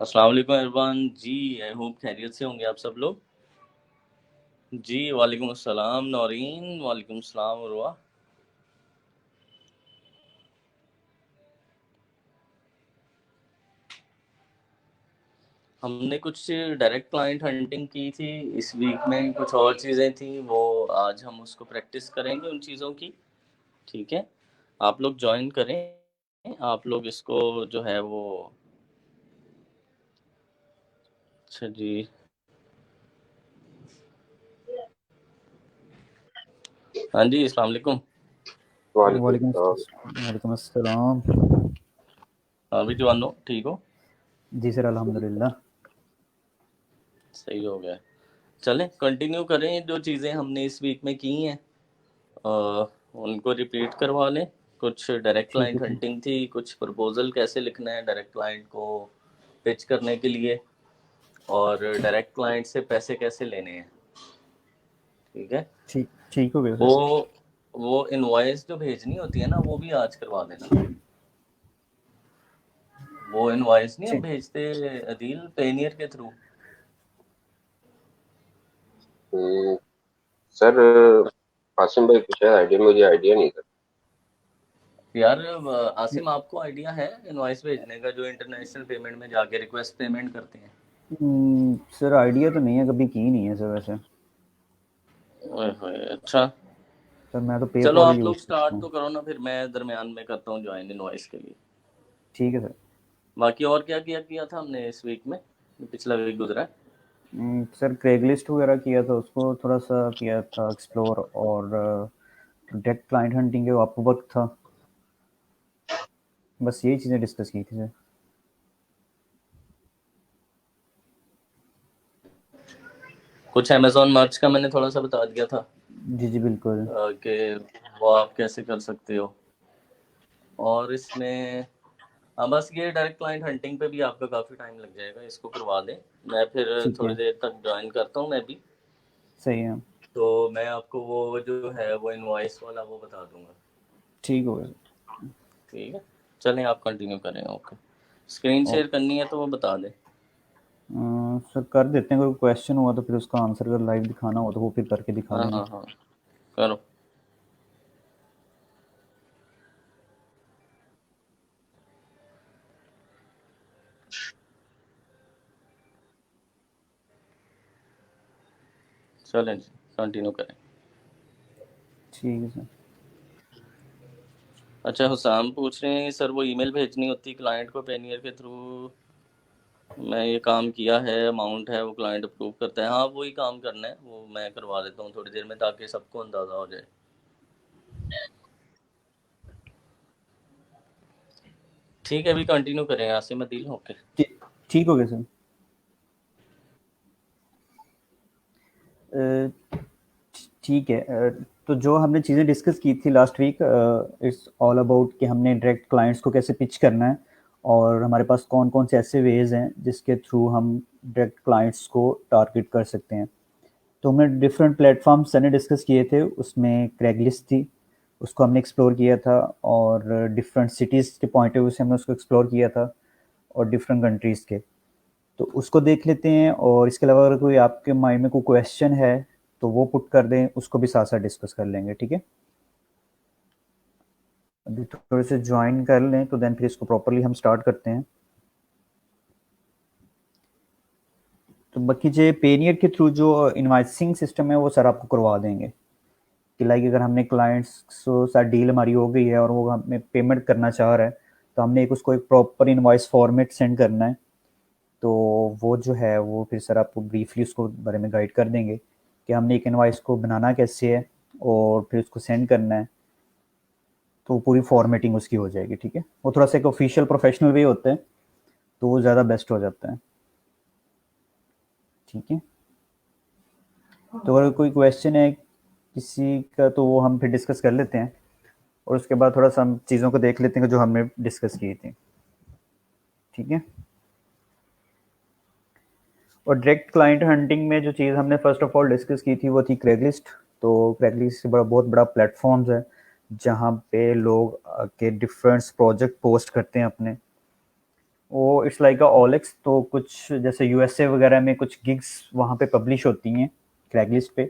अस्सलाम वालेकुम इरफान जी, I hope खैरियत से होंगे आप सब लोग। जी वालेकुम अस्सलाम नौरीन, वालेकुम अस्सलाम उर्वा। हमने कुछ डायरेक्ट क्लाइंट हंटिंग की थी इस वीक में, कुछ और चीज़ें थी वो आज हम उसको प्रैक्टिस करेंगे उन चीज़ों की। ठीक है, आप लोग ज्वाइन करें, आप लोग इसको जो है वो। अच्छा जी, हाँ जी, अस्सलाम वालेकुम। वालेकुम वालेकुम सलाम। वालेकुम अस्सलाम। हाँ भी जवानो, ठीक हो? जी सर, अल्हम्दुलिल्लाह। सही हो गया। चलें कंटिन्यू करें, जो चीज़ें हमने इस वीक में की हैं उनको रिपीट करवा लें। कुछ डायरेक्ट ठीक है क्लाइंट सर। हंटिंग थी, कुछ प्रपोजल कैसे लिखना है डायरेक्ट क्लाइंट को पिच करने के लिए, और डायरेक्ट क्लाइंट से पैसे कैसे लेने हैं। ठीक है, ठीक ठीक हो गया वो सर। वो इनवॉइस जो भेजनी होती है ना, वो भी आज करवा देना। वो इनवॉइस नहीं हम ठीक। भेजते अदील पेनियर के थ्रू। हम्म, सर आसिम भाई कुछ है आइडिया, मुझे आइडिया नहीं था। यार आसिम, आपको आइडिया है इनवॉइस भेजने का, जो इंटरनेशनल पेमेंट में जाके रिक्वेस्ट पेमेंट करते हैं? सर आइडिया तो नहीं है, कभी की नहीं है सर वैसे। ओए होए, अच्छा। सर मैं तो चलो पेपॉल आप यूज़ लोग करता स्टार्ट हूँ। तो करो ना, फिर मैं दरमियान में करता हूँ ज्वाइन इनवॉइस के लिए। ठीक है सर। बाकी और क्या किया किया था हमने इस वीक में, पिछला वीक गुजरा है? सर क्रेगलिस्ट वगैरह किया था, उसको थोड़ा सा किया था एक्सप्लोर, और डायरेक्ट क्लाइंट हंटिंग है वो आपको वक्त था। बस यही चीज़ें डिस्कस की थी सर। कुछ अमेजोन मर्च का मैंने थोड़ा सा बता दिया था जी जी बिल्कुल। कि वो आप कैसे कर सकते हो। और इसमें हाँ, बस ये डायरेक्ट क्लाइंट हंटिंग पे भी आपका काफ़ी टाइम लग जाएगा, इसको करवा दें। मैं फिर ठीक थोड़ी है, देर तक ज्वाइन करता हूँ मैं भी। सही है। तो मैं आपको वो जो है वो इनवॉइस वाला वो बता दूंगा। ठीक हो गया सर। ठीक है, चलें आप कंटिन्यू करें। Okay, screen share okay. करनी है तो वो बता दें। सर कर देते हैं, कोई क्वेश्चन हुआ तो फिर उसका आंसर अगर लाइव दिखाना हो तो वो फिर करके दिखा हाँ देंगे। हाँ हाँ, करो। चलें जी, कंटिन्यू करें। ठीक है सर। अच्छा, हुसाम पूछ रहे हैं सर, वो ईमेल भेजनी होती क्लाइंट को पेनियर के थ्रू। मैं ये काम किया है, अमाउंट है वो क्लाइंट अप्रूव करता है। हाँ, वही काम करना है, वो मैं करवा देता हूँ थोड़ी देर में, ताकि सबको अंदाज़ा हो जाए। ठीक है, अभी कंटिन्यू करें आसिम अदील। ओके। ठीक ठीक हो गया सर। अ, ठीक है। तो जो हमने चीज़ें डिस्कस की थी last week, it's all about कि हमने डायरेक्ट क्लाइंट्स को कैसे पिच करना है, और हमारे पास कौन कौन से ऐसे वेज हैं जिसके थ्रू हम डायरेक्ट क्लाइंट्स को टारगेट कर सकते हैं। तो हमने डिफरेंट प्लेटफॉर्म्स सने डिस्कस किए थे, उसमें क्रैगलिस्ट थी, उसको हमने एक्सप्लोर किया था, और डिफरेंट सिटीज़ के पॉइंट ऑफ व्यू से हमने उसको एक्सप्लोर किया था, और डिफरेंट कंट्रीज़ के। तो उसको देख लेते हैं, और इसके अलावा अगर कोई आपके माइंड में कोई क्वेश्चन है तो वो पुट कर दें, उसको भी साथ साथ डिस्कस कर लेंगे। ठीक है, अभी थोड़े से ज्वाइन कर लें तो देन फिर इसको प्रॉपरली हम स्टार्ट करते हैं। तो बाकी जो पेनियर के थ्रू जो इनवाइसिंग सिस्टम है वो सर आपको करवा देंगे, कि लाइक अगर हमने क्लाइंट्स को साथ डील हमारी हो गई है और वो हमें पेमेंट करना चाह रहा है, तो हमने उसको एक प्रॉपर इनवाइस फॉर्मेट सेंड करना है। तो वो जो है वो फिर सर आपको ब्रीफली उसको बारे में गाइड कर देंगे कि हमने एक इनवाइस को बनाना कैसे है, और फिर उसको सेंड करना है। तो पूरी फॉर्मेटिंग उसकी हो जाएगी। ठीक है, वो थोड़ा सा एक ऑफिशियल प्रोफेशनल वे होता है, तो वो ज़्यादा बेस्ट हो जाता है। ठीक है, तो अगर कोई क्वेश्चन है किसी का तो वो हम फिर डिस्कस कर लेते हैं, और उसके बाद थोड़ा सा हम चीज़ों को देख लेते हैं जो हमने डिस्कस की थी। ठीक है, और डायरेक्ट क्लाइंट हंटिंग में जो चीज़ हमने फर्स्ट ऑफ ऑल डिस्कस की थी वो थी क्रेगलिस्ट। तो क्रेगलिस्ट बड़ा बहुत बड़ा प्लेटफॉर्म्स है जहाँ पे लोग के डिफरेंट प्रोजेक्ट पोस्ट करते हैं अपने, वो इट्स लाइक अ OLX, तो कुछ जैसे यूएसए वगैरह में कुछ गिग्स वहाँ पे पब्लिश होती हैं क्रैगलिस्ट पे,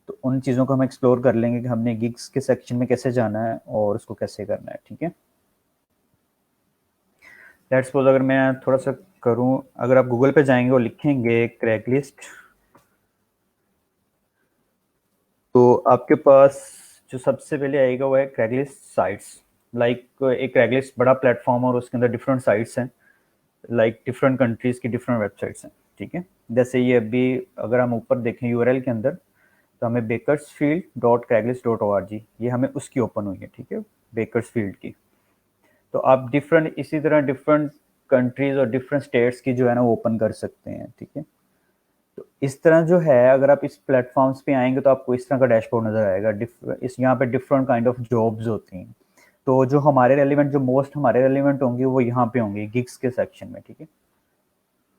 तो उन चीज़ों को हम एक्सप्लोर कर लेंगे कि हमने गिग्स के सेक्शन में कैसे जाना है और उसको कैसे करना है, ठीक है। लेट्स सपोज अगर मैं थोड़ा सा करूं, अगर आप गूगल पे जाएंगे और लिखेंगे क्रैगलिस्ट, तो आपके पास जो सबसे पहले आएगा वो है क्रैगलिस्ट साइट्स। लाइक एक क्रैगलिस्ट बड़ा प्लेटफॉर्म और उसके अंदर डिफरेंट साइट्स हैं, लाइक डिफरेंट कंट्रीज की डिफरेंट वेबसाइट्स हैं, ठीक है। जैसे ये अभी अगर हम ऊपर देखें यूआरएल के अंदर, तो हमें bakersfield.craigslist.org, ये हमें उसकी ओपन हुई है, ठीक है, बेकर्सफील्ड की। तो आप डिफरेंट इसी तरह डिफरेंट कंट्रीज और डिफरेंट स्टेट्स की जो है ना वो ओपन कर सकते हैं, ठीक है। तो इस तरह जो है, अगर आप इस प्लेटफॉर्म्स पे आएंगे तो आपको इस तरह का डैशबोर्ड नजर आएगा। इस यहाँ पे डिफरेंट काइंड ऑफ जॉब्स होती हैं, तो जो हमारे रेलिवेंट, जो मोस्ट हमारे रेलिवेंट होंगी वो यहाँ पे होंगी गिग्स के सेक्शन में, ठीक है।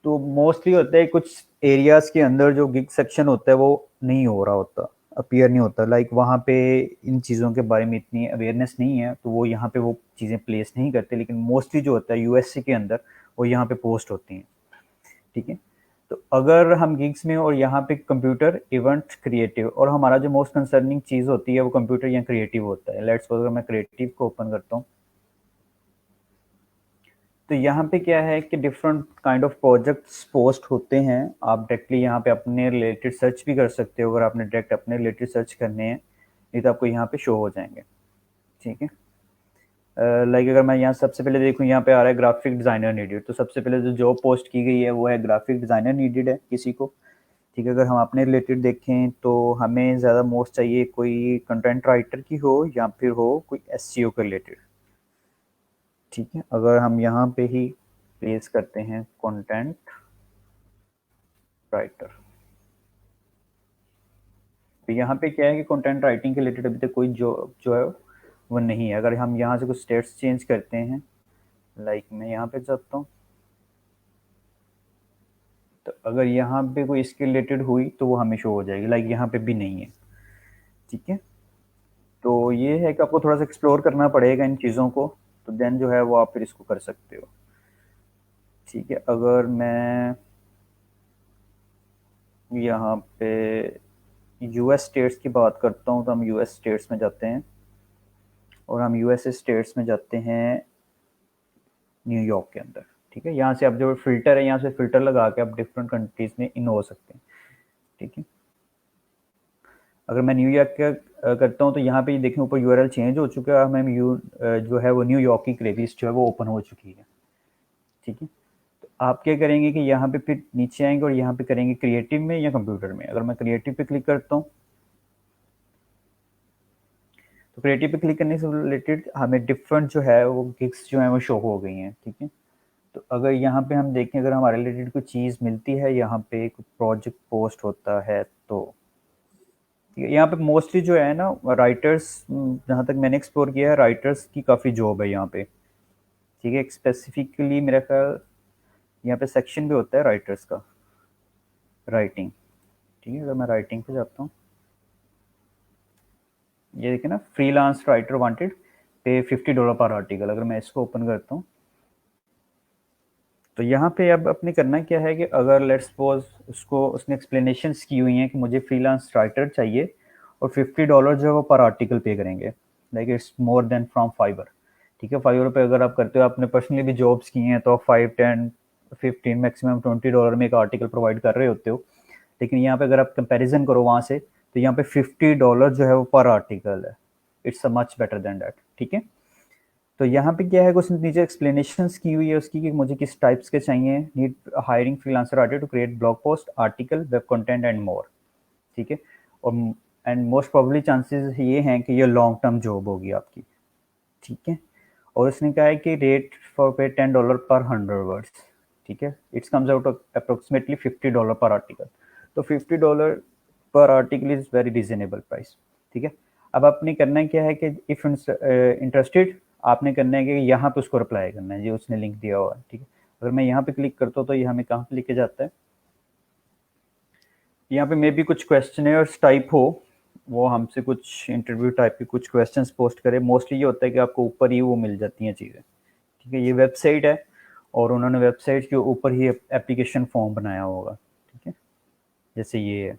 तो मोस्टली होता है कुछ एरियाज के अंदर जो गिग सेक्शन होता है वो नहीं हो रहा होता, अपीयर नहीं होता, लाइक वहाँ पे इन चीज़ों के बारे में इतनी अवेयरनेस नहीं है, तो वो यहाँ पे वो चीज़ें प्लेस नहीं करते। लेकिन मोस्टली जो होता है यूएसए के अंदर वो यहाँ पे पोस्ट होती हैं, ठीक है। तो अगर हम गिग्स में और यहाँ पे कंप्यूटर इवेंट क्रिएटिव, और हमारा जो मोस्ट कंसर्निंग चीज़ होती है वो कंप्यूटर या क्रिएटिव होता है। लेट्स सपोज अगर मैं क्रिएटिव को ओपन करता हूँ, तो यहाँ पे क्या है कि different kind of projects post होते हैं। आप डायरेक्टली यहाँ पे अपने रिलेटेड सर्च भी कर सकते हो, अगर आपने डायरेक्ट अपने रिलेटेड सर्च करने हैं, नहीं तो आपको यहाँ पे शो हो जाएंगे, ठीक है। लाइक अगर मैं यहाँ सबसे पहले देखूँ, यहाँ पे आ रहा है ग्राफिक डिज़ाइनर नीडेड, तो सबसे पहले जो जॉब पोस्ट की गई है वो है ग्राफिक डिज़ाइनर नीडेड है किसी को, ठीक है। अगर हम अपने रिलेटेड देखें तो हमें ज़्यादा मोस्ट चाहिए कोई कंटेंट राइटर की हो या फिर हो कोई एसईओ के रिलेटेड, ठीक है। अगर हम यहाँ पे ही प्लेस करते हैं कंटेंट राइटर, तो यहाँ पे क्या है कि कंटेंट राइटिंग के रिलेटेड अभी तक कोई जो है वो नहीं है। अगर हम यहाँ से कुछ स्टेट्स चेंज करते हैं, लाइक मैं यहाँ पे जाता हूँ, तो अगर यहाँ पे कोई इसके रिलेटेड हुई तो वो हमें शो हो जाएगी, लाइक यहाँ पे भी नहीं है, ठीक है। तो ये है कि आपको थोड़ा सा एक्सप्लोर करना पड़ेगा इन चीज़ों को, तो देन जो है वो आप फिर इसको कर सकते हो, ठीक है। अगर मैं यहाँ पे यूएस स्टेट्स की बात करता हूँ, तो हम यूएस स्टेट्स में जाते हैं और हम यूएस स्टेट्स में जाते हैं न्यूयॉर्क के अंदर, ठीक है। यहाँ से आप जो फिल्टर है, यहाँ से फिल्टर लगा के आप डिफरेंट कंट्रीज में इन हो सकते हैं, ठीक है। अगर मैं न्यूयॉर्क का करता हूँ तो यहाँ पे देखें ऊपर यूआरएल चेंज हो चुका है, हमें जो है वो न्यूयॉर्क की क्रैगलिस्ट जो है वो ओपन हो चुकी है, ठीक है। तो आप क्या करेंगे कि यहाँ पे फिर नीचे आएंगे और यहाँ पे करेंगे क्रिएटिव में या कंप्यूटर में। अगर मैं क्रिएटिव पे क्लिक करता हूँ, तो क्रिएटिव पे क्लिक करने से रिलेटेड हमें डिफरेंट जो है वो गिग्स जो है वो शो हो गई हैं, ठीक है। तो अगर यहाँ पे हम देखें, अगर हमारे रिलेटेड कोई चीज़ मिलती है, यहाँ पे कोई प्रोजेक्ट पोस्ट होता है, तो यहाँ पे मोस्टली जो है ना राइटर्स, जहाँ तक मैंने एक्सप्लोर किया है, राइटर्स की काफ़ी जॉब है यहाँ पे, ठीक है। स्पेसिफिकली मेरा ख्याल यहाँ पे सेक्शन भी होता है राइटर्स का, राइटिंग, ठीक है। अगर मैं राइटिंग पे जाता हूँ, ये देखिए ना, फ्रीलांस राइटर वांटेड, पे $50 पर आर्टिकल। अगर मैं इसको ओपन करता हूँ, तो यहाँ पे अब अपने करना क्या है कि अगर लेट्स सपोज उसको उसने एक्सप्लेनेशंस की हुई हैं कि मुझे फ्रीलांस राइटर चाहिए और $50 जो है वो पर आर्टिकल पे करेंगे, like it's more than from Fiverr, ठीक है। फाइवर पे अगर आप करते हो, आपने पर्सनली भी जॉब्स की हैं, तो 5, 10, 15 मैक्सिमम $20 में एक आर्टिकल प्रोवाइड कर रहे होते हो। लेकिन यहाँ पे अगर आप कंपेरिजन करो वहाँ से, तो यहाँ पे $50 जो है वो पर आर्टिकल है। It's a much better than that, ठीक है। तो यहाँ पे क्या है, कुछ नीचे एक्सप्लेनेशंस की हुई है उसकी कि मुझे किस टाइप्स के चाहिए। Need hiring freelancer writer to create blog post, article, web content and more, ठीक है। और एंड मोस्ट प्रोबेबली चांसेस ये हैं कि ये लॉन्ग टर्म जॉब होगी आपकी, ठीक है। और उसने कहा है कि रेट फॉर पे $10 पर 100 वर्ड्स, ठीक है। इट्स कम्स आउट अप्रोक्सीमेटली $50 पर आर्टिकल। तो $50 पर article is very reasonable price, ठीक है। अब आपने करना क्या है कि इफ़ इंटरेस्टेड, आपने करना है कि यहाँ पे उसको रिप्लाई करना है, जो उसने लिंक दिया हुआ है, ठीक है। अगर मैं यहाँ पे क्लिक करता हूँ तो ये हमें कहाँ पे लेके जाता है, यहाँ पे मे भी कुछ क्वेश्चनर्स टाइप हो, वो हमसे कुछ इंटरव्यू टाइप के कुछ क्वेश्चंस पोस्ट करे। मोस्टली ये होता है कि आपको ऊपर ही वो मिल जाती हैं चीज़ें, ठीक है। ये वेबसाइट है और उन्होंने वेबसाइट के ऊपर ही एप्लीकेशन फॉर्म बनाया होगा, ठीक है, जैसे ये है।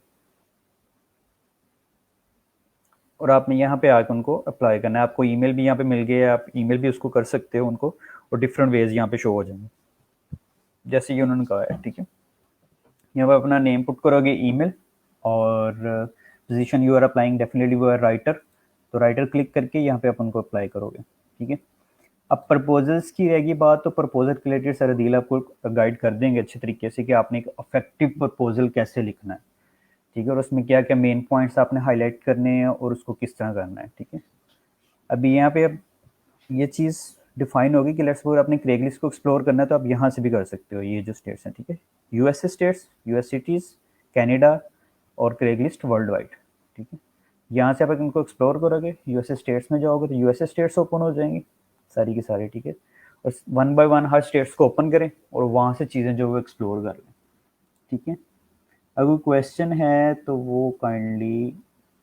और आपने यहाँ पे आकर उनको अप्लाई करना है। आपको ईमेल भी यहाँ पे मिल गया है, आप ईमेल भी उसको कर सकते हो उनको, और डिफरेंट वेज यहाँ पे शो हो जाएंगे जैसे ये उन्होंने कहा है, ठीक है। यहाँ पर अपना नेम पुट करोगे, ईमेल, और position you are applying, definitely वो है राइटर, तो राइटर क्लिक करके यहाँ पे अपन को अप्लाई करोगे, ठीक है। अब प्रपोजल्स की रहेगी बात, तो प्रपोजल के रिलेटेड सर अदील आपको गाइड कर देंगे अच्छे तरीके से कि आपने एक इफेक्टिव प्रपोजल कैसे लिखना है, ठीक है, और उसमें क्या क्या मेन पॉइंट्स आपने हाईलाइट करने हैं और उसको किस तरह करना है, ठीक है। अभी यहाँ पे अब ये चीज़ डिफाइन होगी कि लेट्स सपोज आपने क्रेगलिस्ट को एक्सप्लोर करना है, तो आप यहाँ से भी कर सकते हो, ये जो स्टेट्स हैं, ठीक है, USA states, US cities, Canada और क्रेगलिस्ट वर्ल्ड वाइड, ठीक है। यहाँ से आप इनको एक्सप्लोर करोगे, यूएसए स्टेट्स में जाओगे तो यूएसए स्टेट्स ओपन हो जाएंगी सारी की सारी, ठीक है। और one by one her states को ओपन करें और वहाँ से चीज़ें जो वो एक्सप्लोर कर लें, ठीक है। अगर कोई क्वेश्चन है तो वो काइंडली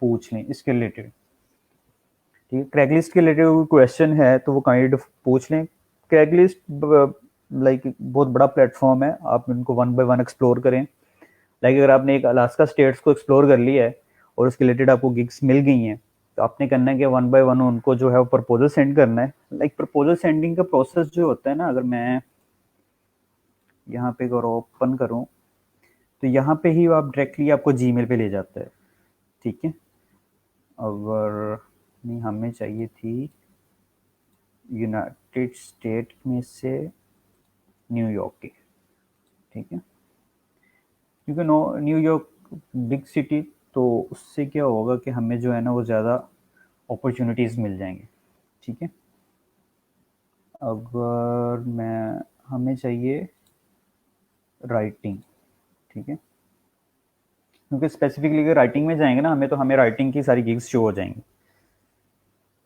पूछ लें इसके रिलेटेड, ठीक है। क्रैगलिस्ट के रिलेटेड कोई क्वेश्चन है तो वो काइंड पूछ लें। क्रैगलिस्ट लाइक बहुत बड़ा प्लेटफॉर्म है, आप इनको वन बाय वन एक्सप्लोर करें। लाइक अगर आपने एक अलास्का स्टेट्स को एक्सप्लोर कर लिया है और उसके रिलेटेड आपको गिग्स मिल गई हैं, तो आपने करना है कि वन बाय वन उनको जो है वो प्रपोजल सेंड करना है। लाइक प्रपोजल सेंडिंग का प्रोसेस जो होता है ना, अगर मैं यहाँ पे अगर ओपन करूँ तो यहाँ पे ही आप डायरेक्टली आपको जीमेल पे ले जाता है, ठीक है। अगर नहीं, हमें चाहिए थी यूनाइटेड स्टेट में से न्यूयॉर्क की, ठीक है, क्योंकि न्यूयॉर्क बिग सिटी, तो उससे क्या होगा कि हमें जो है ना वो ज़्यादा अपॉर्चुनिटीज़ मिल जाएंगे, ठीक है। अगर मैं हमें चाहिए राइटिंग, ठीक है, क्योंकि स्पेसिफिकली अगर राइटिंग में जाएंगे ना हमें, तो हमें राइटिंग की सारी गिग्स शो हो जाएंगी,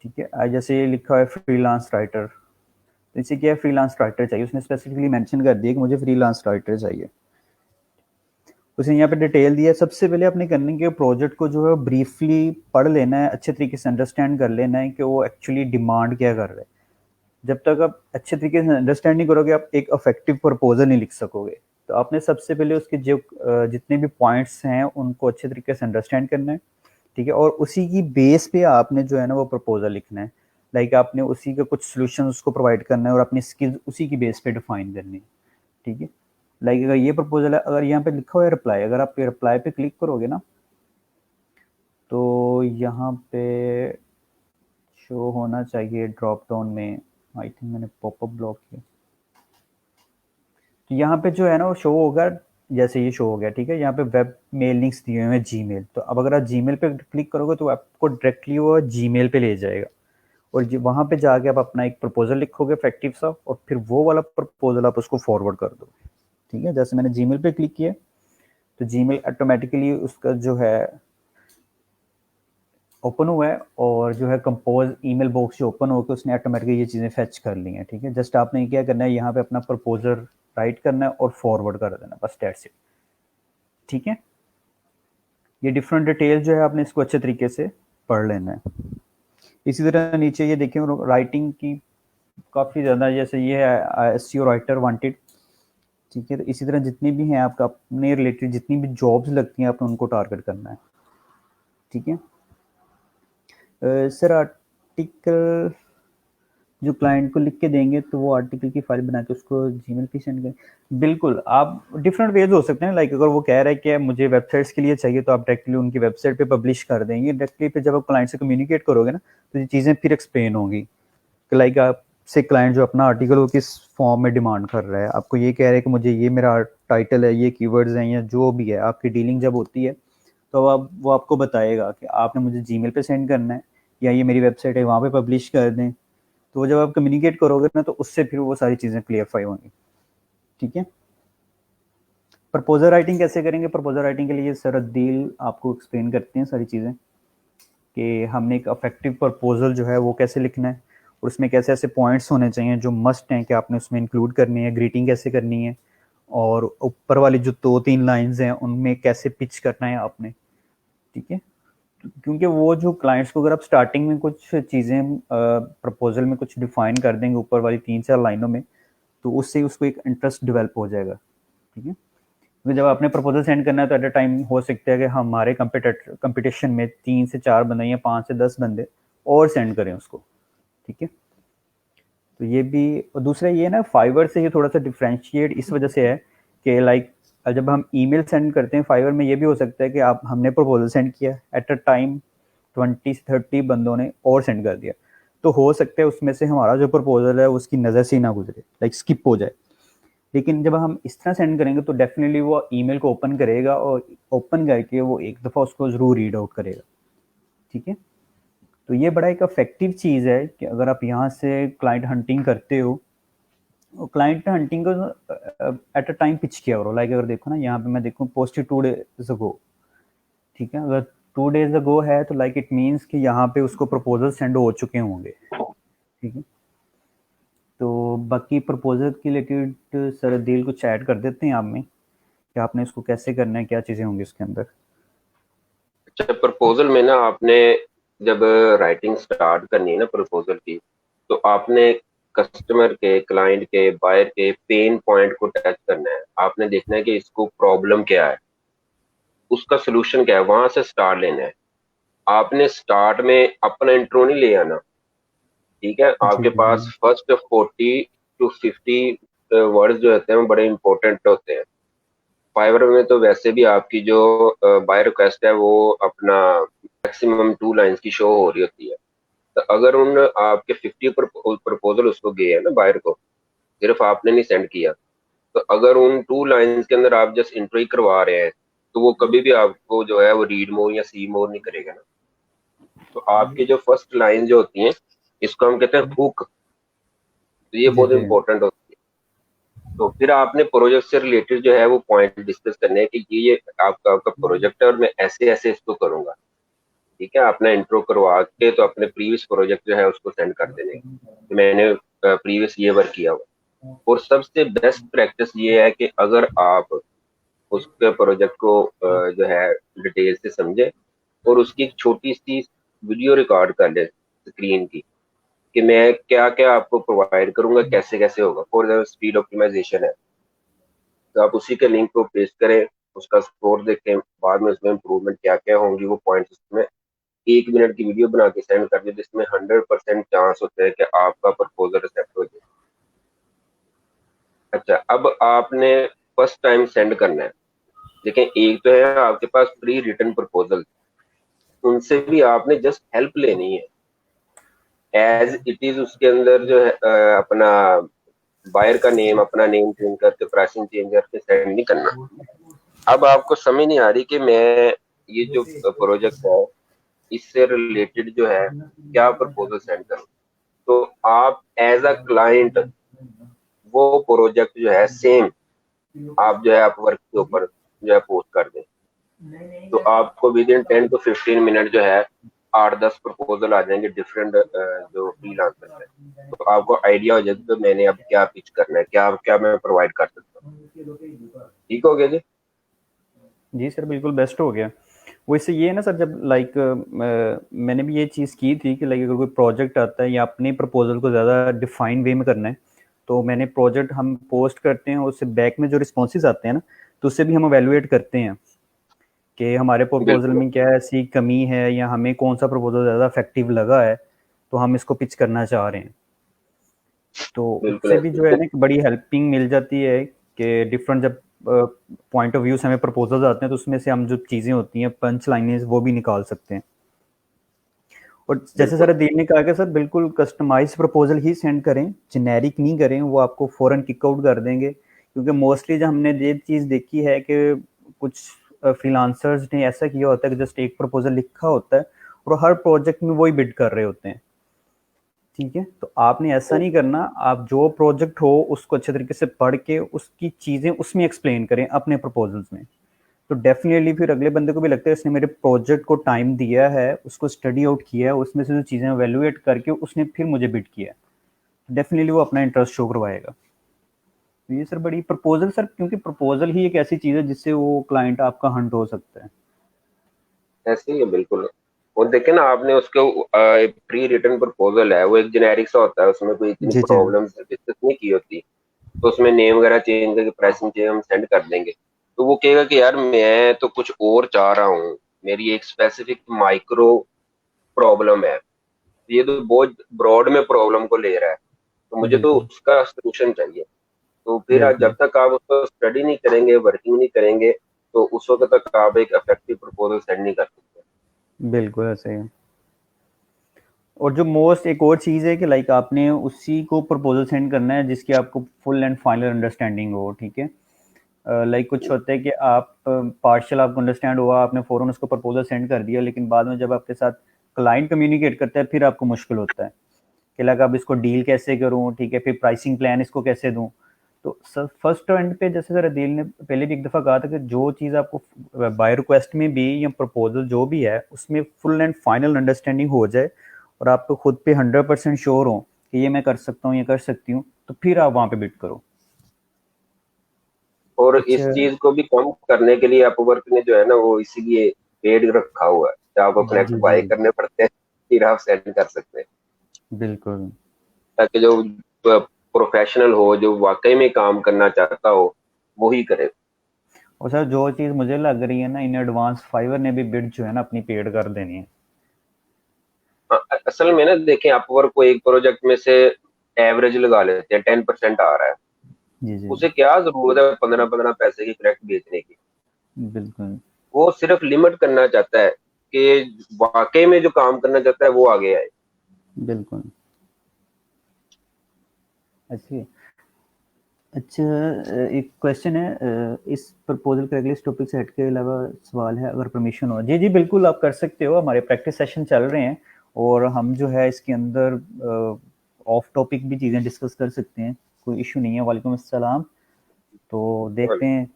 ठीक है। आज जैसे ये लिखा है फ्रीलांस राइटर, तो इसे क्या है, फ्रीलांस राइटर चाहिए, उसने स्पेसिफिकली मेंशन कर दिया कि मुझे फ्रीलांस राइटर चाहिए। उसने यहाँ पे डिटेल दिया है। सबसे पहले अपने करने के प्रोजेक्ट को जो है ब्रीफली पढ़ लेना है, अच्छे तरीके से अंडरस्टैंड कर लेना है कि वो एक्चुअली डिमांड क्या कर रहे हैं। जब तक आप अच्छे तरीके से अंडरस्टैंड नहीं करोगे, आप एक इफेक्टिव प्रपोजल नहीं लिख सकोगे। तो आपने सबसे पहले उसके जो जितने भी पॉइंट्स हैं उनको अच्छे तरीके से अंडरस्टैंड करना है, ठीक है, और उसी की बेस पे आपने जो है ना वो प्रपोजल लिखना है। लाइक आपने उसी का कुछ सोल्यूशन उसको प्रोवाइड करना है और अपनी स्किल्स उसी की बेस पे डिफाइन करनी है, ठीक है। लाइक अगर ये प्रपोजल है, अगर यहाँ पे लिखा हुआ है रिप्लाई, अगर आप रिप्लाई पे क्लिक करोगे ना तो यहाँ पे शो होना चाहिए ड्रॉप डाउन में, आई थिंक मैंने पॉपअप ब्लॉक किया, तो यहाँ पे जो है ना वो शो होगा, जैसे ये शो हो गया, ठीक है। यहाँ पे वेब मेल लिंक्स दिए हुए हैं जीमेल, तो अब अगर आप जीमेल पे क्लिक करोगे तो आपको डायरेक्टली वो जीमेल पे ले जाएगा, और वहाँ पे जाके आप अपना एक प्रपोजल लिखोगे इफेक्टिव सा, और फिर वो वाला प्रपोजल आप उसको फॉरवर्ड कर दो, ठीक है। जैसे मैंने जीमेल पे क्लिक किया तो जीमेल ऑटोमेटिकली उसका जो है ओपन हुआ है, और जो है कंपोज ईमेल बॉक्स जो ओपन होकर उसने ऑटोमेटिकली ये चीज़ें फेच कर ली हैं, ठीक है। जस्ट आपने क्या करना है, यहाँ पे अपना प्रपोजल राइट करना है और फॉरवर्ड कर देना, बस दैट्स इट, ठीक है। ये डिफरेंट डिटेल जो है आपने इसको अच्छे तरीके से पढ़ लेना है। इसी तरह नीचे ये देखें राइटिंग की काफ़ी ज़्यादा, जैसे ये है एसईओ राइटर वांटेड, ठीक है। तो इसी तरह जितनी भी हैं आपका अपने रिलेटेड जितनी भी जॉब्स लगती हैं आपने उनको टारगेट करना है, ठीक है। सर आर्टिकल जो क्लाइंट को लिख के देंगे तो वो आर्टिकल की फाइल बना के उसको जीमेल पे सेंड करें। बिल्कुल, आप डिफरेंट वेज हो सकते हैं। लाइक अगर वो कह रहा है कि मुझे वेबसाइट्स के लिए चाहिए, तो आप डायरेक्टली उनकी वेबसाइट पे पब्लिश कर देंगे डायरेक्टली। फिर जब आप क्लाइंट से कम्युनिकेट करोगे ना तो ये चीज़ें फिर एक्सप्लेन होंगी। लाइक आपसे क्लाइंट जो अपना आर्टिकल वो किस फॉर्म में डिमांड कर रहा है, आपको ये कह रहा है कि मुझे ये मेरा टाइटल है, ये कीवर्ड्स हैं, या जो भी है, आपकी डीलिंग जब होती है तो अब वो आपको बताएगा कि आपने मुझे जीमेल पे सेंड करना है या ये मेरी वेबसाइट है वहाँ पे पब्लिश कर दें। तो वो जब आप कम्युनिकेट करोगे ना तो उससे फिर वो सारी चीज़ें क्लियरफाई होंगी, ठीक है। प्रपोजल राइटिंग कैसे करेंगे? प्रपोजल राइटिंग के लिए सर अदील आपको एक्सप्लेन करते हैं सारी चीज़ें कि हमने एक इफेक्टिव प्रपोजल जो है वो कैसे लिखना है, और उसमें कैसे ऐसे पॉइंट्स होने चाहिए जो मस्ट हैं कि आपने उसमें इंक्लूड करनी है, ग्रीटिंग कैसे करनी है, और ऊपर वाली जो 2-3 लाइंस हैं उनमें कैसे पिच करना है आपने, ठीक है। क्योंकि वो जो क्लाइंट्स को अगर आप स्टार्टिंग में कुछ चीज़ें प्रपोजल में कुछ डिफाइन कर देंगे ऊपर वाली 3-4 लाइनों में, तो उससे उसको एक इंटरेस्ट डेवलप हो जाएगा, ठीक है। क्योंकि जब आपने प्रपोजल सेंड करना है तो एट अ टाइम हो सकता है कि हमारे कंपटीशन में 3 से 4 बंदे या 5 से 10 बंदे और सेंड करें उसको, ठीक है। तो ये भी, और दूसरा ये ना फाइवर से ये थोड़ा सा डिफ्रेंशिएट इस वजह से है कि लाइक जब हम ईमेल सेंड करते हैं फाइवर में, ये भी हो सकता है कि हमने प्रपोजल सेंड किया, एट अ टाइम 20 से 30 बंदों ने और सेंड कर दिया, तो हो सकता है उसमें से हमारा जो प्रपोजल है उसकी नज़र से ही ना गुजरे, लाइक स्किप हो जाए। लेकिन जब हम इस तरह सेंड करेंगे तो डेफिनेटली वो ईमेल को ओपन करेगा और ओपन करके वो एक दफ़ा उसको ज़रूर रीड आउट करेगा, ठीक है। तो ये बड़ा एक इफेक्टिव चीज़ है कि अगर आप यहाँ से क्लाइंट हंटिंग करते हो, क्लाइंट हंटिंग को एट अ टाइम पिच किया करो। लाइक अगर देखो ना, यहाँ पे मैं देखूँ पोस्ट 2 डेज अगो, ठीक है, अगर 2 डेज अगो है तो लाइक इट मीन्स कि यहाँ पे उसको प्रपोजल सेंड हो चुके होंगे, ठीक है। तो बाकी प्रपोजल के रिलेटेड सर दिल कुछ ऐड कर देते हैं आप में कि आपने इसको कैसे करना है, क्या चीज़ें होंगी इसके अंदर। अच्छा, प्रपोजल में ना आपने जब राइटिंग स्टार्ट करनी है ना प्रपोजल की, तो आपने कस्टमर के, क्लाइंट के, बायर के पेन पॉइंट को टच करना है। आपने देखना है कि इसको प्रॉब्लम क्या है, उसका सोल्यूशन क्या है, वहां से स्टार्ट लेना है। आपने स्टार्ट में अपना इंट्रो नहीं ले आना, ठीक है। जी आपके जी पास फर्स्ट 40 to 50 वर्ड्स जो होते हैं वो बड़े इंपॉर्टेंट होते हैं। फाइवर में तो वैसे भी आपकी जो बाय रिक्वेस्ट है वो अपना मैक्सिमम 2 लाइंस की शो हो रही होती है। तो अगर उन आपके 50 प्रपोजल उसको गए हैं ना बायर को, सिर्फ आपने नहीं सेंड किया, तो अगर उन 2 लाइंस के अंदर आप जस्ट इंट्रो ही करवा रहे हैं, तो वो कभी भी आपको जो है वो रीड मोर या सी मोर नहीं करेगा ना। तो आपकी जो फर्स्ट लाइन जो होती है, इसको हम कहते हैं हुक। तो ये जी बहुत जी इंपॉर्टेंट होती है। तो फिर आपने प्रोजेक्ट से रिलेटेड जो है वो पॉइंट डिस्कस करने हैं कि ये आपका आपका प्रोजेक्ट है और मैं ऐसे ऐसे इसको करूंगा, ठीक है। आपने इंट्रो करवा के तो अपने प्रीवियस प्रोजेक्ट जो है उसको सेंड कर देने कि मैंने प्रीवियस ये वर्क किया हुआ। और सबसे बेस्ट प्रैक्टिस ये है कि अगर आप उसके प्रोजेक्ट को जो है डिटेल से समझे और उसकी एक छोटी सी वीडियो रिकॉर्ड कर ले स्क्रीन की, कि मैं क्या क्या आपको प्रोवाइड करूंगा, कैसे कैसे होगा। फॉर एग्जाम्पल स्पीड ऑप्टिमाइजेशन है, तो आप उसी के लिंक को पेस्ट करें, उसका स्कोर देखें, बाद में उसमें इंप्रूवमेंट क्या क्या होंगी वो पॉइंट्स उसमें 1 मिनट की वीडियो बना के सेंड कर दे, जिसमें 100% चांस होते हैं कि आपका प्रपोजल एक्सेप्ट हो जाए। अच्छा, अब आपने फर्स्ट टाइम सेंड करना है। देखें, एक तो है आपके पास प्री रिटन प्रपोजल, उनसे भी आपने जस्ट हेल्प लेनी है एज इट इज। उसके अंदर जो है अपना बायर का नेम, अपना नेम चेंज करके, प्राइसिंग चेंज करके सेंड नहीं करना। अब आपको समझ नहीं आ रही कि मैं ये जो प्रोजेक्ट है इससे रिलेटेड जो है क्या प्रपोजल सेंड करूं, तो आप एज अ क्लाइंट वो प्रोजेक्ट जो है सेम आप जो है आप वर्क के ऊपर जो है पोस्ट कर दें, तो आपको विद इन 10 to 15 मिनट जो है 8-10 प्रपोजल आ जाएंगे डिफरेंट जो फ्रीलांसर है। तो आपको आइडिया हो जाएगा कि मैंने अब क्या पिच करना है, क्या क्या मैं प्रोवाइड कर सकता हूँ। ठीक हो गया जी? जी सर, बिल्कुल बेस्ट हो गया। वैसे ये है ना सर, जब लाइक मैंने भी ये चीज़ की थी कि लाइक अगर कोई प्रोजेक्ट आता है या अपने प्रपोजल को ज़्यादा डिफाइन वे में करना है, तो मैंने प्रोजेक्ट हम पोस्ट करते हैं, उससे बैक में जो रिस्पॉन्सेज आते हैं ना, तो उससे भी हम एवेलुएट करते हैं कि हमारे प्रपोजल बिल्कुल में क्या ऐसी कमी है या हमें कौन सा प्रपोजल ज़्यादा इफेक्टिव लगा है, तो हम इसको पिच करना चाह रहे हैं। तो बिल्कुल उससे भी ऐसे जो है तो ना एक बड़ी हेल्पिंग मिल जाती है कि डिफरेंट जब पॉइंट ऑफ व्यू से हमें प्रपोजल्स आते हैं तो उसमें से हम जो चीज़ें होती हैं पंच लाइनें वो भी निकाल सकते हैं। और जैसे बिल्कुल सर दीन ने कहा कि सर बिल्कुल कस्टमाइज प्रपोजल ही सेंड करें, जेनेरिक नहीं करें, वो आपको फ़ौरन किक आउट कर देंगे। क्योंकि मोस्टली जो हमने ये चीज़ देखी है कि कुछ फ्रीलांसर्स ने ऐसा किया होता है कि जस्ट एक प्रपोजल लिखा होता है और हर प्रोजेक्ट में वही बिड कर रहे होते हैं, ठीक है। तो आपने ऐसा नहीं करना, आप जो प्रोजेक्ट हो उसको अच्छे तरीके से पढ़ के उसकी चीज़ें उसमें एक्सप्लेन करें अपने प्रपोजल्स में। तो डेफिनेटली फिर अगले बंदे को भी लगता है इसने मेरे प्रोजेक्ट को टाइम दिया है, उसको स्टडी आउट किया है, उसमें से जो चीज़ें एवेल्युएट करके उसने फिर मुझे बिड किया है, तो डेफिनेटली वो अपना इंटरेस्ट शो करवाएगा। तो ये सर बड़ी प्रपोजल सर, क्योंकि प्रपोजल ही एक ऐसी चीज़ है जिससे वो क्लाइंट आपका हंट हो सकता है। ऐसे ही है बिल्कुल। और देखे ना आपने उसके प्री रिटन प्रपोजल है, वो एक जेनेरिक सा होता है, उसमें कोई इतनी जी जी प्रॉब्लम डिस्कस नहीं की होती। तो उसमें नेम वगैरह चेंज करके प्राइसिंग चेंज हम सेंड कर देंगे। तो वो कहेगा कि यार मैं तो कुछ और चाह रहा हूँ, मेरी एक स्पेसिफिक माइक्रो प्रॉब्लम है, ये तो बहुत ब्रॉड में प्रॉब्लम को ले रहा है, तो मुझे तो बिल्कुल उसका सोल्यूशन चाहिए। तो फिर जब बिल्कुल तक आप उसको स्टडी नहीं करेंगे, वर्किंग नहीं करेंगे, तो उस वक्त तक आप एक इफेक्टिव प्रपोजल सेंड नहीं कर सकते। बिल्कुल ऐसे ही है। और जो मोस्ट एक और चीज़ है कि लाइक आपने उसी को प्रपोजल सेंड करना है जिसकी आपको फुल एंड फाइनल अंडरस्टैंडिंग हो, ठीक है। लाइक कुछ होता है कि आप पार्शियल आपको अंडरस्टैंड हुआ, आपने फ़ौरन उसको प्रपोजल सेंड कर दिया, लेकिन बाद में जब आपके साथ क्लाइंट कम्युनिकेट करता है फिर आपको मुश्किल होता है कि लाइक अब इसको डील कैसे करूँ, ठीक है, फिर प्राइसिंग प्लान इसको कैसे दूँ। तो सर फर्स्ट एंड पे जैसे सर अदील ने पहले भी एक दफ़ा कहा था कि जो चीज़ आपको बाय रिक्वेस्ट में भी या प्रपोजल जो भी है उसमें फुल एंड फाइनल अंडरस्टैंडिंग हो जाए और आप तो खुद पे 100% श्योर हो कि ये मैं कर सकता हूँ, ये कर सकती हूँ, तो फिर आप वहाँ पे बिड करो। और अच्छा। इस चीज को भी कम करने के लिए अपवर्क ने जो है ना, वो इसीलिए पेड रखा हुआ है कि आपको कनेक्ट जी जी बाय करने पड़ते हैं, फिर आप सेंड कर सकते हैं। बिल्कुल। ताकि जो प्रोफेशनल हो, जो वाकई में काम करना चाहता हो, वही करे। और सर जो चीज़ मुझे लग रही है ना, इन एडवांस फाइवर ने भी बिड जो है ना अपनी पेड कर देनी है। असल में ना देखें, अपवर्क को एक प्रोजेक्ट में से एवरेज लगा लेते हैं, 10% आ रहा है, जी जी उसे क्या जरूरत है 15-15 पैसे की क्रैक बेचने की। बिल्कुल वो सिर्फ लिमिट करना चाहता है कि वाकई में जो काम करना चाहता है वो आगे आए। बिल्कुल। अच्छी। अच्छा, एक क्वेश्चन है, इस प्रपोजल के अगले इस टॉपिक से हट के अलावा सवाल है, अगर परमिशन हो। जी जी बिल्कुल आप कर सकते हो, हमारे प्रैक्टिस सेशन चल रहे हैं और हम जो है इसके अंदर ऑफ टॉपिक भी चीज़ें डिस्कस कर सकते हैं, कोई इशू नहीं है। वालेकुम अस्सलाम। तो देखते हैं।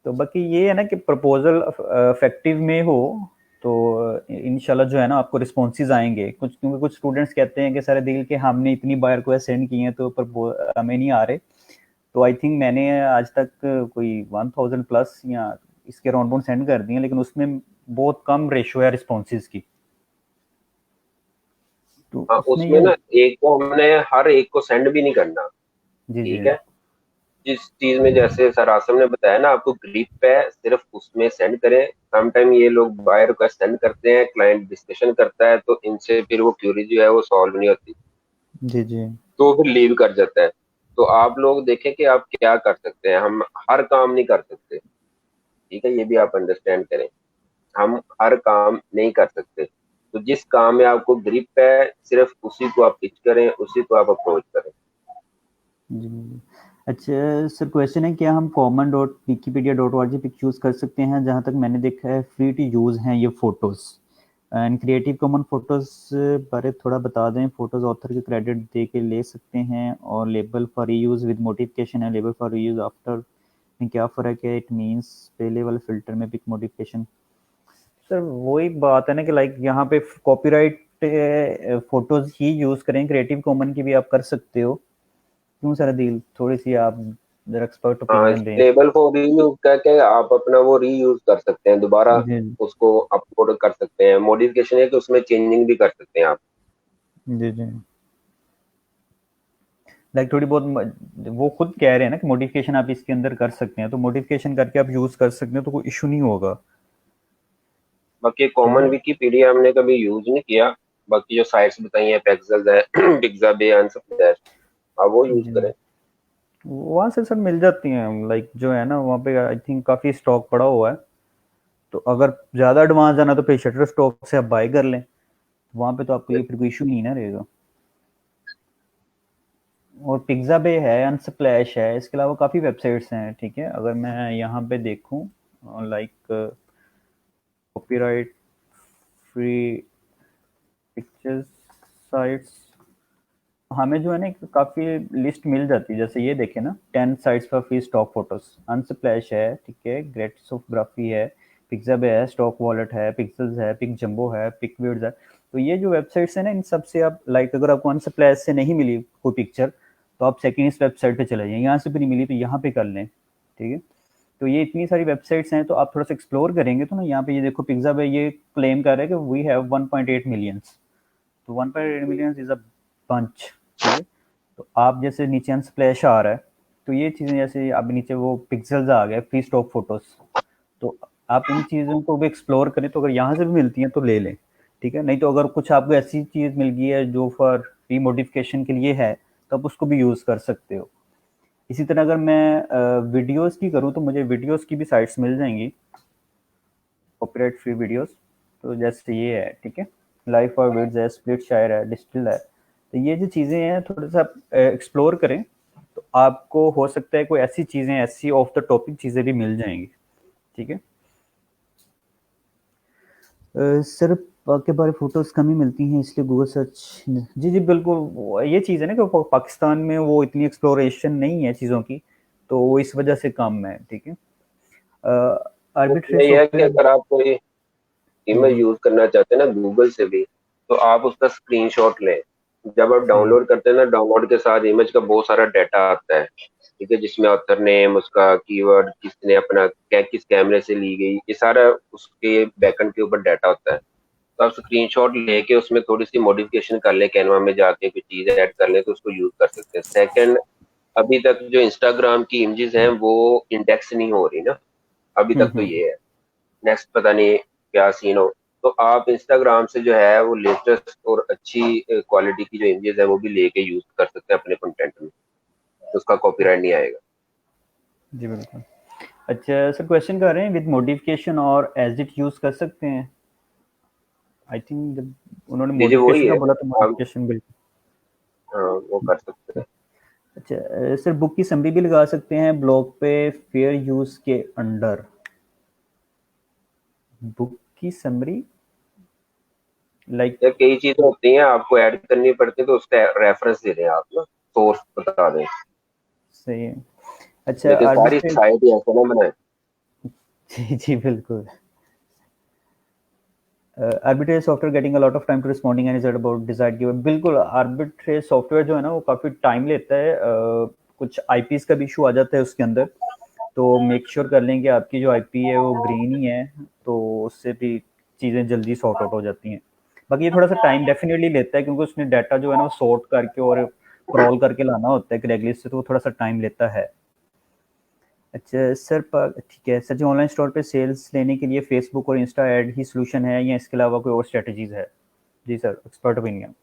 तो बाकी ये है ना कि प्रपोजल इफेक्टिव में हो तो इंशाल्लाह जो है ना आपको रिस्पॉन्सेज आएंगे कुछ, क्योंकि कुछ स्टूडेंट्स कहते हैं कि सर दिल के हमने इतनी बार रिक्वेस्ट सेंड की हैं तो हमें नहीं आ रहे। तो आई थिंक मैंने आज तक कोई 1000 प्लस या इसके अराउंड अबाउट सेंड कर दिए, लेकिन उसमें बहुत कम रेशो है रिस्पॉन्सेज की। तो हाँ, उसमें उसमें ये। ना एक को हमने हर एक को सेंड भी नहीं करना। जी जी ठीक है, जिस चीज में जैसे सर आसम ने बताया ना, आपको ग्रिप है, सिर्फ उसमें सेंड करें। समटाइम ये लोग बाय रिक्वेस्ट सेंड करते हैं, क्लाइंट डिस्कशन करता है, तो इनसे फिर वो क्यूरी जो है वो सॉल्व नहीं होती, जी जी तो फिर लीव कर जाता है। तो आप लोग देखें कि आप क्या कर सकते हैं, हम हर काम नहीं कर सकते। ठीक है, ये भी आप अंडरस्टैंड करें, हम हर काम नहीं कर सकते। तो जिस काम में आपको ग्रिप है, सिर्फ उसी को आप पिच करें, उसी को आप अप्रोच करें। जी। अच्छा सर, क्वेश्चन है क्या हम common dot Wikipedia dot O R G पे चूज़ कर सकते हैं? जहाँ तक मैंने देखा है फ्री टू यूज़ हैं ये photos. And creative common photos बारे थोड़ा बता दें। फ़ोटोज़ ऑथर के क्रेडिट दे के ले सकते हैं और label for reuse with modification है, लेबल फॉर रीयूज़ आफ्टर में क्या फ़र्क है? इट मीन्स पहले वाले फ़िल्टर में पिक मॉडिफिकेशन। सर वही बात है ना कि लाइक यहाँ पे कॉपीराइट फ़ोटोज़ ही यूज़ करें, क्रिएटिव कॉमन की भी आप कर सकते हो। क्यों सर अदील, थोड़ी सी आप जरा एक्सपर्ट हाँ, ओपिनियन दें। लेबल को रीयूज करके आप अपना वो रीयूज कर सकते हैं, दोबारा जी उसको अपलोड कर सकते हैं। मॉडिफिकेशन है कि उसमें चेंजिंग भी कर सकते हैं आप। जी जी। लाइक थोड़ी बहुत वो खुद कह रहे हैं ना कि मॉडिफिकेशन आप इसके अंदर कर सकते हैं, तो मॉडिफिकेशन करके आप यूज़ कर सकते हैं, तो कोई इशू नहीं होगा। बाकी ठीक कॉमन है। विकीपीडिया हमने कभी यूज नहीं किया। बाकी जो साइट्स बताई हैं, पेक्सल्स है, पिक्साबे, अनसप्लैश, आप वो यूज जी करें। वहाँ से सर मिल जाती हैं, लाइक जो है ना वहाँ पे आई थिंक काफ़ी स्टॉक पड़ा हुआ है। तो अगर ज़्यादा एडवांस जाना तो फिर शटर स्टॉक से आप बाय कर लें, वहाँ पे तो आपको ये फिर कोई इशू नहीं ना रहेगा। और पिज़्ज़ाबे है, अनस्प्लैश है, इसके अलावा काफ़ी वेबसाइट्स हैं, ठीक है। अगर मैं यहाँ पे देखूँ like copyright free pictures sites, हमें जो है ना काफ़ी लिस्ट मिल जाती है। जैसे ये देखें ना, 10 sites for free stock photos, Unsplash है, ठीक है, ग्रेट्सोग्राफी है, पिक्साबे है, स्टॉक वॉलेट है, पिक्सल्स है, पिक जंबो है, पिकविड्स है। तो ये जो वेबसाइट्स है ना, इन सब से आप लाइक अगर आपको अनस्प्लैश से नहीं मिली कोई पिक्चर तो आप सेकेंड इस वेबसाइट पे चले जाएं, यहाँ से भी नहीं मिली तो यहाँ पे कर लें, ठीक है। तो ये इतनी सारी वेबसाइट्स हैं, तो आप थोड़ा सा एक्सप्लोर करेंगे तो ना यहाँ पे ये देखो पिक्साबे ये क्लेम कर रहा है कि वी हैव 1.8 मिलियंस। तो 1.8 मिलियंस इज अ बंच, ठीक है। तो आप जैसे नीचे अनस्प्लैश आ रहा है, तो ये चीज़ें जैसे अब नीचे वो पिक्सेल्स आ गए फ्री स्टॉक फोटोज, तो आप इन चीज़ों को भी एक्सप्लोर करें, तो अगर यहाँ से भी मिलती हैं तो ले लें, ठीक है। नहीं तो अगर कुछ आपको ऐसी चीज़ मिल गई है जो फॉर रीमोडिफिकेशन के लिए है, तो आप उसको भी यूज़ कर सकते हो। इसी तरह अगर मैं वीडियोस की करूँ, तो मुझे वीडियोस की भी साइट्स मिल जाएंगी, कॉपीराइट फ्री वीडियोस। तो जैसे ये है, ठीक है, लाइफ और विड्स है, स्प्लिट शायर है, डिजिटल है। तो ये जो चीज़ें हैं थोड़ा सा एक्सप्लोर करें, तो आपको हो सकता है कोई ऐसी चीज़ें, ऐसी ऑफ द टॉपिक चीज़ें भी मिल जाएंगी, ठीक है। सर के बारे फोटोज कम ही मिलती हैं, इसलिए गूगल सर्च। जी जी बिल्कुल, ये चीज़ है ना कि पाकिस्तान में वो इतनी एक्सप्लोरेशन नहीं है चीज़ों की, तो वो इस वजह से कम है, ठीक है। आर्बिट्रेरी यही है कि सॉफ्टवेयर। अगर आप कोई इमेज यूज करना चाहते हैं ना गूगल से भी, तो आप उसका स्क्रीनशॉट लें। जब आप सही डाउनलोड करते हैं ना, डाउनलोड के साथ इमेज का बहुत सारा डाटा आता है, ठीक है, जिसमें ऑथर नेम, उसका कीवर्ड, किसने अपना किस कैमरे से ली गई, ये सारा उसके बैकएंड के ऊपर डाटा होता है। तो आप स्क्रीनशॉट लेके उसमें थोड़ी सी मॉडिफिकेशन कर ले, कैनवा में जाके कुछ चीजें ऐड कर ले, तो उसको यूज कर सकते हैं। सेकंड, अभी तक जो इंस्टाग्राम की इमेजेस हैं वो इंडेक्स नहीं हो रही ना, अभी तक तो ये है। नेक्स्ट पता नहीं क्या सीन हो। तो आप इंस्टाग्राम से जो है वो लेटेस्ट और अच्छी क्वालिटी की जो इमेजेस है वो भी लेके यूज कर सकते हैं अपने कंटेंट में, तो उसका कॉपीराइट नहीं आएगा। जी बिल्कुल। अच्छा सर, क्वेश्चन कर रहे हैं विद मॉडिफिकेशन और एज इट यूज कर सकते हैं। आई थिंक जब उन्होंने जी जी, वही मॉडिफिकेशन का है। बोला तो आप मॉडिफिकेशन बिल्कुल। हाँ, वो कर सकते हैं। अच्छा सर, बुक की समरी भी लगा सकते हैं ब्लॉग पे फेयर यूज के अंडर। बुक की समरी लाइक। या कई चीजें होती हैं आपको ऐड करनी पड़ती है, तो उसका रेफरेंस दे दें आप ना, सोर्स बता दें। सही है। अच्छा लेकिन सारी आर्बिट्रेट। साइट ही ऐसे ना बनाए। जी जी बिल्कुल। Arbitrage software getting a lot of time to responding and is about desired keyword. बिल्कुल, आर्बिट्रेज सॉफ्टवेयर जो है ना वो काफ़ी टाइम लेता है। कुछ आईपीस का भी इशू आ जाता है उसके अंदर, तो मेक श्योर कर लें कि आपकी जो आईपी है वो ग्रीन ही है, तो उससे भी चीज़ें जल्दी सॉर्ट आउट हो जाती हैं। बाकी ये थोड़ा सा टाइम डेफिनेटली लेता है, क्योंकि उसमें डाटा जो है ना वो सॉर्ट करके और क्रॉल करके लाना होता है करेक्टली से, तो वो थोड़ा सा टाइम लेता है। अच्छा सर, पर ठीक है सर जी, ऑनलाइन स्टोर पे सेल्स लेने के लिए फेसबुक और इंस्टा ऐड ही सॉल्यूशन है, या इसके अलावा कोई और स्ट्रेटजीज है? जी सर, एक्सपर्ट ओपिनियन।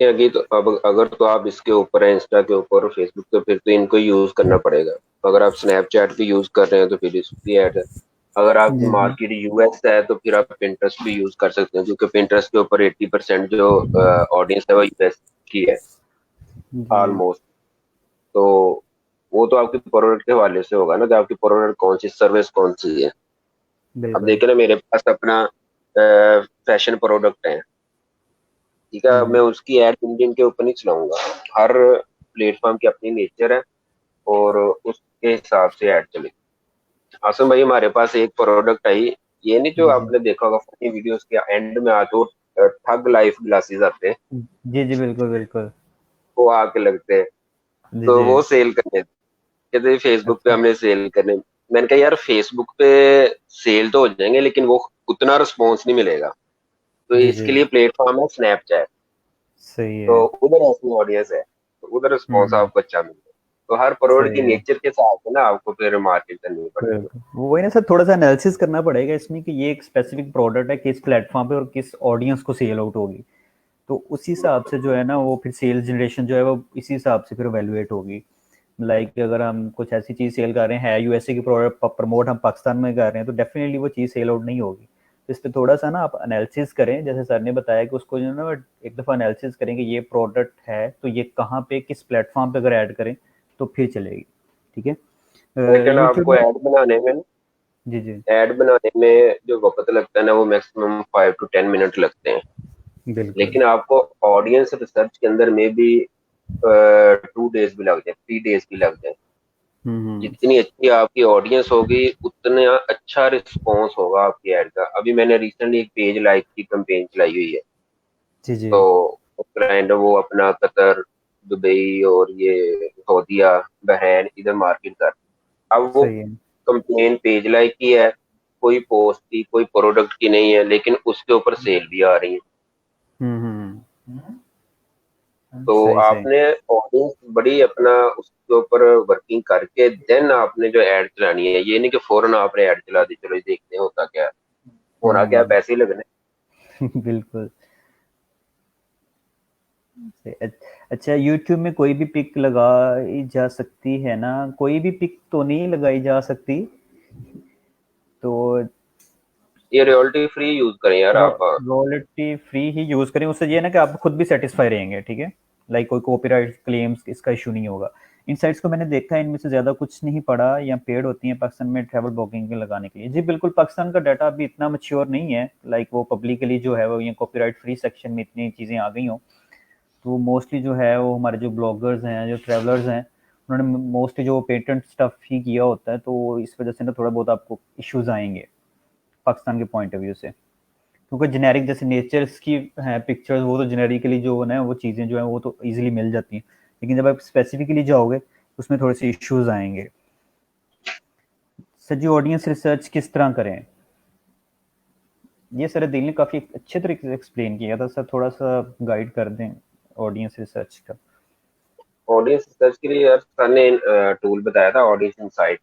अभी तो अब अगर तो आप इसके ऊपर है, इंस्टा के ऊपर और फेसबुक, तो फिर तो इनको यूज करना पड़ेगा। अगर आप स्नैपचैट भी यूज कर रहे हैं तो फिर इसकी ऐड है। अगर आपकी जी जी मार्केट यूएस है तो फिर आप पिंटरेस्ट भी यूज कर सकते हैं, क्योंकि पिंटरेस्ट के ऊपर 80% जो ऑडियंस है वो यूएस की है जी ऑलमोस्ट। तो वो तो आपके प्रोडक्ट के हवाले से होगा ना कि आपकी प्रोडक्ट कौन सी, सर्विस कौन सी है। अब बिल्कुल। देखिए ना, मेरे पास अपना फैशन प्रोडक्ट है, ठीक है, अब मैं उसकी एड इंजन के ऊपर नहीं चलाऊंगा। हर प्लेटफॉर्म की अपनी नेचर है और उसके हिसाब से ऐड चलेगी। आसम भाई, हमारे पास एक प्रोडक्ट आई, ये नहीं जो जी जी आपने देखा होगा फनी वीडियोस के एंड में आते वो ठग लाइफ ग्लासेस आते हैं, जी जी बिल्कुल बिल्कुल। वो आके लगते हैं, जी तो जी। वो सेल करने थे। कहते फेसबुक पे अच्छा। हमने सेल करने। मैंने कहा यार फेसबुक पे सेल तो हो जाएंगे लेकिन वो उतना रिस्पॉन्स नहीं मिलेगा, तो जी जी। इसके लिए प्लेटफॉर्म है स्नैपचैट। सही तो है। उधर ऐसी ऑडियंस है, तो उधर रिस्पॉन्स हम्म। आपको अच्छा मिलेगा। तो हर प्रोडक्ट सही की है। नेचर के साथ है ना, आपको फिर मार्केट करनी पड़ेगी। बिल्कुल, वो वही ना सर, थोड़ा सा एनालिसिस करना पड़ेगा इसमें कि ये एक स्पेसिफिक प्रोडक्ट है, किस प्लेटफॉर्म पे और किस ऑडियंस को सेल आउट होगी, तो उसी हिसाब से जो है ना वो फिर सेल्स जनरेशन जो है वो इसी हिसाब से फिर वैल्यूएट होगी। लाइक अगर हम कुछ ऐसी चीज़ सेल कर रहे हैं यूएसए की प्रोडक्ट प्रमोट हम पाकिस्तान में कर रहे हैं, तो डेफिनेटली वो चीज़ सेल आउट नहीं होगी। तो इस पर थोड़ा सा ना आप एनालिसिस करें, जैसे सर ने बताया कि उसको जो है ना एक दफ़ा एनालिसिस करें कि ये प्रोडक्ट है तो ये कहाँ पे किस प्लेटफॉर्म पे अगर ऐड करें तो फिर चलेगी, ठीक है। लेकिन यूट्यूब आपको में। जी जी ऐड बनाने में जो वक्त लगता है ना, वो मैक्सिमम 5 to 10 मिनट लगते हैं। बिल्कुल। लेकिन आपको ऑडियंस रिसर्च के अंदर में भी 2 डेज भी लग जाए, 3 डेज भी लग जाए। जितनी अच्छी आपकी ऑडियंस होगी उतना अच्छा रिस्पॉन्स होगा आपकी ऐड का। अभी मैंने रिसेंटली एक पेज लाइक की कैंपेन चलाई हुई है, जी जी। तो ब्रांड वो अपना कतर, दुबई और ये सऊदीया, बहरैन इधर मार्केट कर। अब वो सही है। कंप्लेन पेज लाइक की है, कोई पोस्ट की, कोई प्रोडक्ट की नहीं है, लेकिन उसके ऊपर सेल भी आ रही है। हम्म। तो सही सही। आपने ऑडियंस बड़ी अपना उसके ऊपर वर्किंग करके देन आपने जो एड चलानी है, ये नहीं कि फौरन आपने एड चला दी, चलो ये देखते हैं होता क्या है। होना क्या है, हम्म। पैसे ही लगने। बिल्कुल सही। अच्छा, यूट्यूब में कोई भी पिक लगाई जा सकती है ना? कोई भी पिक तो नहीं लगाई जा सकती। तो ये रॉयल्टी फ्री यूज करें यार आप। रॉयल्टी फ्री ही यूज करें, उससे ये है ना कि आप खुद भी सेटिस्फाई रहेंगे, ठीक है। लाइक कोई कॉपीराइट क्लेम्स इसका इशू नहीं होगा। इन साइट्स को मैंने देखा है, इनमें से ज्यादा कुछ नहीं पड़ा या पेड होती हैं पाकिस्तान में ट्रैवल ब्लॉगिंग में लगाने के लिए। जी बिल्कुल, पाकिस्तान का डाटा अभी इतना मच्योर नहीं है, लाइक वो पब्लिकली जो है वो ये कॉपीराइट फ्री सेक्शन में इतनी चीजें आ गई हों। तो मोस्टली जो है वो हमारे जो ब्लॉगर्स हैं, जो ट्रैवलर्स हैं, उन्होंने मोस्टली जो पेटेंट स्टफ ही किया होता है, तो इस वजह से ना थोड़ा बहुत आपको इश्यूज आएंगे पाकिस्तान के पॉइंट ऑफ व्यू से। क्योंकि जेनेरिक जैसे नेचर्स की है पिक्चर्स, वो तो जेनेरिकली जो है वो चीज़ें जो है वो तो इजीली मिल जाती हैं। लेकिन जब आप स्पेसिफिकली जाओगे तो उसमें थोड़े से इश्यूज आएंगे। सर जी, ऑडियंस रिसर्च किस तरह करें? ये सर दिल ने काफ़ी अच्छे तरीके से एक्सप्लेन किया था सर, थोड़ा सा गाइड कर दें ऑडियंस रिसर्च का। ऑडियंस रिसर्च के लिए यार सर ने टूल बताया था, ऑडियंस इनसाइट।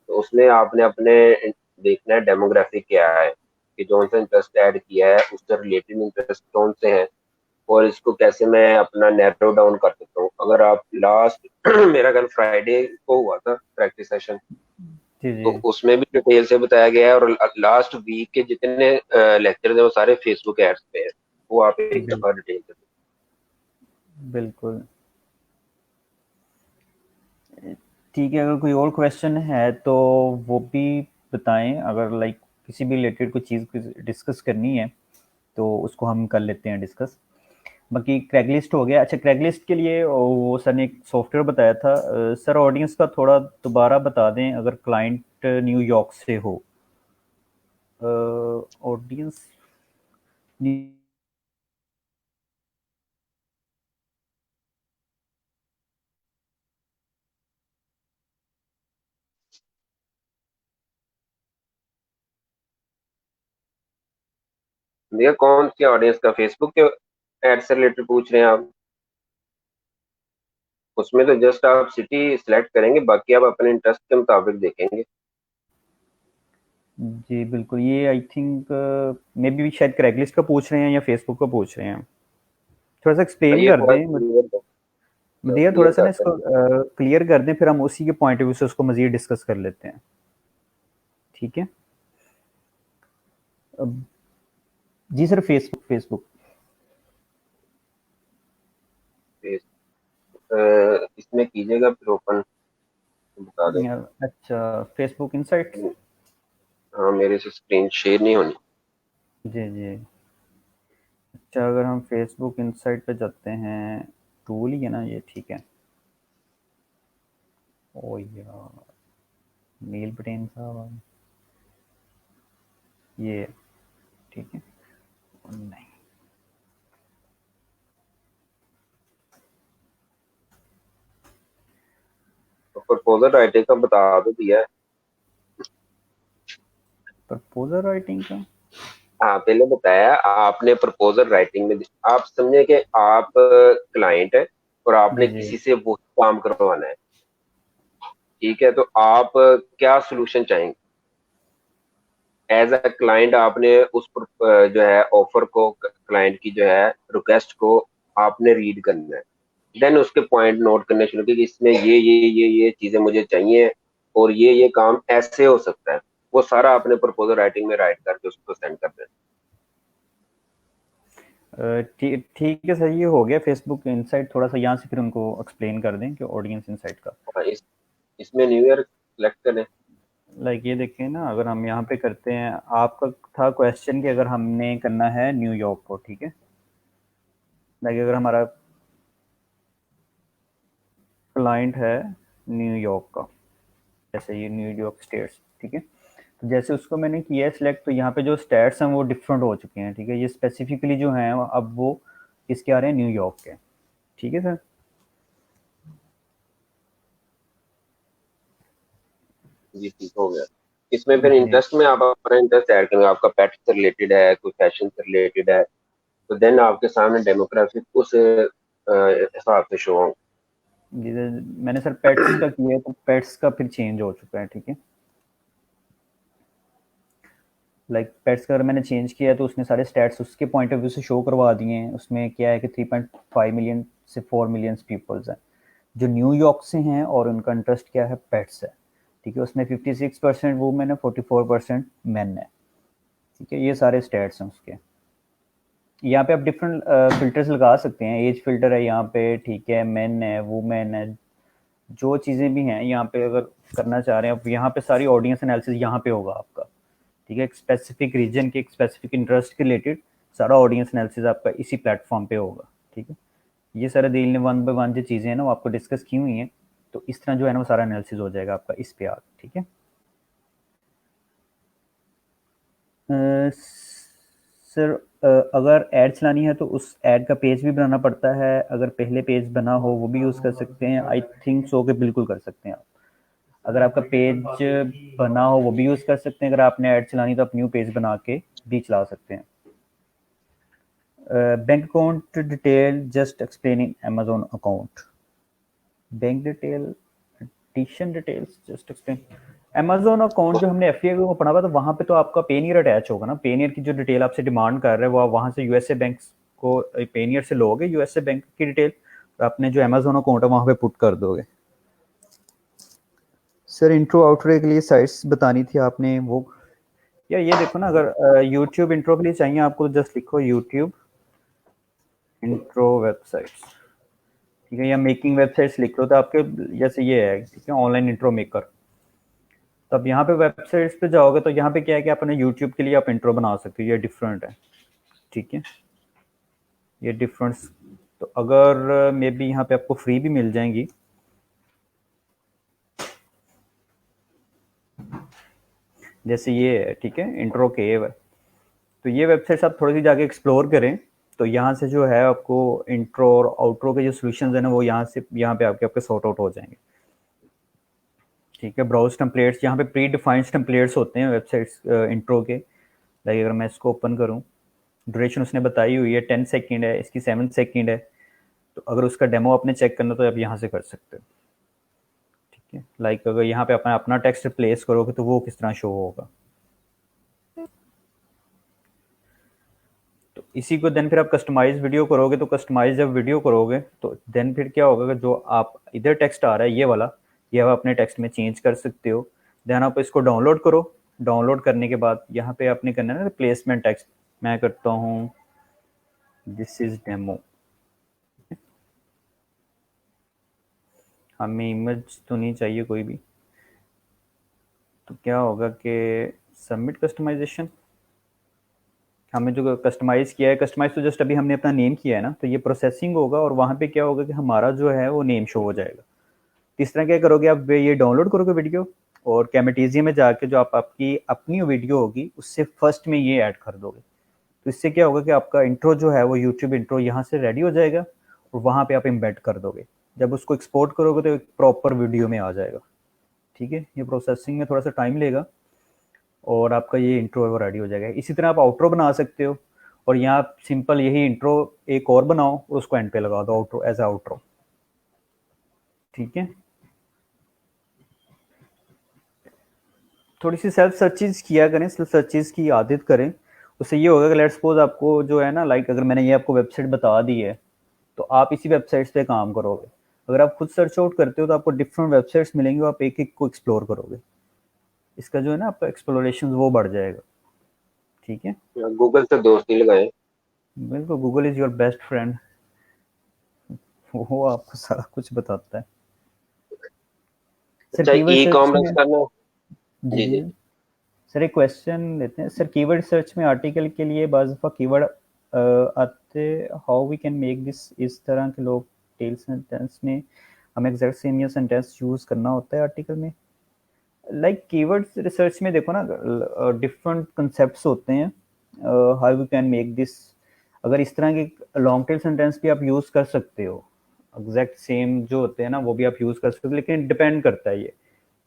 तो उसमें आपने अपने देखना है डेमोग्राफिक क्या है, कि कौन सा इंटरेस्ट ऐड किया है, उससे रिलेटेड इंटरेस्ट कौन से हैं, और इसको कैसे मैं अपना नैरो डाउन कर सकता हूँ। अगर आप लास्ट मेरा कल फ्राइडे को हुआ था प्रैक्टिस सेशन, जी तो जी। उसमें भी डिटेल से बताया गया है, और लास्ट वीक के जितने लेक्चर हैं वो सारे फेसबुक एड्स पे है। वो आप एक बिल, दफा डिटेल से। बिल्कुल ठीक है। अगर कोई और क्वेश्चन है तो वो भी बताएं, अगर लाइक किसी भी रिलेटेड कोई चीज़ डिस्कस करनी है तो उसको हम कर लेते हैं डिस्कस। बाकी क्रैगलिस्ट हो गया। अच्छा, क्रैगलिस्ट के लिए वो सर ने एक सॉफ्टवेयर बताया था। सर ऑडियंस का थोड़ा दोबारा बता दें, अगर क्लाइंट न्यूयॉर्क से हो। ऑडियंस भैया कौन सी ऑडियंस का, फेसबुक के एड से रिलेटेड पूछ रहे हैं आप? उसमें तो जस्ट आप सिटी सिलेक्ट करेंगे, बाकी आप अपने इंटरेस्ट के मुताबिक देखेंगे। जी बिल्कुल, ये आई थिंक मे बी शायद क्रैगलिस्ट का पूछ रहे हैं या फेसबुक का पूछ रहे हैं। थोड़ा सा एक्सप्लेन ये कर थोड़ा दें दिया, थोड़ा क्लियर सा ना करते इसको हैं। क्लियर कर दें, फिर हम उसी के पॉइंट ऑफ व्यू से उसको मजीद डिस्कस कर लेते हैं, ठीक है। अब जी सर, फेसबुक फेसबुक इसमें कीजिएगा फिर ओपन, बता दें। अच्छा, फेसबुक इनसाइट्स। हाँ, मेरे से स्क्रीन शेयर नहीं होनी। जी जी। अच्छा, अगर हम फेसबुक इनसाइट पे जाते हैं, टूल ही है ना ये, ठीक है। ओ यार, नील पटेन साहब, ये ठीक है। नहीं, तो प्रपोजल राइटिंग का बता तो दिया है। प्रपोजल राइटिंग का। हाँ, पहले बताया आपने प्रपोजल राइटिंग में। आप समझे कि आप क्लाइंट है और आपने जी जी। किसी से वो काम करवाना है, ठीक है। तो आप क्या सोल्यूशन चाहेंगे एज अ क्लाइंट? आपने जो है ऑफर को, क्लाइंट की जो है रिक्वेस्ट को आपने रीड करना है। देन उसके पॉइंट नोट करने शुरू किए कि इसमें ये चीजें मुझे चाहिए, और ये काम ऐसे हो सकता है। वो सारा आपने प्रपोजल राइटिंग में राइट करके उसको सेंड कर देना। ठीक ठीक है सर, ये हो गया फेसबुक इनसाइट। थोड़ा सा यहाँ से फिर उनको एक्सप्लेन कर दें कि ऑडियंस इनसाइट का। हाँ, इसमें न्यू ईयर सेलेक्ट करें। लाइक ये देखें ना, अगर हम यहाँ पे करते हैं, आपका था क्वेश्चन कि अगर हमने करना है न्यूयॉर्क को, ठीक है। लाइक अगर हमारा क्लाइंट है न्यूयॉर्क का, जैसे ये न्यूयॉर्क स्टेट्स, ठीक है। तो जैसे उसको मैंने किया सिलेक्ट, तो यहाँ पे जो स्टेट्स हैं वो डिफरेंट हो चुके हैं, ठीक है। ये स्पेसिफिकली जो हैं अब वो किसके आ रहे हैं? न्यूयॉर्क के, ठीक है सर। जी, ठीक हो गया। इसमें फिर जी इंटरेस्ट में आप अपना इंटरेस्ट ऐड करेंगे, आपका पेट से रिलेटेड है, कोई फैशन से रिलेटेड है, तो देन आपके सामने डेमोग्राफिक उस हिसाब से शो होंगे। मैंने सर पेट्स का किया है, तो पेट्स का फिर चेंज हो चुका है, ठीक है। लाइक पेट्स का अगर मैंने चेंज किया है तो उसने सारे स्टैट्स उसके पॉइंट ऑफ व्यू से शो करवा दिए हैं। उसमें क्या है कि 3.5 मिलियन से 4 मिलियन पीपल्स हैं जो न्यूयॉर्क से हैं, और उनका इंटरेस्ट क्या है, पेट्स है, ठीक है। उसमें 56% वुमेन है, 44% मैन है, ठीक है। ये सारे स्टैट्स हैं उसके। यहाँ पे आप डिफरेंट फिल्टर्स लगा सकते हैं, एज फिल्टर है यहाँ पे, ठीक है, मेन है, वुमेन है, जो चीज़ें भी हैं यहाँ पे अगर करना चाह रहे हैं आप, यहाँ पे सारी ऑडियंस एनालिसिस यहाँ पे होगा आपका, ठीक है। एक स्पेसिफिक रीजन के, एक स्पेसिफिक इंटरेस्ट के रिलेटेड सारा ऑडियंस एनालिसिस आपका इसी प्लेटफॉर्म पे होगा, ठीक है। ये सारे दिल ने 1 बाय 1 जो चीज़ें हैं ना वो आपको डिस्कस की हुई हैं, तो इस तरह जो है ना वो सारा एनालिसिस हो जाएगा आपका इस पे आगे, ठीक है। सर अगर ऐड चलानी है तो उस ऐड का पेज भी बनाना पड़ता है, अगर पहले पेज बना हो वो भी यूज़ कर सकते हैं, आई थिंक सो कि बिल्कुल कर सकते हैं आप। अगर आपका पेज बना हो वो भी यूज़ कर सकते हैं, अगर आपने ऐड चलानी तो आप न्यू पेज बना के भी चला सकते हैं। Bank account detail just explaining Amazon account, bank detail addition details just explain Amazon account. जो हमने एफए को पढ़ा हुआ तो वहाँ पे तो आपका पेनियर अटैच होगा ना, पेनियर की जो डिटेल आपसे डिमांड कर रहे हैं वो आप वहाँ से यूएसए बैंक को पेनियर से लोगे, यूएसए बैंक की डिटेल, और आपने जो अमेजोन अकाउंट है वहाँ पे पुट कर दोगे। सर इंट्रो आउटरो के लिए साइट्स बतानी थी आपने, वो यार ये देखो ना, अगर यूट्यूब इंट्रो के लिए चाहिए आपको तो जस्ट लिखो यूट्यूब इंट्रो वेबसाइट्स, ठीक है, या मेकिंग वेबसाइट्स लिख लो तो आपके जैसे ये है, ठीक है, ऑनलाइन इंट्रो मेकर। तो अब यहाँ पे वेबसाइट्स पे जाओगे तो यहाँ पे क्या है कि अपने यूट्यूब के लिए आप इंट्रो बना सकते हो, ये डिफरेंट है, ठीक है, ये डिफरेंस। तो अगर मे बी यहाँ पे आपको फ्री भी मिल जाएंगी, जैसे ये है, ठीक है, इंट्रो केव है, तो ये वेबसाइट्स आप थोड़ी सी जाके एक्सप्लोर करें तो यहाँ से जो है आपको इंट्रो और आउट्रो के जो सॉल्यूशंस है ना वो यहाँ से यहाँ पे आपके सॉर्ट आउट हो जाएंगे, ठीक है। ब्राउज टेम्पलेट्स, यहाँ पे प्री डिफाइंड टेम्पलेट्स होते हैं वेबसाइट्स इंट्रो के। लाइक अगर मैं इसको ओपन करूँ, ड्यूरेशन उसने बताई हुई है 10 सेकेंड है, इसकी 7 सेकेंड है, तो अगर उसका डेमो आपने चेक करना तो आप यहाँ से कर सकते हो, ठीक है। लाइक अगर यहाँ पे अपना टेक्स्ट प्लेस करोगे तो वो किस तरह शो होगा, तो इसी को देन फिर आप कस्टमाइज वीडियो करोगे, तो कस्टमाइज जब वीडियो करोगे तो देन फिर क्या होगा कि जो आप इधर टेक्स्ट आ रहा है ये वाला, ये आप अपने टेक्स्ट में चेंज कर सकते हो। देन आप इसको डाउनलोड करो, डाउनलोड करने के बाद यहाँ पे आपने करना है ना रिप्लेसमेंट टेक्स्ट, मैं करता हूँ दिस इज डेमो, हमें इमेज तो नहीं चाहिए कोई भी, तो क्या होगा कि सबमिट कस्टमाइजेशन, हमें जो कस्टमाइज़ किया है, कस्टमाइज़ तो जस्ट अभी हमने अपना नेम किया है ना, तो ये प्रोसेसिंग होगा और वहाँ पे क्या होगा कि हमारा जो है वो नेम शो हो जाएगा। इस तरह क्या करोगे आप, ये डाउनलोड करोगे वीडियो और कैमेटीजिया में जाके जो आपकी अपनी वीडियो होगी उससे फर्स्ट में ये ऐड कर दोगे, तो इससे क्या होगा कि आपका इंट्रो जो है वो यूट्यूब इंट्रो यहाँ से रेडी हो जाएगा और वहाँ पे आप इम्बेड कर दोगे। जब उसको एक्सपोर्ट करोगे तो एक प्रॉपर वीडियो में आ जाएगा, ठीक है। ये प्रोसेसिंग में थोड़ा सा टाइम लेगा और आपका ये इंट्रो है वो रेडी हो जाएगा। इसी तरह आप आउट्रो बना सकते हो, और यहाँ आप सिंपल यही इंट्रो एक और बनाओ, उसको एंड पे लगा दो आउट्रो एज आउट्रो, ठीक है। थोड़ी सी सेल्फ सर्चेज किया करें, सेल्फ सर्चेज की आदत करें, उससे ये होगा कि लेट्स सपोज आपको जो है ना, लाइक अगर मैंने ये आपको वेबसाइट बता दी है तो आप इसी वेबसाइट पे काम करोगे। अगर आप खुद सर्च आउट करते हो तो आपको डिफरेंट वेबसाइट्स मिलेंगे, आप एक एक को एक्सप्लोर करोगे, इसका जो है ना आपका एक्सप्लोरेशन वो बढ़ जाएगा, ठीक है। गूगल से दोस्ती लगाए, बिल्कुल, Google is your best friend, वो आपको सारा कुछ बताता है। सर अच्छा कीवर्ड ई सर्च कॉमर्स में, करना। जी जी जी जी। सर एक क्वेश्चन लेते हैं सर, कीवर्ड सर्च में आर्टिकल के लिए बाज़ दफ़ा कीवर्ड आते, how we can make this, इस तरह के लोग टेल सेंटेंस में हमें एग्जैक्ट सेम या सेंटेंस यूज़ करना होता है आर्टिकल में। लाइक कीवर्ड रिसर्च में देखो ना डिफरेंट कंसेप्ट्स होते हैं, how we can make this, अगर इस तरह के लॉन्ग टेल सेंटेंस भी आप यूज़ कर सकते हो, एग्जैक्ट सेम जो होते हैं ना वो भी आप यूज़ कर सकते हो, लेकिन डिपेंड करता है ये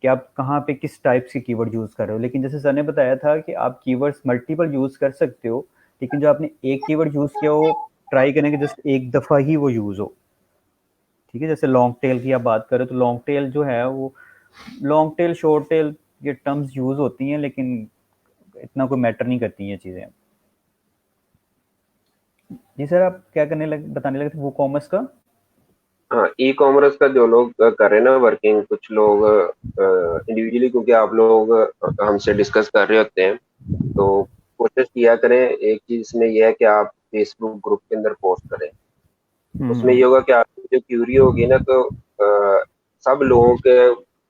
कि आप कहाँ पे किस टाइप के कीवर्ड यूज़ कर रहे हो। लेकिन जैसे सर ने बताया था कि आप कीवर्ड्स मल्टीपल यूज़ कर सकते हो, लेकिन जो आपने एक कीवर्ड यूज़ किया हो ट्राई करें कि जस्ट एक दफ़ा ही वो यूज़ हो, ठीक है, जैसे लॉन्ग टेल की आप बात करें तो लॉन्ग टेल जो है वो लॉन्ग टेल शॉर्ट टेल ये टर्म्स यूज होती हैं, लेकिन इतना कोई मैटर नहीं करती ये चीज़ें। जी सर, आप क्या करने लगे, बताने लगे थे वो कॉमर्स का? हाँ, ई कॉमर्स का जो लोग कर रहे हैं ना वर्किंग, कुछ लोग इंडिविजुअली, क्योंकि आप लोग हमसे डिस्कस कर रहे होते हैं, तो कोशिश किया करें। एक चीज में यह है कि आप फेसबुक ग्रुप के अंदर पोस्ट करें। उसमें ये होगा कि आपकी जो क्यूरी होगी ना, तो सब लोगों के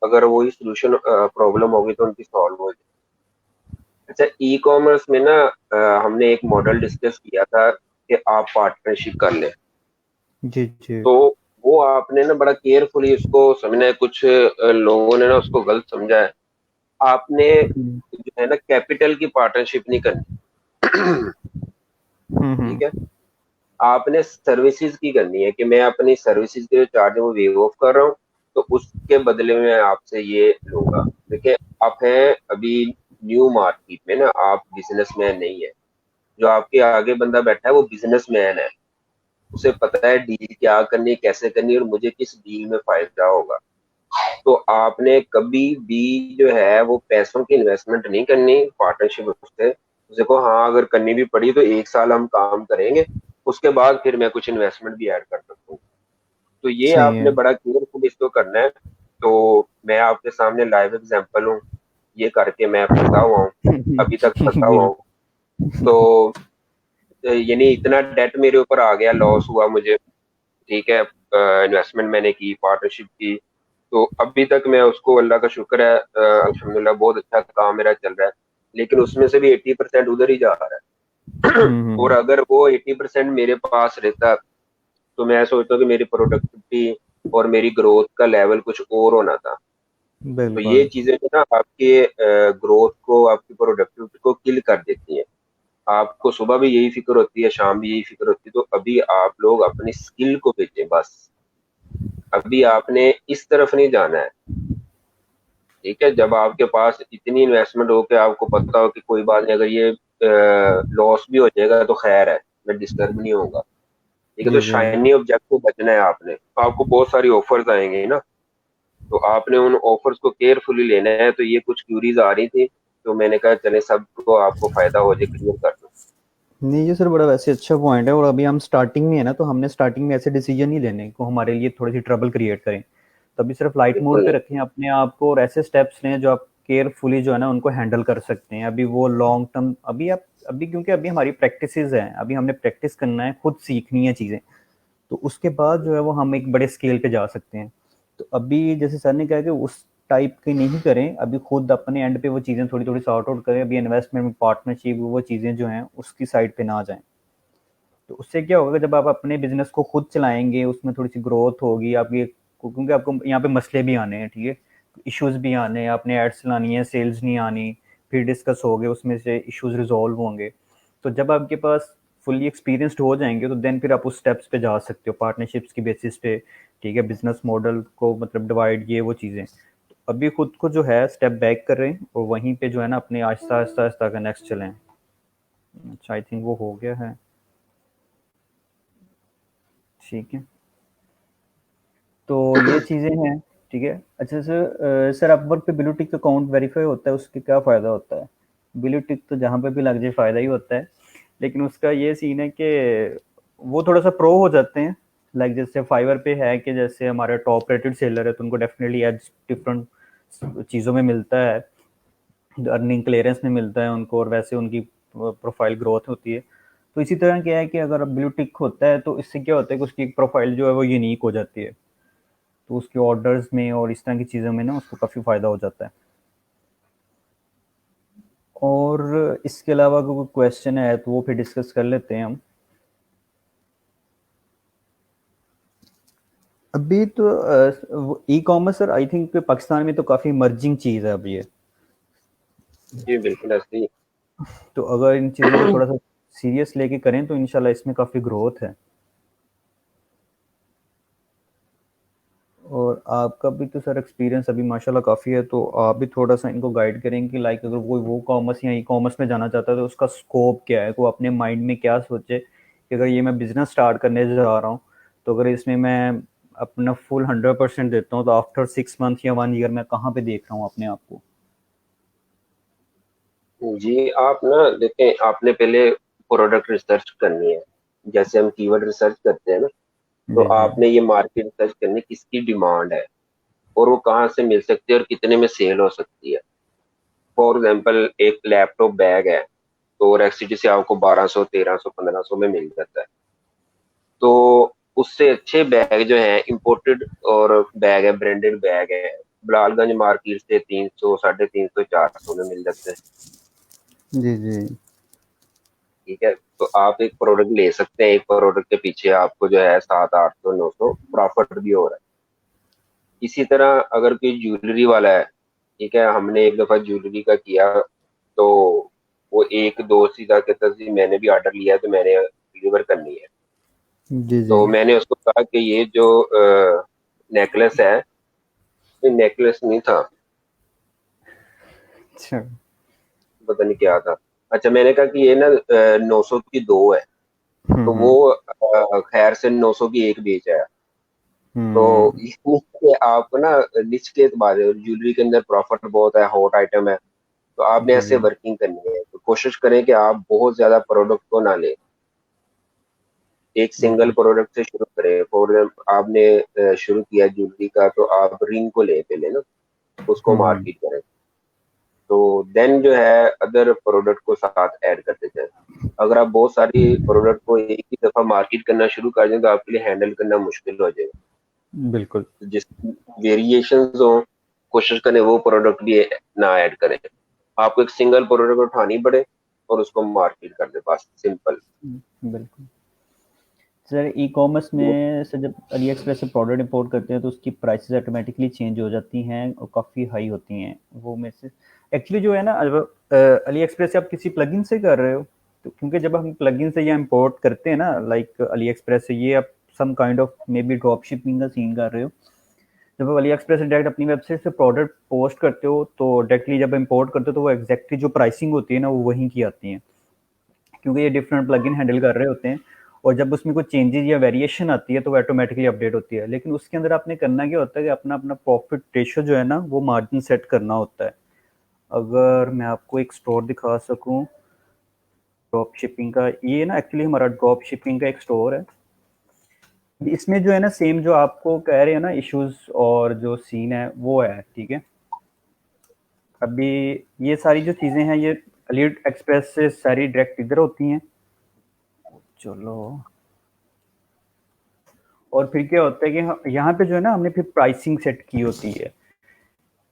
अगर वही सोल्यूशन प्रॉब्लम होगी तो उनकी सॉल्व हो जाए। अच्छा, ई कॉमर्स में ना हमने एक मॉडल डिस्कस किया था कि आप पार्टनरशिप कर लें। जी जी। तो वो आपने ना बड़ा केयरफुली उसको समझना है। कुछ लोगों ने ना उसको गलत समझा है। आपने जो है ना कैपिटल की पार्टनरशिप नहीं करनी। ठीक है, आपने सर्विसेज की करनी है कि मैं अपनी सर्विसेज के जो चार्ज है वो वेव ऑफ कर रहा हूँ, तो उसके बदले में मैं आपसे ये लूंगा। देखिए, आप हैं अभी न्यू मार्केट में ना, आप बिजनेसमैन नहीं है। जो आपके आगे बंदा बैठा है वो बिजनेसमैन है। उसे पता है डील क्या करनी, कैसे करनी, और मुझे किस डील में फायदा होगा। तो आपने कभी भी जो है वो पैसों की इन्वेस्टमेंट नहीं करनी पार्टनरशिप से। देखो, हाँ, अगर करनी भी पड़ी तो 1 साल हम काम करेंगे, उसके बाद फिर मैं कुछ इन्वेस्टमेंट भी ऐड कर सकता हूँ। तो ये सही आपने है। बड़ा केयरफुल इसको करना है। तो मैं आपके सामने लाइव एग्जांपल हूँ, ये करके मैं फंसा हुआ हूँ, अभी तक फंसा हुआ बिल्कुल। हूँ। तो यानी इतना डेट मेरे ऊपर आ गया, लॉस हुआ मुझे। ठीक है, इन्वेस्टमेंट मैंने की, पार्टनरशिप की, तो अभी तक मैं उसको, अल्लाह का शुक्र है, अल्हम्दुलिल्लाह बहुत अच्छा काम मेरा चल रहा है। लेकिन उसमें से भी 80% उधर ही जा रहा है। और अगर वो 80% मेरे पास रहता तो मैं सोचता हूँ कि मेरी प्रोडक्टिविटी और मेरी ग्रोथ का लेवल कुछ और होना था। तो ये बिल्कुल। चीजें जो ना आपके ग्रोथ को, आपकी प्रोडक्टिविटी को किल कर देती हैं। आपको सुबह भी यही फिक्र होती है, शाम भी यही फिक्र होती है। तो अभी आप लोग अपनी स्किल को बेचें बस। अभी आपने इस तरफ नहीं जाना है। ठीक है, जब आपके पास इतनी इन्वेस्टमेंट हो कि आपको पता हो कि कोई बात नहीं, अगर ये लॉस भी हो जाएगा तो खैर है, मैं डिस्टर्ब नहीं होऊंगा। ठीक है, तो जी जी। शाइनी ऑब्जेक्ट को बचना है आपने। आपको बहुत सारी ऑफर्स आएंगे ना, तो आपने उन ऑफर्स को केयरफुली लेना है। तो ये कुछ क्यूरीज आ रही थी, तो मैंने कहा चले सबको आपको फायदा हो जाए, क्लियर कर दूं। नहीं ये सर बड़ा वैसे अच्छा पॉइंट है, और अभी हम स्टार्टिंग में है ना, तो हमने स्टार्टिंग में ऐसे डिसीजन नहीं लेने को हमारे लिए थोड़ी सी ट्रबल क्रिएट करें। तभी सिर्फ लाइट मोड बिल्कुल पे नहीं। रखें अपने आप को, और ऐसे स्टेप्स लें जो आप केयरफुली जो है ना उनको हैंडल कर सकते हैं। अभी वो लॉन्ग टर्म, अभी आप अभी क्योंकि अभी हमारी प्रैक्टिसेस हैं, अभी हमने प्रैक्टिस करना है, खुद सीखनी है चीज़ें, तो उसके बाद जो है वो हम एक बड़े स्केल पे जा सकते हैं। तो अभी जैसे सर ने कहा कि उस टाइप की नहीं करें, अभी खुद अपने एंड पे वो चीज़ें थोड़ी थोड़ी सॉर्ट आउट करें। अभी इन्वेस्टमेंट में पार्टनरशिप वो चीज़ें जो हैं उसकी साइड पे ना जाएं। तो उससे क्या होगा, जब आप अपने बिजनेस को खुद चलाएंगे उसमें थोड़ी सी ग्रोथ होगी आपकी, क्योंकि आपको यहाँ पे मसले भी आने हैं, ठीक है, इश्यूज भी आने हैं, आपने एड्स चलानी है, सेल्स नहीं आनी, फिर डिस्कस हो गए, उसमें से इश्यूज रिजॉल्व होंगे। तो जब आपके पास फुल्ली एक्सपीरियंस्ड हो जाएंगे तो देन फिर आप उस स्टेप्स पे जा सकते हो पार्टनरशिप्स की बेसिस पे। ठीक है, बिजनेस मॉडल को मतलब डिवाइड, ये वो चीज़ें। तो अभी खुद को जो है स्टेप बैक कर रहे हैं, और वहीं पे जो है ना अपने आहिस्ता आहिस्ता आहिस्ता का नेक्स्ट चलें। अच्छा, आई थिंक वो हो गया है। ठीक है, तो ये चीज़ें हैं। ठीक है, अच्छा सर, सर अपवर्क पे ब्लू टिक अकाउंट वेरीफाई होता है, उसके क्या फ़ायदा होता है? ब्लू टिक तो जहाँ पे भी लग जाए फ़ायदा ही होता है, लेकिन उसका ये सीन है कि वो थोड़ा सा प्रो हो जाते हैं। लाइक जैसे फाइवर पे है कि जैसे हमारे टॉप रेटेड सेलर है तो उनको डेफिनेटली एड्स डिफरेंट चीज़ों में मिलता है, अर्निंग क्लियरेंस में मिलता है उनको, और वैसे उनकी प्रोफाइल ग्रोथ होती है। तो इसी तरह क्या है कि अगर ब्लू टिक होता है तो इससे क्या होता है कि उसकी एक प्रोफाइल जो है वो यूनिक हो जाती है, तो उसके ऑर्डर्स में और इस तरह की चीज़ों में ना उसको काफ़ी फ़ायदा हो जाता है। और इसके अलावा अगर कोई क्वेश्चन है तो वो फिर डिस्कस कर लेते हैं हम। अभी तो e commerce sir I think Pakistan में तो काफ़ी इमर्जिंग चीज़ है अभी ये। जी बिल्कुल ऐसे ही। तो अगर इन चीज़ों को थोड़ा सा सीरियस लेके करें तो इंशाल्लाह इसमें काफ़ी ग्रोथ है। और आपका भी तो सर एक्सपीरियंस अभी माशाल्लाह काफ़ी है, तो आप भी थोड़ा सा इनको गाइड करें कि लाइक अगर कोई वो कॉमर्स या ई कॉमर्स में जाना चाहता है तो उसका स्कोप क्या है, वो अपने माइंड में क्या सोचे कि अगर ये मैं बिज़नेस स्टार्ट करने जा रहा हूँ तो अगर इसमें मैं अपना फुल 100% देता हूँ तो आफ्टर 6 मंथ या 1 ईयर मैं कहाँ पे देख रहा हूँ अपने आप को? जी, आप ना देखें, आपने पहले प्रोडक्ट रिसर्च करनी है। जैसे हम कीवर्ड रिसर्च करते हैं ना, तो जी जी। आपने ये मार्केट रिसर्च करनी, किसकी डिमांड है और वो कहाँ से मिल सकती है और कितने में सेल हो सकती है। फॉर एग्जाम्पल, एक लैपटॉप बैग है तो रेक्सिटी से आपको 1200, 1300, 1500 में मिल जाता है। तो उससे अच्छे बैग जो है इम्पोर्टेड और बैग है, ब्रांडेड बैग है, बिलालगंज मार्केट से 300, 350, 400 में मिल जाते हैं। जी जी। ठीक है, तो आप एक प्रोडक्ट ले सकते हैं, एक प्रोडक्ट के पीछे आपको जो है 700, 800, 900 प्रॉफिट भी हो रहा है। इसी तरह अगर कोई ज्वेलरी वाला है, ठीक है, हमने एक दफा ज्वेलरी का किया, तो वो एक दोस्त ही था, कहता जी मैंने भी ऑर्डर लिया है तो मैंने डिलीवर करनी है। जी जी। तो मैंने उसको कहा कि ये जो नेकलेस है, ये नेकलेस नहीं था, अच्छा। पता नहीं क्या था। अच्छा, मैंने कहा कि ये ना 900 की दो है। तो वो हम्म। खैर से 900 की एक बेच आया। तो हम्म। इसलिए आपको ना निच के एतबार से, ज्वेलरी के अंदर प्रॉफिट बहुत है, हॉट आइटम है, तो आपने जी ऐसे वर्किंग करनी है। तो कोशिश करें कि आप बहुत ज्यादा प्रोडक्ट को ना लें, एक सिंगल जी। प्रोडक्ट से शुरू करें। फॉर आपने शुरू किया ज्वेलरी का, तो आप रिंग को ले पहले ना, उसको हम्म। मार्केट करें, तो देन जो है अदर प्रोडक्ट को साथ ऐड करते जाएं। अगर आप बहुत सारी प्रोडक्ट को एक ही दफा मार्केट करना शुरू कर दें तो आपके लिए हैंडल करना मुश्किल हो जाएगा। बिल्कुल। तो जिस वेरिएशंस हो, कोशिश करें वो प्रोडक्ट भी ना ऐड करें। आपको एक सिंगल प्रोडक्ट उठानी पड़े और उसको मार्केट कर दे, बस सिंपल। बिल्कुल। सर ई कॉमर्स में सर जब अली एक्सप्रेस से प्रोडक्ट इंपोर्ट करते हैं तो उसकी प्राइसेस ऑटोमेटिकली चेंज हो जाती हैं और काफ़ी हाई होती हैं। वो में से एक्चुअली जो है ना, अली एक्सप्रेस से आप किसी प्लगइन से कर रहे हो? तो क्योंकि जब हम प्लगइन से या इंपोर्ट करते हैं ना, लाइक अली एक्सप्रेस से, ये आप some kind of maybe drop shipping का सीन कर रहे हो। जब आप अली एक्सप्रेस से डायरेक्ट अपनी वेबसाइट से प्रोडक्ट पोस्ट करते हो तो डायरेक्टली जब इंपोर्ट करते हो तो वो एग्जैक्टली जो प्राइसिंग होती है ना वो वहीं की आती है, क्योंकि ये डिफरेंट प्लगइन हैंडल कर रहे होते हैं। और जब उसमें कोई चेंजेस या वेरिएशन आती है तो वो ऑटोमेटिकली अपडेट होती है। लेकिन उसके अंदर आपने करना क्या होता है कि अपना अपना प्रॉफिट रेशो जो है ना वो मार्जिन सेट करना होता है। अगर मैं आपको एक स्टोर दिखा सकूं ड्रॉप शिपिंग का, ये ना एक्चुअली हमारा ड्रॉप शिपिंग का एक स्टोर है। इसमें जो है ना सेम जो आपको कह रहे हैं ना इश्यूज और जो सीन है वो है, ठीक है। अभी ये सारी जो चीज़ें हैं ये अली एक्सप्रेस से सारी डायरेक्ट इधर होती हैं। चलो, और फिर क्या होता है कि यहाँ पे जो है ना हमने फिर प्राइसिंग सेट की होती है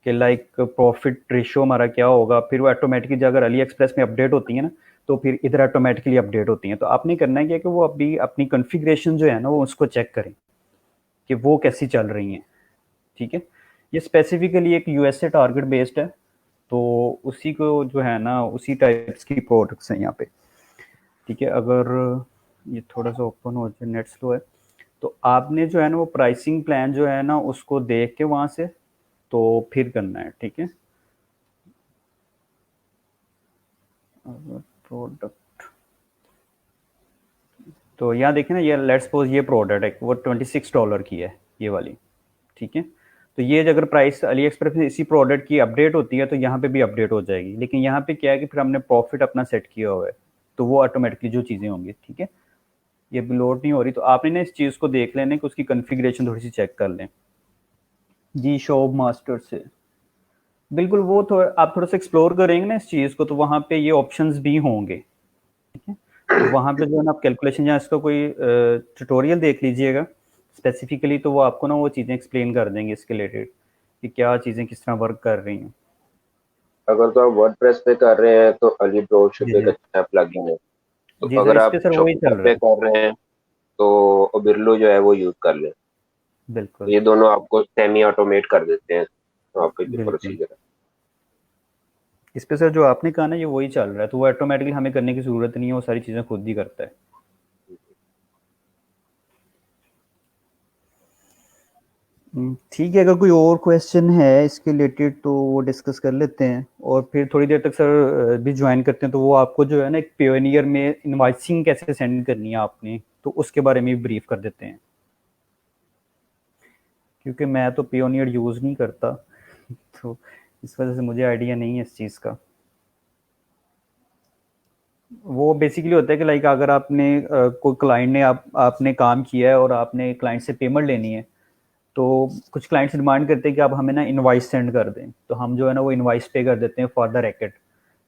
कि लाइक प्रॉफिट रेशियो हमारा क्या होगा। फिर वो ऑटोमेटिकली अगर अली एक्सप्रेस में अपडेट होती है ना तो फिर इधर ऑटोमेटिकली अपडेट होती हैं। तो आपने करना है क्या कि वो अभी अपनी कॉन्फ़िगरेशन जो है ना वो उसको चेक करें कि वो कैसी चल रही हैं, ठीक है। ये स्पेसिफिकली एक यूएसए टारगेट बेस्ड है, तो उसी को जो है ना उसी टाइप्स की प्रोडक्ट्स हैं यहाँ पे, ठीक है। अगर ये थोड़ा सा ओपन हो जाए, नेट स्लो है, तो आपने जो है ना वो प्राइसिंग प्लान जो है ना उसको देख के वहाँ से तो फिर करना है, ठीक है। प्रोडक्ट, तो यहाँ देखें ना, ये लेट्स सपोज ये प्रोडक्ट है वो $26 की है ये वाली, ठीक है। तो ये अगर प्राइस अली एक्सप्रेस में इसी प्रोडक्ट की अपडेट होती है तो यहाँ पे भी अपडेट हो जाएगी। लेकिन यहाँ पे क्या है कि फिर हमने प्रॉफिट अपना सेट किया हुआ है तो वो ऑटोमेटिकली जो चीज़ें होंगी, ठीक है। ये भी लोड नहीं हो रही तो आपने ना इस चीज़ को देख लेना कि उसकी कॉन्फ़िगरेशन थोड़ी सी चेक कर लें। जी शॉप मास्टर से बिल्कुल, वो आप थोड़ा सा एक्सप्लोर करेंगे ना इस चीज़ को तो वहाँ पे ये ऑप्शंस भी होंगे, ठीक है। तो वहाँ पे जो है ना आप कैलकुलेशन या इसका कोई ट्यूटोरियल देख लीजिएगा स्पेसिफिकली, तो वो आपको ना वो चीज़ें एक्सप्लेन कर देंगे इसके रिलेटेड कि क्या चीज़ें किस तरह वर्क कर रही हैं। अगर तो आप वर्डप्रेस पे कर रहे हैं तो अली ड्रॉप शिप जी एक जी। अच्छा प्लगइन है। तो जी सर, अगर इस आप पे सर वही चल शॉपिफाई रहा पे है। कर रहे हैं तो ओबिरलो जो है वो यूज कर लें। तो बिल्कुल। ये दोनों आपको सेमी ऑटोमेट कर देते हैं, तो आपके जो बिल्कुल, प्रोसीजर है। इस पे सर जो आपने कहा ना ये वही चल रहा है, तो वो ऑटोमेटिकली हमें करने की ज़रूरत नहीं है, वो सारी चीज़ें खुद ही करता है। ठीक है, अगर कोई और क्वेश्चन है इसके रिलेटेड तो वो डिस्कस कर लेते हैं और फिर थोड़ी देर तक सर भी ज्वाइन करते हैं। तो वो आपको जो है ना एक पेयोनियर में इनवाइसिंग कैसे सेंड करनी है आपने, तो उसके बारे में भी ब्रीफ कर देते हैं। क्योंकि मैं तो पियोनियर यूज़ नहीं करता तो इस वजह से मुझे आइडिया नहीं है इस चीज़ का। वो बेसिकली होता है कि लाइक अगर आपने कोई क्लाइंट ने आपने काम किया है और आपने क्लाइंट से पेमेंट लेनी है, तो कुछ क्लाइंट्स डिमांड करते हैं कि आप हमें ना इनवॉइस सेंड कर दें, तो हम जो है ना वो इनवॉइस पे कर देते हैं फॉर द रैकेट,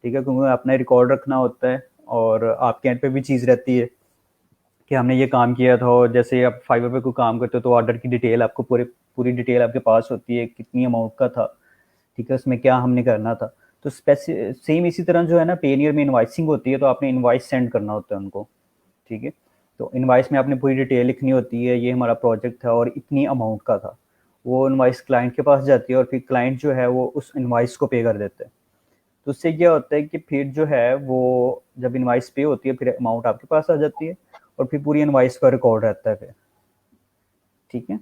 ठीक है, क्योंकि अपना रिकॉर्ड रखना होता है और आपके एंड पे भी चीज़ रहती है कि हमने ये काम किया था। और जैसे आप फाइवर पे कोई काम करते हो तो ऑर्डर की डिटेल आपको पूरी डिटेल आपके पास होती है, कितनी अमाउंट का था, ठीक है, उसमें क्या हमने करना था। तो सेम इसी तरह जो है ना पेनियर में इनवाइसिंग होती है, तो आपने इनवाइस सेंड करना होता है उनको, ठीक है। तो इनवाइस में आपने पूरी डिटेल लिखनी होती है, ये हमारा प्रोजेक्ट था और इतनी अमाउंट का था। वो इनवाइस क्लाइंट के पास जाती है और फिर क्लाइंट जो है वो उस इनवाइस को पे कर देता है। तो उससे क्या होता है कि फिर जो है वो जब इनवाइस पे होती है फिर अमाउंट आपके पास आ जाती है और फिर पूरी इनवाइस का रिकॉर्ड रहता है फिर, ठीक है।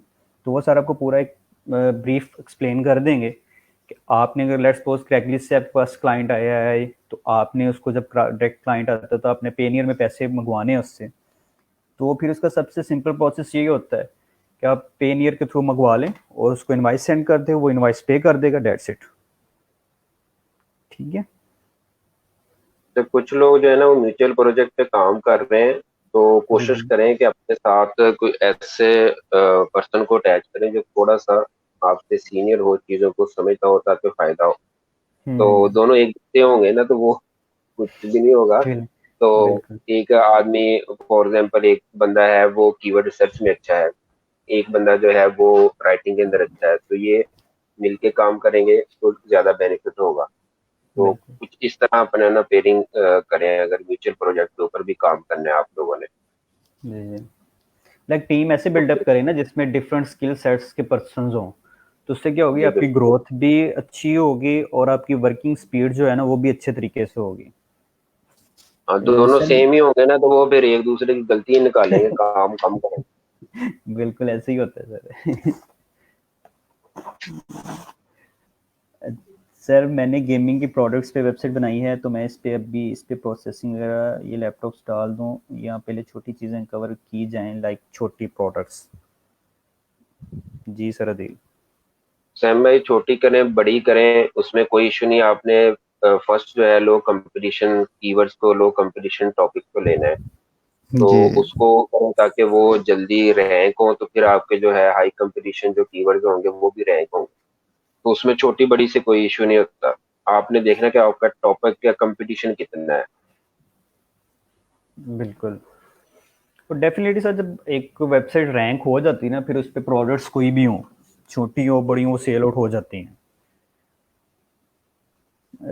तो वो सर आपको पूरा एक ब्रीफ एक्सप्लेन कर देंगे कि आपने अगर लेट्स सपोज क्रैकली से आपके पास क्लाइंट आया है तो आपने उसको जब डायरेक्ट क्लाइंट आता है तो आपने पेनियर में पैसे मंगवाने हैं उससे, तो फिर उसका सबसे सिंपल प्रोसेस यही होता है कि आप पेनियर के थ्रू मंगवा लें और उसको इनवाइस सेंड कर दें, वो इनवाइस पे कर देगा, डेट्स इट, ठीक है। तो कुछ लोग जो है ना वो म्यूचुअल प्रोजेक्ट पे काम कर रहे हैं, तो जी कोशिश जी। करें कि अपने साथ कोई ऐसे पर्सन को अटैच करें जो थोड़ा सा आपसे सीनियर हो, चीजों को समझता हो, ताकि फायदा हो। तो हम्म। दोनों एक जैसे होंगे ना तो वो कुछ भी नहीं होगा। बिल, तो बिल्कुल। एक आदमी, फॉर एग्जांपल एक बंदा है वो कीवर्ड रिसर्च में अच्छा है, एक बंदा जो है वो राइटिंग के अंदर अच्छा है, तो ये मिलके काम करेंगे तो ज्यादा बेनिफिट होगा। तो बिल्कुल। कुछ इस तरह अपने ना पेयरिंग करें अगर म्यूचुअल प्रोजेक्ट के ऊपर भी काम करना है आप लोगों ने। जी जी। लाइक टीम ऐसे तो बिल्डअप करें ना जिसमें डिफरेंट स्किल सेट्स के पर्सन्स हों, तो उससे क्या होगी, जी आपकी बिल्कुल। ग्रोथ भी अच्छी होगी और आपकी वर्किंग स्पीड जो है ना वो भी अच्छे तरीके से होगी। हाँ, दोनों सर सेम ही होंगे ना तो वो फिर एक दूसरे की गलती निकालेंगे, काम कम करेंगे। बिल्कुल ऐसे ही होता है सर। सर मैंने गेमिंग की प्रोडक्ट्स पे वेबसाइट बनाई है, तो मैं इस पे प्रोसेसिंग वगैरह ये लैपटॉप्स डाल दूं या पहले छोटी चीज़ें कवर की जाएं लाइक छोटी प्रोडक्ट्स। जी सर अदील। सैम भाई, छोटी करें बड़ी करें उसमें कोई इशू नहीं। आपने फर्स्ट जो है लो कंपटीशन कीवर्ड्स को, लो कंपटीशन टॉपिक को लेना है, तो जी उसको करें ताकि वो जल्दी रैंक हो, तो फिर आपके जो है हाई कंपटीशन जो कीवर्ड्स होंगे वो भी रैंक होंगे। तो उसमें छोटी बड़ी से कोई इशू नहीं होता। आपने देखना कि आपका टॉपिक का कंपटीशन कितना है। बिल्कुल। तो डेफिनेटली सर जब एक वेबसाइट रैंक हो जाती है ना फिर उस पर प्रोडक्ट्स कोई भी हो, छोटी हो बड़ी हो, सेल आउट हो जाती हैं।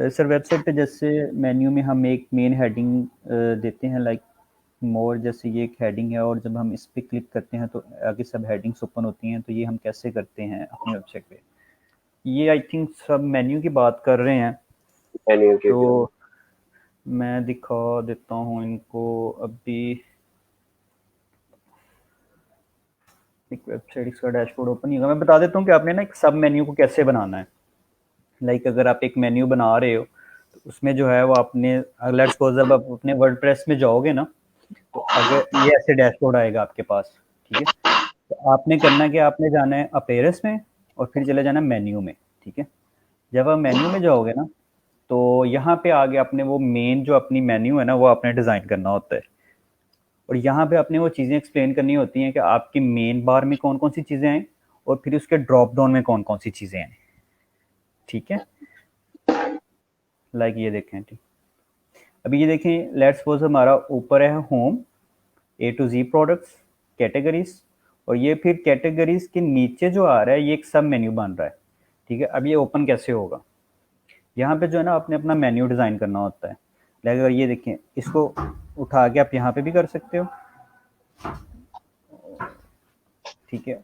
सर वेबसाइट पे जैसे मेन्यू में हम एक मेन हेडिंग देते हैं लाइक मोर, जैसे ये एक हेडिंग है और जब हम इस पर क्लिक करते हैं तो आगे सब हेडिंग्स ओपन होती हैं। तो ये हम कैसे करते हैं अपनी वेबसाइट पे, ये आई थिंक सब मेन्यू की बात कर रहे हैं। मेन्यू के भी। तो मैं दिखा देता हूँ इनको अभी, एक वेबसाइट इसका डैशबोर्ड ओपन नहीं होगा, मैं बता देता हूँ कि आपने ना एक सब मेन्यू को कैसे बनाना है। लाइक अगर आप एक मेन्यू बना रहे हो तो उसमें जो है वो आपने, लेट्स सपोज जब आप अपने वर्डप्रेस में जाओगे ना तो अगर ये ऐसे डैशबोर्ड आएगा आपके पास, ठीक है। तो आपने करना कि आपने जाना है अपीयरेंस में और फिर चले जाना मेन्यू में, ठीक है। जब आप मेन्यू में जाओगे ना तो यहाँ पे आगे आपने वो मेन जो अपनी मेन्यू है ना वो आपने डिज़ाइन करना होता है और यहाँ पे आपने वो चीज़ें एक्सप्लेन करनी होती हैं कि आपकी मेन बार में कौन कौन सी चीज़ें हैं और फिर उसके ड्रॉप डाउन में कौन कौन सी चीज़ें हैं, ठीक है। लाइक ये देखें, ठीक। अभी ये देखें लेट्स सपोज हमारा ऊपर है home, A to G products, categories, और ये फिर कैटेगरीज के नीचे जो आ रहा है ये एक सब मेन्यू बन रहा है, ठीक है। अब ये ओपन कैसे होगा, यहाँ पे जो है ना आपने अपना मेन्यू डिज़ाइन करना होता है। लाइक अगर ये देखें इसको उठा के आप यहाँ पे भी कर सकते हो, ठीक है।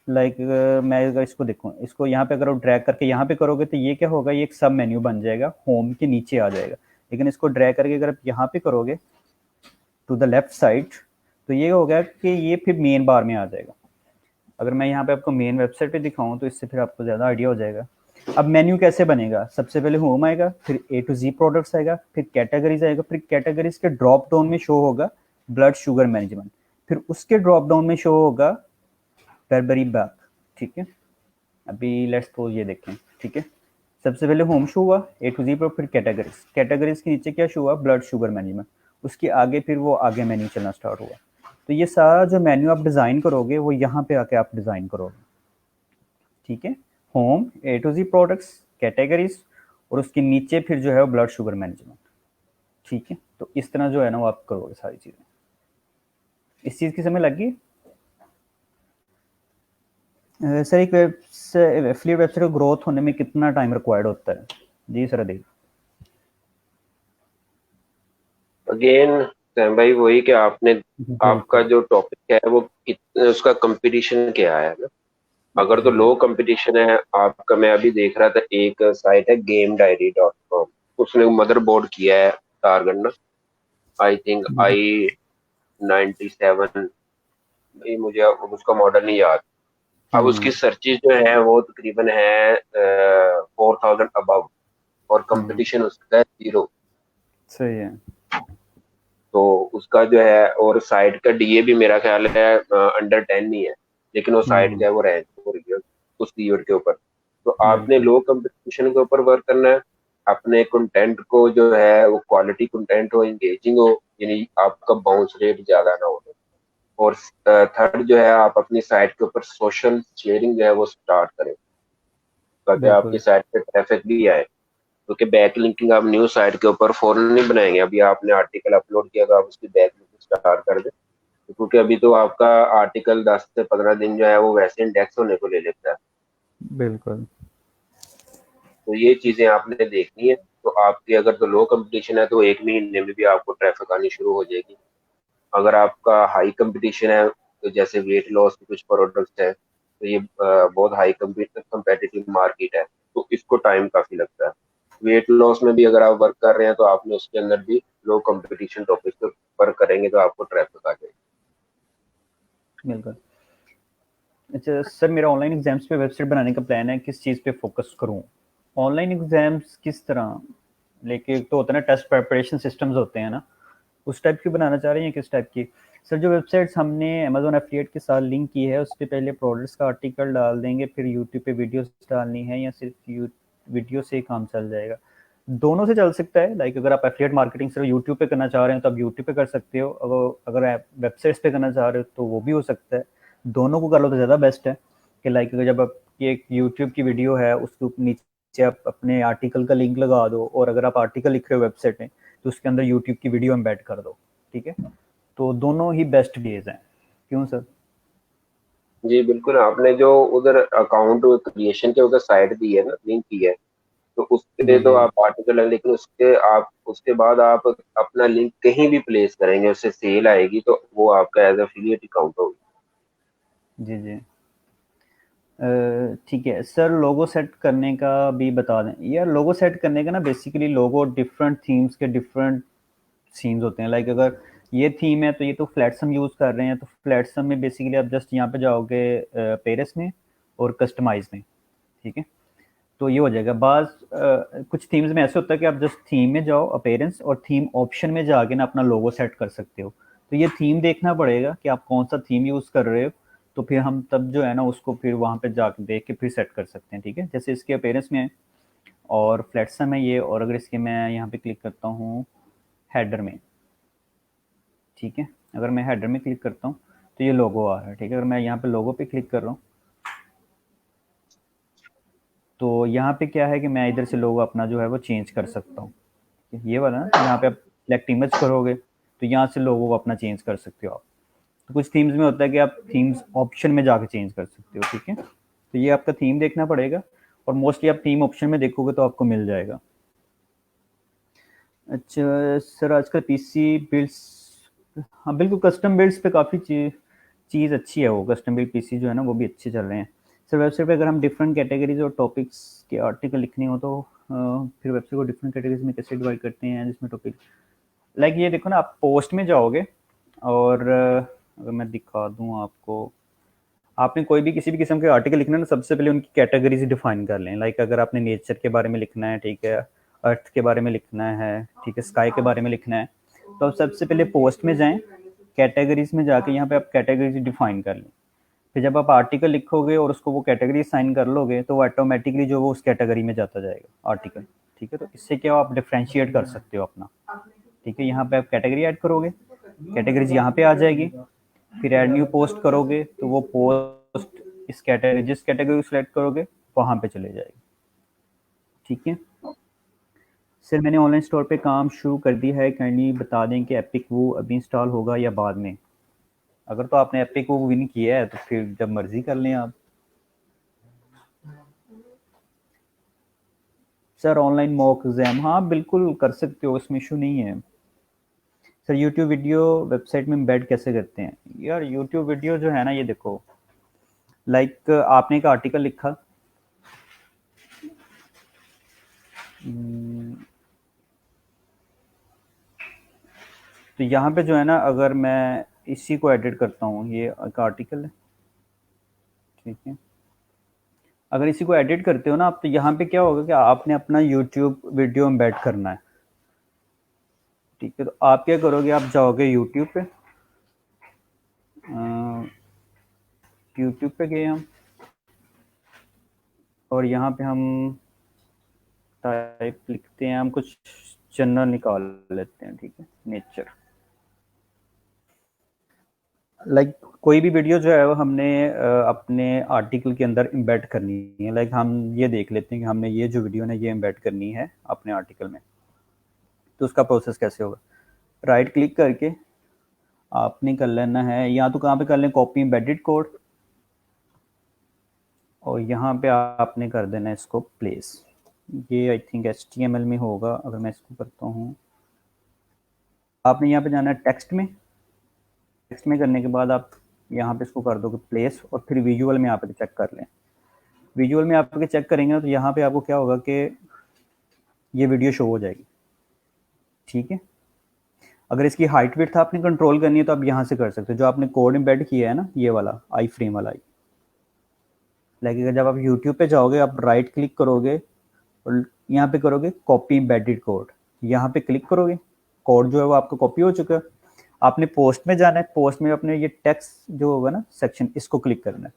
लाइक मैं अगर इसको देखूँ, इसको यहाँ पे अगर आप ड्रैग करके यहाँ पे करोगे तो ये क्या होगा, ये एक सब मेन्यू बन जाएगा, होम के नीचे आ जाएगा। लेकिन इसको ड्रैग करके अगर आप यहाँ पे करोगे टू द लेफ्ट साइड तो ये होगा कि ये फिर मेन बार में आ जाएगा। अगर मैं यहाँ पे आपको मेन वेबसाइट पे दिखाऊं तो इससे फिर आपको ज़्यादा आइडिया हो जाएगा। अब मेन्यू कैसे बनेगा, सबसे पहले होम आएगा, फिर ए टू जी प्रोडक्ट्स आएगा, फिर कैटेगरीज आएगा, फिर कैटेगरीज के ड्रॉप डाउन में शो होगा ब्लड शुगर मैनेजमेंट, फिर उसके ड्रॉप डाउन में शो होगा बेरबरी बैक, ठीक है, अभी लेट्स सपोज ये देखें, ठीक है। सबसे पहले होम शो हुआ A to Z पर, फिर कैटेगरीज के नीचे क्या शो हुआ, ब्लड शुगर मैनेजमेंट। उसके आगे फिर वो आगे मेन्यू चलना स्टार्ट हुआ। तो ये सारा जो मेन्यू आप डिज़ाइन करोगे वो यहाँ पे आके आप डिज़ाइन करोगे, ठीक है। Home A to Z products, categories, और उसके नीचे फिर जो है वो ब्लड शुगर मैनेजमेंट, ठीक है। तो इस तरह जो है ना वो आप करोगे सारी चीज़ें। इस चीज़ की समझ लगी? सर एक एफिलिएट वेबसाइट को ग्रोथ होने में कितना टाइम रिक्वायर्ड होता है? जी सर अदील। अगेन भाई वही कि आपने आपका बिल्कुल। जो टॉपिक है वो उसका कंपटीशन क्या है ना। अगर तो जी लो कंपटीशन है आपका, मैं अभी देख रहा था एक साइट है gamediary.com, उसने मदरबोर्ड किया है तारगन्ना, आई थिंक जी i97, भाई मुझे अब उसका मॉडल नहीं याद। अब उसकी हम्म सर्चेज जो है वो तकरीबन है 4000 अबव, और हम्म, कंपटीशन उसका है 0। सही है। तो उसका जो है, और साइट का डीए भी मेरा ख्याल है अंडर 10 ही है, लेकिन वो साइट हम्म, जो है वो रैंक हो रही है उस कीवर्ड के ऊपर। तो आपने बिल्कुल लो कंपटीशन के ऊपर वर्क करना है। अपने कंटेंट को जो है वो क्वालिटी कंटेंट हो, एंगेजिंग हो, यानी आपका बाउंस रेट ज्यादा ना हो। और थर्ड जो है, आप अपनी साइट के ऊपर सोशल शेयरिंग जो है वो स्टार्ट करें, ताकि आपकी बिल्कुल साइट पे ट्रैफिक भी आए। क्योंकि बैक लिंकिंग आप न्यू साइट के ऊपर फौरन नहीं बनाएंगे। अभी आपने आर्टिकल अपलोड किया तो आप उसकी बैक लिंकिंग स्टार्ट कर दें, क्योंकि अभी तो आपका आर्टिकल 10 से 15 दिन जो है वो वैसे इंडेक्स होने को ले लेता है। बिल्कुल। तो ये चीजें आपने देखनी है। तो आपकी अगर तो लो कंपटीशन है तो 1 महीने में भी आपको ट्रैफिक आनी शुरू हो जाएगी। अगर आपका हाई कंपटीशन है, तो जैसे वेट लॉस के कुछ प्रोडक्ट्स है, तो ये बहुत हाई कंपेटिटिव मार्केट है, तो इसको टाइम काफी लगता है। वेट लॉस में भी अगर आप वर्क कर रहे हैं तो आपने उसके अंदर भी लो कंपटीशन टॉपिक पर वर्क करेंगे तो आपको ट्रैफिक आ जाएगी। बिल्कुल। अच्छा सर, मेरा ऑनलाइन एग्जाम्स पे वेबसाइट बनाने का प्लान है, किस चीज़ पे फोकस करूँ? ऑनलाइन एग्जाम्स किस तरह, लेके एक तो होता है ना टेस्ट प्रिपरेशन सिस्टम्स होते हैं ना, उस टाइप की बनाना चाह रहे हैं किस टाइप की? सर जो वेबसाइट्स हमने अमेजोन एफिलिएट के साथ लिंक की है उस पर पहले प्रोडक्ट्स का आर्टिकल डाल देंगे, फिर यूट्यूब पे वीडियोस डालनी है, या सिर्फ वीडियो से ही काम चल जाएगा? दोनों से चल सकता है। लाइक अगर आप एफिलिएट मार्केटिंग सिर्फ यूट्यूब पे करना चाह रहे हैं तो आप यूट्यूब पे कर सकते हो, अगर आप वेबसाइट्स पे करना चाह रहे हो तो वो भी हो सकता है। दोनों को कर लो तो ज़्यादा बेस्ट है कि लाइक अगर जब आपकी एक यूट्यूब की वीडियो है उसके नीचे आप अपने आर्टिकल का लिंक लगा दो, और अगर आप आर्टिकल लिख रहे हो वेबसाइट में तो उसके अंदर यूट्यूब की वीडियो एम्बेड कर दो, ठीक है। तो दोनों ही बेस्ट वेज हैं। क्यों सर? जी बिल्कुल, आपने जो उधर अकाउंट क्रिएशन के उधर साइट दी है ना, लिंक की है, तो उसके जी तो जी आप आर्टिकल है, लेकिन उसके बाद आप अपना लिंक कहीं भी प्लेस करेंगे, उससे सेल आएगी तो वो आपका एज एफिलिएट अकाउंट होगा। जी जी। ठीक है सर, लोगो सेट करने का भी बता दें यार। लोगो सेट करने का ना बेसिकली लोगो डिफरेंट थीम्स के डिफरेंट सीन्स होते हैं। लाइक अगर ये थीम है तो ये तो फ्लैटसम यूज़ कर रहे हैं, तो फ्लैटसम में बेसिकली आप जस्ट यहाँ पे जाओगे पेरिस में और कस्टमाइज में, ठीक है। तो ये हो जाएगा। कुछ थीम्स में ऐसे होता है कि आप जस्ट थीम में जाओ अपेरेंस, और थीम ऑप्शन में जाके ना अपना लोगो सेट कर सकते हो। तो ये थीम देखना पड़ेगा कि आप कौन सा थीम यूज़ कर रहे हो, तो फिर हम तब जो है ना उसको फिर वहाँ पे जाके देख के फिर सेट कर सकते हैं, ठीक है। जैसे इसके अपेरेंस में है और फ्लैटसम है ये, और अगर इसके मैं यहाँ पे क्लिक करता हूँ हेडर में, ठीक है। अगर मैं हेडर में क्लिक करता हूँ तो ये लोगो आ रहा है, ठीक है। अगर मैं यहाँ पे लोगो पे क्लिक कर रहा हूँ तो यहाँ पे क्या है कि मैं इधर से लोगो अपना जो है वो चेंज कर सकता हूँ। ये वाला ना, यहाँ पे आप सेलेक्ट इमेज करोगे तो यहाँ से लोगो को अपना चेंज कर सकते हो आप। तो कुछ थीम्स में होता है कि आप थीम्स ऑप्शन में जाके चेंज कर सकते हो, ठीक है। तो ये आपका थीम देखना पड़ेगा, और मोस्टली आप थीम ऑप्शन में देखोगे तो आपको मिल जाएगा। अच्छा सर, आजकल पीसी बिल्ड्स, हाँ बिल्कुल कस्टम बिल्ड्स पे काफ़ी चीज़ अच्छी है। वो कस्टम बिल्ड पीसी जो है ना वो भी अच्छे चल रहे हैं। सर वेबसाइट पे अगर हम डिफरेंट कैटेगरीज और टॉपिक्स के आर्टिकल लिखने हो तो फिर वेबसाइट को डिफरेंट कैटेगरीज में कैसे डिवाइड करते हैं जिसमें टॉपिक, लाइक ये देखो ना, आप पोस्ट में जाओगे और अगर मैं दिखा दूँ आपको, आपने कोई भी किसी भी किस्म के आर्टिकल लिखना है ना, सबसे पहले उनकी कैटेगरीज डिफाइन कर लें। लाइक अगर आपने नेचर के बारे में लिखना है, ठीक है, अर्थ के बारे में लिखना है, ठीक है, स्काई के बारे में लिखना है, तो आप सबसे पहले पोस्ट में जाएं, कैटेगरीज में जाके यहाँ पे आप कैटेगरीज डिफाइन कर लें। फिर जब आप आर्टिकल लिखोगे और उसको वो कैटेगरी साइन कर लोगे तो वो ऑटोमेटिकली जो वो उस कैटेगरी में जाता जाएगा आर्टिकल। ठीक है, तो इससे क्या आप डिफ्रेंशिएट कर सकते हो अपना। ठीक है, यहाँ पे आप कैटेगरी ऐड करोगे, कैटेगरीज यहाँ पे आ जाएगी, फिर ऐड न्यू पोस्ट करोगे तो वो पोस्ट इस कैटेगरी जिस कैटेगरी को सिलेक्ट करोगे वहाँ पे चले जाएगी। ठीक है सर, मैंने ऑनलाइन स्टोर पे काम शुरू कर दिया है, काइंडली बता दें कि एपिक वो अभी इंस्टॉल होगा या बाद में। अगर तो आपने एपिक वो विन किया है तो फिर जब मर्जी कर लें आप। सर ऑनलाइन मॉक एग्जाम, हाँ बिल्कुल कर सकते हो, इसमें इशू नहीं है। सर यूट्यूब वीडियो वेबसाइट में एम्बेड कैसे करते हैं? यार यूट्यूब वीडियो जो है ना, ये देखो लाइक आपने एक आर्टिकल लिखा, तो यहाँ पे जो है ना, अगर मैं इसी को एडिट करता हूँ, ये एक आर्टिकल है, ठीक है, अगर इसी को एडिट करते हो ना आप, तो यहाँ पे क्या होगा कि आपने अपना यूट्यूब वीडियो एम्बेड करना है। ठीक है, तो आप क्या करोगे, आप जाओगे यूट्यूब पे, यूट्यूब पे गए हम, और यहाँ पे हम टाइप लिखते हैं, हम कुछ जनरल निकाल लेते हैं, ठीक है, नेचर। लाइक कोई भी वीडियो जो है वो हमने अपने आर्टिकल के अंदर एम्बेड करनी है। लाइक हम ये देख लेते हैं कि हमने ये जो वीडियो है ये एम्बेड करनी है अपने आर्टिकल में, तो उसका प्रोसेस कैसे होगा। राइट क्लिक करके आपने कर लेना है, या तो कहाँ पे कर लें, कॉपी एम्बेडेड कोड, और यहाँ पे आपने कर देना है इसको प्लेस। ये आई थिंक HTML में होगा, अगर मैं इसको करता हूँ, आपने यहाँ पे जाना है टेक्स्ट में, टेक्स्ट में करने के बाद आप यहाँ पे इसको कर दोगे प्लेस, और फिर विजुअल में आप चेक कर लें। विजुअल में आप चेक करेंगे तो यहाँ पे आपको क्या होगा कि ये वीडियो शो हो जाएगी। ठीक है, अगर इसकी हाइट विड्थ आपने कंट्रोल करनी है तो आप यहाँ से कर सकते हो, जो आपने कोड एम्बेड किया है ना, ये वाला आई फ्रेम वाला आई। लेकिन जब आप यूट्यूब पे जाओगे, आप राइट क्लिक करोगे और यहाँ पे करोगे कॉपी एम्बेडेड कोड, यहाँ पे क्लिक करोगे, कोड जो है वो आपका कॉपी हो चुका है। आपने पोस्ट में जाना है, पोस्ट में अपने ये टेक्स्ट जो होगा ना सेक्शन, इसको क्लिक करना है।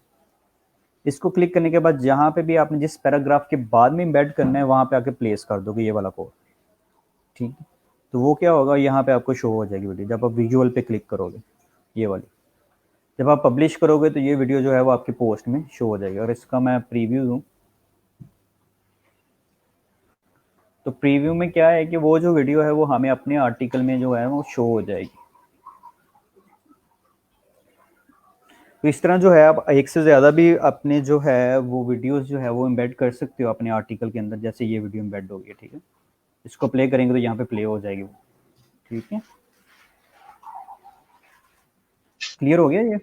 इसको क्लिक करने के बाद जहाँ पे भी आपने जिस पैराग्राफ के बाद में एम्बेड करना है वहाँ पे आके प्लेस कर दोगे ये वाला कोड। ठीक है, तो वो क्या होगा, यहाँ पे आपको शो हो जाएगी वीडियो जब आप विजुअल पे क्लिक करोगे, ये वाली। जब आप पब्लिश करोगे तो ये वीडियो जो है वो आपके पोस्ट में शो हो जाएगी। और इसका मैं प्रीव्यू दूँ तो प्रीव्यू में क्या है कि वो जो वीडियो है वो हमें अपने आर्टिकल में जो है वो शो हो जाएगी। तो इस तरह जो है आप एक से ज़्यादा भी अपने जो है वो वीडियोस जो है वो एम्बेड कर सकते हो अपने आर्टिकल के अंदर। जैसे ये वीडियो एम्बेड हो गई, ठीक है, इसको प्ले करेंगे तो यहाँ पे प्ले हो जाएगी वो। ठीक है, क्लियर हो गया ये?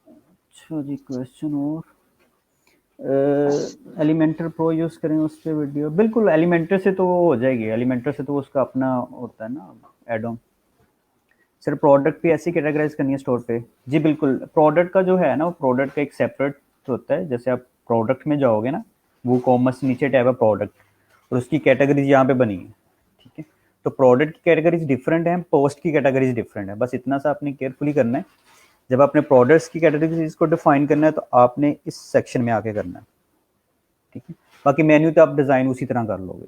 अच्छा जी, क्वेश्चन और एलिमेंटर प्रो यूज़ करें उस पर वीडियो, बिल्कुल एलिमेंटर से तो वो हो जाएगी, एलिमेंटर से तो उसका अपना होता है ना एड ऑन। सर प्रोडक्ट भी ऐसी कैटेगराइज करनी है स्टोर पे? जी बिल्कुल, प्रोडक्ट का जो है ना, वो प्रोडक्ट का एक सेपरेट होता है। जैसे आप प्रोडक्ट में जाओगे ना, वो कॉमर्स नीचे टैब है प्रोडक्ट, और उसकी कैटेगरीज यहाँ पे बनी है। ठीक है, तो प्रोडक्ट की कैटेगरीज डिफरेंट है, पोस्ट की कैटेगरीज डिफरेंट है, बस इतना सा आपने केयरफुली करना है। जब आपने प्रोडक्ट्स की कैटेगरीज को डिफाइन करना है तो आपने इस सेक्शन में आके करना है। ठीक है, बाकी मेन्यू तो आप डिज़ाइन उसी तरह कर लोगे।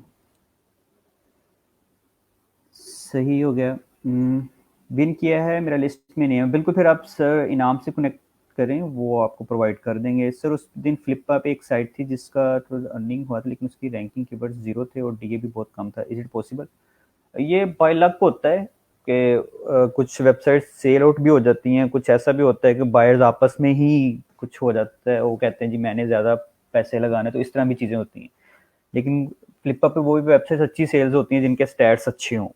सही हो गया। विन किया है, मेरा लिस्ट में नहीं है, बिल्कुल, फिर आप सर इनाम से कनेक्ट करें, वो आपको प्रोवाइड कर देंगे। सर उस दिन फ्लिपकार्ट पे एक साइट थी जिसका अर्निंग हुआ था, लेकिन उसकी रैंकिंग कीवर्ड्स 0 थे और डीए भी बहुत कम था, इज इट पॉसिबल? ये बाय लक होता है कि कुछ वेबसाइट सेल आउट भी हो जाती हैं, कुछ ऐसा भी होता है कि बायर्स आपस में ही कुछ हो जाता है, वो कहते हैं जी मैंने ज़्यादा पैसे लगाने, तो इस तरह भी चीज़ें होती हैं। लेकिन फ्लिपकार्ट पे वो भी वेबसाइट अच्छी सेल्स होती हैं जिनके स्टैट्स अच्छे हों।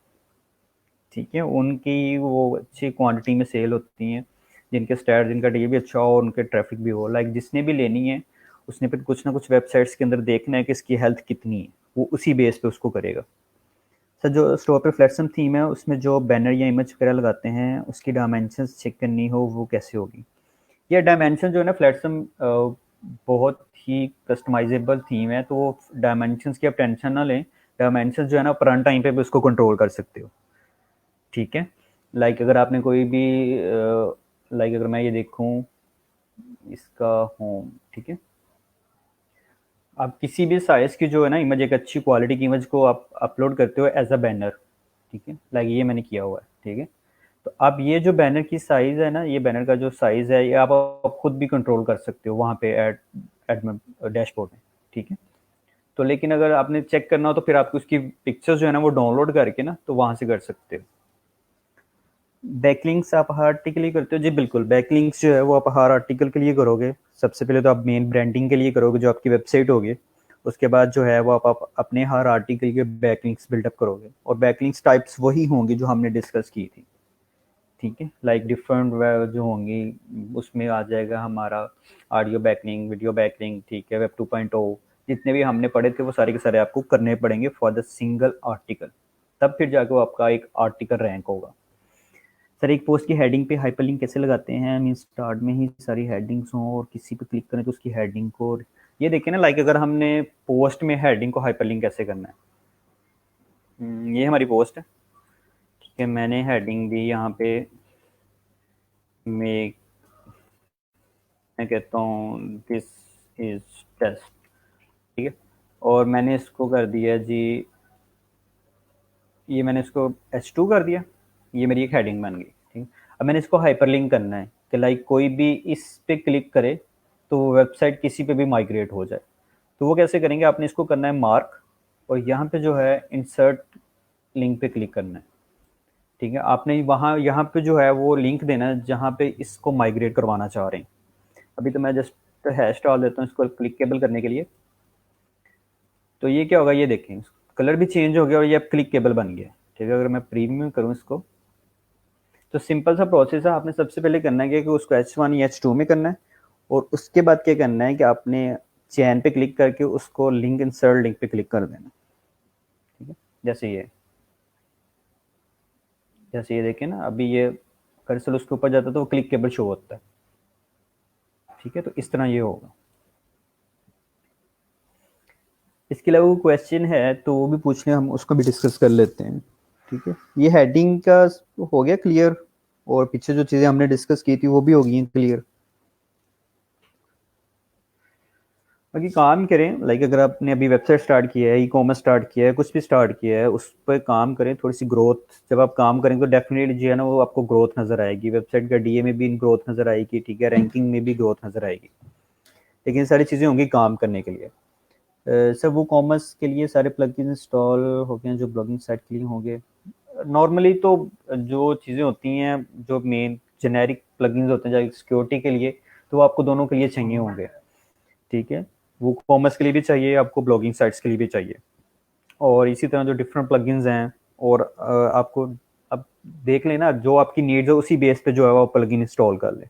ठीक है, उनकी वो अच्छी क्वांटिटी में सेल होती हैं, जिनके स्टैट, जिनका डीए भी अच्छा हो और उनके ट्रैफिक भी हो। लाइक जिसने भी लेनी है उसने फिर कुछ ना कुछ वेबसाइट्स के अंदर देखना है कि इसकी हेल्थ कितनी है, वो उसी बेस पे उसको करेगा। सर जो स्टोर पे फ्लैटसम थीम है उसमें जो बैनर या इमेज वगैरह लगाते हैं उसकी डायमेंशंस चेक करनी हो, वो कैसे होगी? ये डायमेंशन जो है ना, फ्लैटसम बहुत ही कस्टमाइजेबल थीम है, तो वो डायमेंशंस की आप टेंशन ना लें। डायमेंशंस जो है ना, आप रन टाइम पे भी उसको कंट्रोल कर सकते हो। ठीक है, लाइक अगर आपने कोई भी लाइक अगर मैं ये देखूं इसका होम, ठीक है। आप किसी भी साइज़ की जो है ना इमेज, एक अच्छी क्वालिटी की इमेज को आप अपलोड करते हो एज अ बैनर, ठीक है, लाइक ये मैंने किया हुआ है, ठीक है। तो आप ये जो बैनर की साइज़ है ना, ये बैनर का जो साइज़ है ये आप खुद भी कंट्रोल कर सकते हो वहाँ पे एडमिन डैशबोर्ड में, ठीक है। तो लेकिन अगर आपने चेक करना हो तो फिर आपको उसकी पिक्चर्स जो है ना वो डाउनलोड करके ना तो वहाँ से कर सकते हो। बैकलिंक्स आप हर आर्टिकल के लिए करते हो? जी बिल्कुल, बैकलिंक्स जो है वो आप हर आर्टिकल के लिए करोगे। सबसे पहले तो आप मेन ब्रांडिंग के लिए करोगे जो आपकी वेबसाइट होगी, उसके बाद जो है वो आप अपने हर आर्टिकल के बैकलिंक्स बिल्डअप करोगे, और बैकलिंक्स टाइप्स वही होंगी जो हमने डिस्कस की थी, ठीक है। लाइक डिफरेंट जो होंगी उसमें आ जाएगा हमारा ऑडियो बैकलिंक, वीडियो बैकलिंक, ठीक है, वेब 2.0, जितने भी हमने पढ़े थे वो सारे के सारे आपको करने पड़ेंगे फॉर द सिंगल आर्टिकल, तब फिर जाकर आपका एक आर्टिकल रैंक होगा। सर एक पोस्ट की हेडिंग पे हाइपरलिंक कैसे लगाते हैं? मीन स्टार्ट में ही सारी हेडिंग्स हों और किसी पे क्लिक करें तो उसकी हेडिंग को, ये देखिए ना, लाइक अगर हमने पोस्ट में हेडिंग को हाइपरलिंक कैसे करना है। ये हमारी पोस्ट है, ठीक है, मैंने हेडिंग दी यहाँ पे मेक, मैं कहता हूँ दिस इज टेस्ट, ठीक है, और मैंने इसको कर दिया जी, ये मैंने इसको H2 कर दिया, ये मेरी एक हेडिंग बन गई, ठीक है। अब मैंने इसको हाइपरलिंक करना है कि लाइक कोई भी इस पे क्लिक करे तो वेबसाइट किसी पे भी माइग्रेट हो जाए। तो वो कैसे करेंगे, आपने इसको करना है मार्क, और यहाँ पे जो है इंसर्ट लिंक पे क्लिक करना है, ठीक है। आपने वहाँ यहाँ पे जो है वो लिंक देना है जहाँ पे इसको माइग्रेट करवाना चाह रहे हैं। अभी तो मैं जस्ट हैश डाल देता हूँ इसको क्लिकेबल करने के लिए। तो ये क्या होगा, ये देखें कलर भी चेंज हो गया और ये अब क्लिकेबल बन गया, ठीक है। अगर मैं प्रीमियम करूँ इसको तो सिंपल सा प्रोसेस है, आपने सबसे पहले करना है कि उसको H1 या H2 में करना है, और उसके बाद क्या करना है कि आपने चैन पे क्लिक करके उसको लिंक इंसर्ट लिंक पे क्लिक कर देना, ठीक है। जैसे ये देखें ना, अभी ये कर्सर उसके ऊपर जाता है तो वो क्लिकेबल शो होता है, ठीक है। तो इस तरह ये होगा। इसके अलावा वो क्वेश्चन है तो वो भी पूछ लें, हम उसको भी डिस्कस कर लेते हैं, ठीक है। ये हेडिंग का हो गया क्लियर, और पीछे जो चीज़ें हमने डिस्कस की थी वो भी हो गई हैं क्लियर। बाकी काम करें, लाइक अगर आपने अभी वेबसाइट स्टार्ट किया है, ई कॉमर्स स्टार्ट किया है, कुछ भी स्टार्ट किया है, उस पर काम करें, थोड़ी सी ग्रोथ जब आप काम करेंगे तो डेफिनेटली जो है ना वो आपको ग्रोथ नज़र आएगी, वेबसाइट का डीए में भी ग्रोथ नज़र आएगी, ठीक है, रैंकिंग में भी ग्रोथ नज़र आएगी। लेकिन सारी चीज़ें होंगी काम करने के लिए। सर वो कॉमर्स के लिए सारे प्लगइन इंस्टॉल हो गए हैं जो ब्लॉगिंग साइट के लिए होंगे? नॉर्मली तो जो चीज़ें होती हैं, जो मेन जेनेरिक प्लगइन्स होते हैं सिक्योरिटी के लिए, तो वो आपको दोनों के लिए चाहिए होंगे, ठीक है। वो कॉमर्स के लिए भी चाहिए आपको, ब्लॉगिंग साइट्स के लिए भी चाहिए, और इसी तरह जो डिफरेंट प्लगइन्स हैं, और आपको अब देख लेना जो आपकी नीड्स है उसी बेस पे जो है वो प्लगइन इंस्टॉल कर ले,